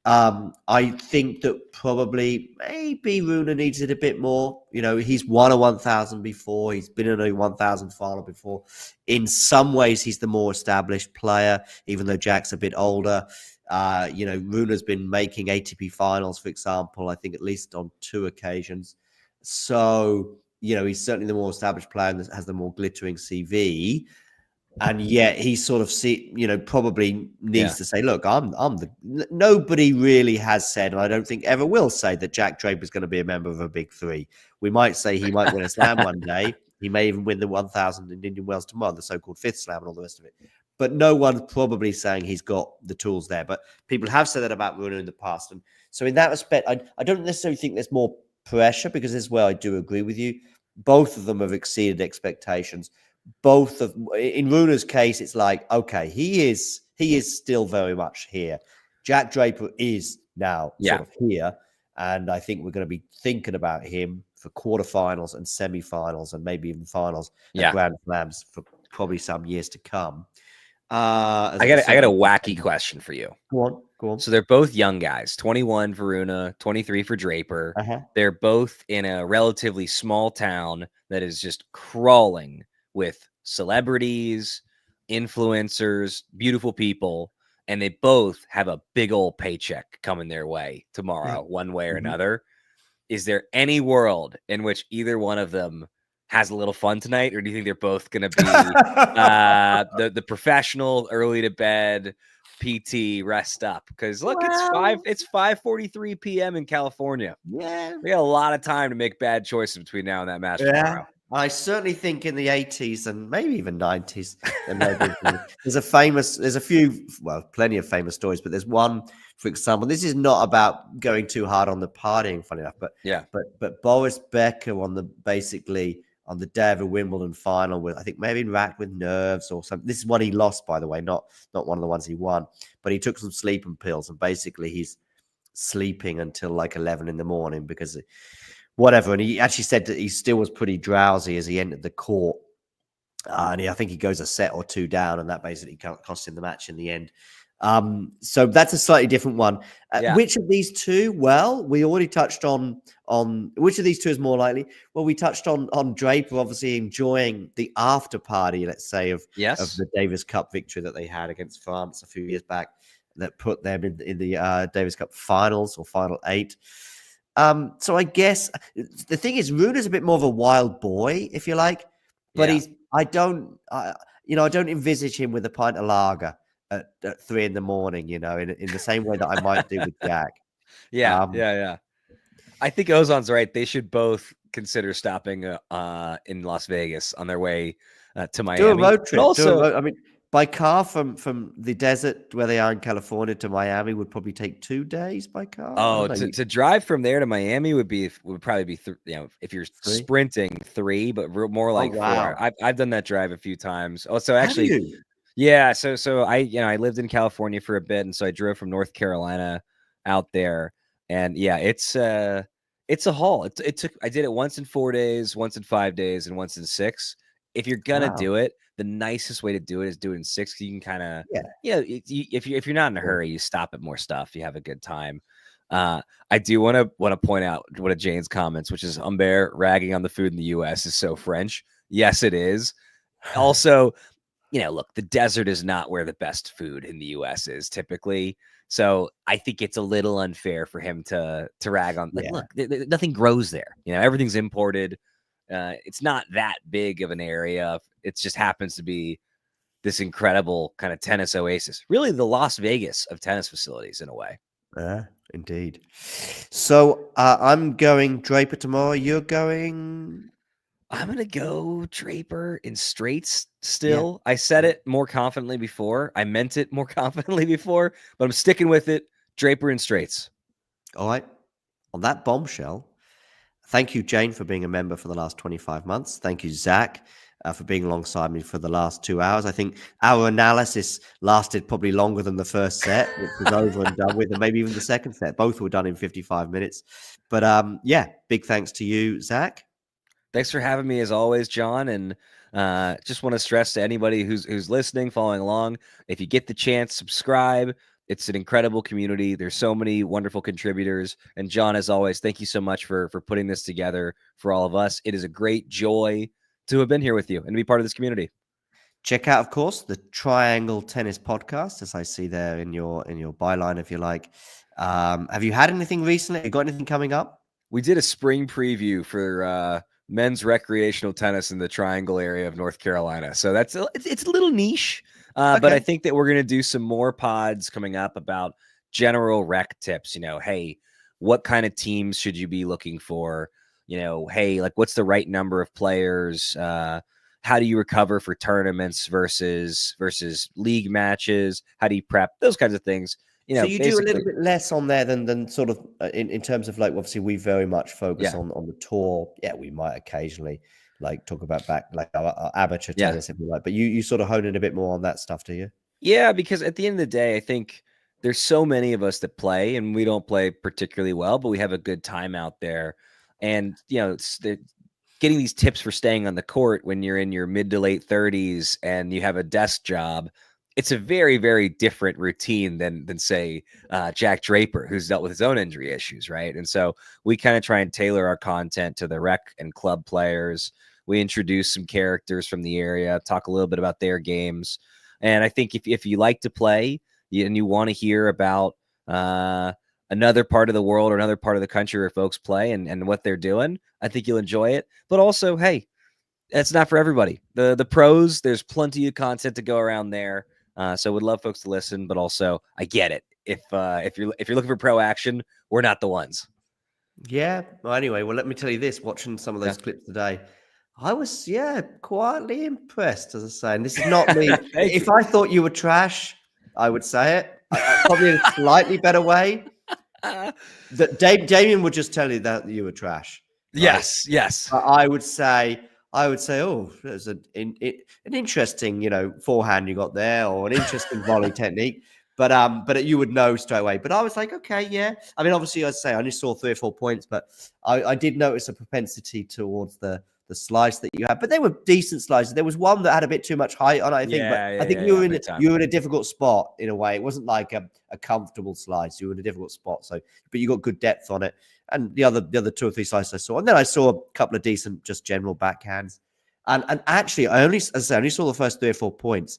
I think that probably maybe Rune needs it a bit more. You know, he's won a 1,000 before. He's been in a 1,000 final before. In some ways, he's the more established player, even though Jack's a bit older. Rune has been making ATP finals, for example, I think at least on 2 occasions. So, he's certainly the more established player and has the more glittering CV. And yet he sort of probably needs to say, look, nobody really has said, and I don't think ever will say, that Jack Draper is going to be a member of a big 3. We might say he might win a slam one day. He may even win the 1,000 in Indian Wells tomorrow, the so-called 5th slam and all the rest of it. But no one's probably saying he's got the tools there. But people have said that about Rune in the past. And so in that respect, I don't necessarily think there's more pressure, because this is where I do agree with you. Both of them have exceeded expectations. In Rune's case, it's like, okay, he is still very much here. Jack Draper is now sort of here. And I think we're going to be thinking about him for quarterfinals and semifinals and maybe even finals and Grand Slams for probably some years to come. I got a wacky question for you. Go on. So they're both young guys, 21 for Rune, 23 for Draper. They're both in a relatively small town that is just crawling with celebrities, influencers, beautiful people, and they both have a big old paycheck coming their way tomorrow, one way or another. Is there any world in which either one of them has a little fun tonight, or do you think they're both going to be the professional early to bed PT rest up? Because look, it's 5:43 p.m. in California. Yeah, we got a lot of time to make bad choices between now and that match tomorrow. I certainly think in the 80s and maybe even 90s, plenty of famous stories, but there's one, for example, this is not about going too hard on the partying, funny enough, but Boris Becker on the day of a Wimbledon final, with I think maybe racked with nerves or something. This is one he lost, by the way, not one of the ones he won, but he took some sleeping pills and basically he's sleeping until like 11 in the morning because whatever. And he actually said that he still was pretty drowsy as he entered the court. And I think he goes a set or 2 down, and that basically cost him the match in the end. So that's a slightly different one. Which of these two? Well, we already touched on which of these two is more likely. Well, we touched on Draper obviously enjoying the after party, let's say, of the Davis Cup victory that they had against France a few years back, that put them in the Davis Cup finals or final 8. So I guess the thing is, Rune is a bit more of a wild boy, if you like, but I don't envisage him with a pint of lager at 3 in the morning, in the same way that I might do with Jack. I think Ozan's right. They should both consider stopping in Las Vegas on their way to Miami. Do a road trip. By car from the desert where they are in California to Miami would probably take 2 days by car. Oh, to drive from there to Miami would probably be if you're sprinting 3, but more like 4. I've done that drive a few times. Oh, so actually, So I lived in California for a bit, and so I drove from North Carolina out there, and it's a haul. I did it once in 4 days, once in 5 days, and once in 6. If you're gonna do it, the nicest way to do it is do it in 6. You can kind of, if you're not in a hurry, you stop at more stuff. You have a good time. I do want to point out one of Jane's comments, which is Humbert ragging on the food in the U.S. is so French. Yes, it is. Also, look, the desert is not where the best food in the U.S. is typically. So I think it's a little unfair for him to rag on. Look, nothing grows there. Everything's imported. It's not that big of an area. It just happens to be this incredible kind of tennis oasis. Really the Las Vegas of tennis facilities in a way. Indeed. So I'm going Draper tomorrow. You're going? I'm going to go Draper in straights still. Yeah. I said it more confidently before. I meant it more confidently before, but I'm sticking with it. Draper in straights. All right. On that bombshell, thank you, Jane, for being a member for the last 25 months. Thank you, Zach, for being alongside me for the last 2 hours. I think our analysis lasted probably longer than the first set, which was over and done with, and maybe even the second set. Both were done in 55 minutes. But yeah, big thanks to you, Zach. Thanks for having me as always, John. And just want to stress to anybody who's listening, following along, if you get the chance, subscribe. It's an incredible community. There's so many wonderful contributors. And John, as always, thank you so much for putting this together for all of us. It is a great joy to have been here with you and to be part of this community. Check out, of course, the Triangle Tennis Podcast, as I see there in your byline, if you like. Have you had anything recently? You got anything coming up? We did a spring preview for men's recreational tennis in the Triangle area of North Carolina. So it's a little niche. Okay. But I think that we're going to do some more pods coming up about general rec tips. Hey, what kind of teams should you be looking for? Hey, like what's the right number of players? How do you recover for tournaments versus league matches? How do you prep? Those kinds of things. So you do a little bit less on there than sort of in terms of like, obviously we very much focus on the tour. Yeah, we might occasionally like talk about our amateur tennis if you like, but you sort of hone in a bit more on that stuff, do you? Yeah, because at the end of the day, I think there's so many of us that play and we don't play particularly well, but we have a good time out there. And, it's getting these tips for staying on the court when you're in your mid to late 30s and you have a desk job. It's a very, very different routine than say Jack Draper, who's dealt with his own injury issues, right? And so we kind of try and tailor our content to the rec and club players. We introduce some characters from the area, talk a little bit about their games. And I think if you like to play and you want to hear about another part of the world or another part of the country where folks play and what they're doing, I think you'll enjoy it. But also, hey, it's not for everybody. The pros, there's plenty of content to go around there. So would love folks to listen, but also I get it. If you're looking for pro action, we're not the ones. Yeah. Well, anyway, let me tell you this. Watching some of those clips today, I was quietly impressed, as I say. And this is not me. If I thought you were trash, I would say it. Probably in a slightly better way. That Damien would just tell you that you were trash. Right? Yes. I would say, oh, there's an interesting, forehand you got there, or an interesting volley technique. But you would know straight away. But I was like, okay, yeah. I mean, obviously, I'd say I only saw 3 or 4 points, but I did notice a propensity towards the slice that you had. But they were decent slices. There was one that had a bit too much height on it, I think. I think you were in a difficult spot in a way. It wasn't like a comfortable slice. You were in a difficult spot. So, but you got good depth on it. And the other 2 or 3 slices I saw, and then I saw a couple of decent, just general backhands. And actually, I only saw the first 3 or 4 points.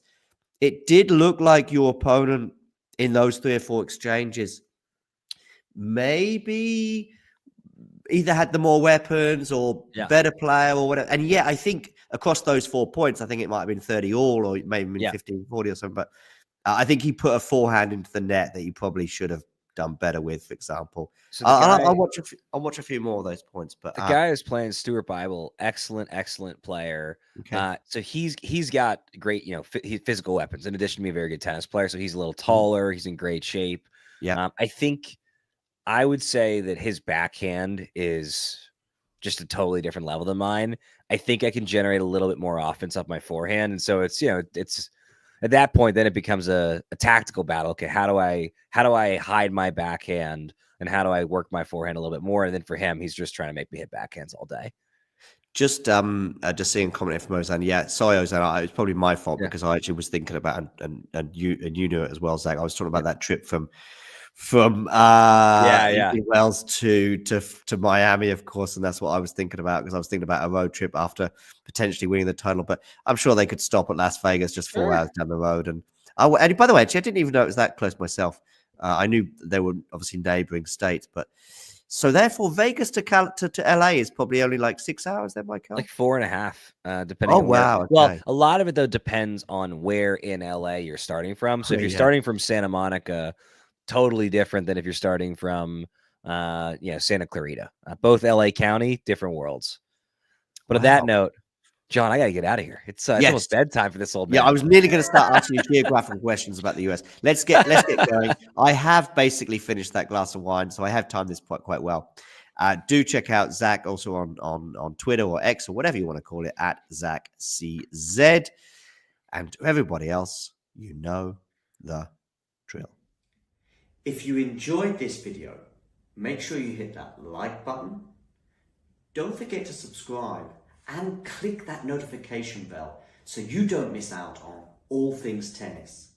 It did look like your opponent in those 3 or 4 exchanges maybe either had the more weapons or better player or whatever. And I think across those 4 points, I think it might have been 30 all or maybe 15-40 or something. But I think he put a forehand into the net that he probably should have done better with, for example. So I'll watch a few more of those points. But the guy is playing Stuart Bible, excellent player. Okay. So he's got great, physical weapons in addition to being a very good tennis player. So he's a little taller. He's in great shape. Yeah. I think I would say that his backhand is just a totally different level than mine. I think I can generate a little bit more offense off my forehand. And so it's at that point, then it becomes a tactical battle. Okay, how do I hide my backhand and how do I work my forehand a little bit more? And then for him, he's just trying to make me hit backhands all day. Just seeing a comment from Ozan. Yeah, sorry, Ozan. It's probably my fault because I actually was thinking about and you knew it as well, Zach. I was talking about that trip from Wales to Miami, of course, and that's what I was thinking about because I was thinking about a road trip after potentially winning the title. But I'm sure they could stop at Las Vegas just 4 hours down the road. And by the way, actually, I didn't even know it was that close myself. I knew they were obviously neighboring states, but so therefore Vegas to LA is probably only like 6 hours then, Michael. Like 4.5, depending. Oh wow! Okay. Well, a lot of it though depends on where in LA you're starting from. So if you're starting from Santa Monica, totally different than if you're starting from Santa Clarita. Both LA County, different worlds. But on that note, John, I got to get out of here. It's almost bedtime for this old man. Yeah, I was nearly going to start asking you geographical questions about the US. Let's get going. I have basically finished that glass of wine, so I have timed this quite well. Do check out Zach also on Twitter or X or whatever you want to call it at ZachCZ. And to everybody else, you know the drill. If you enjoyed this video, make sure you hit that like button. Don't forget to subscribe and click that notification bell so you don't miss out on all things tennis.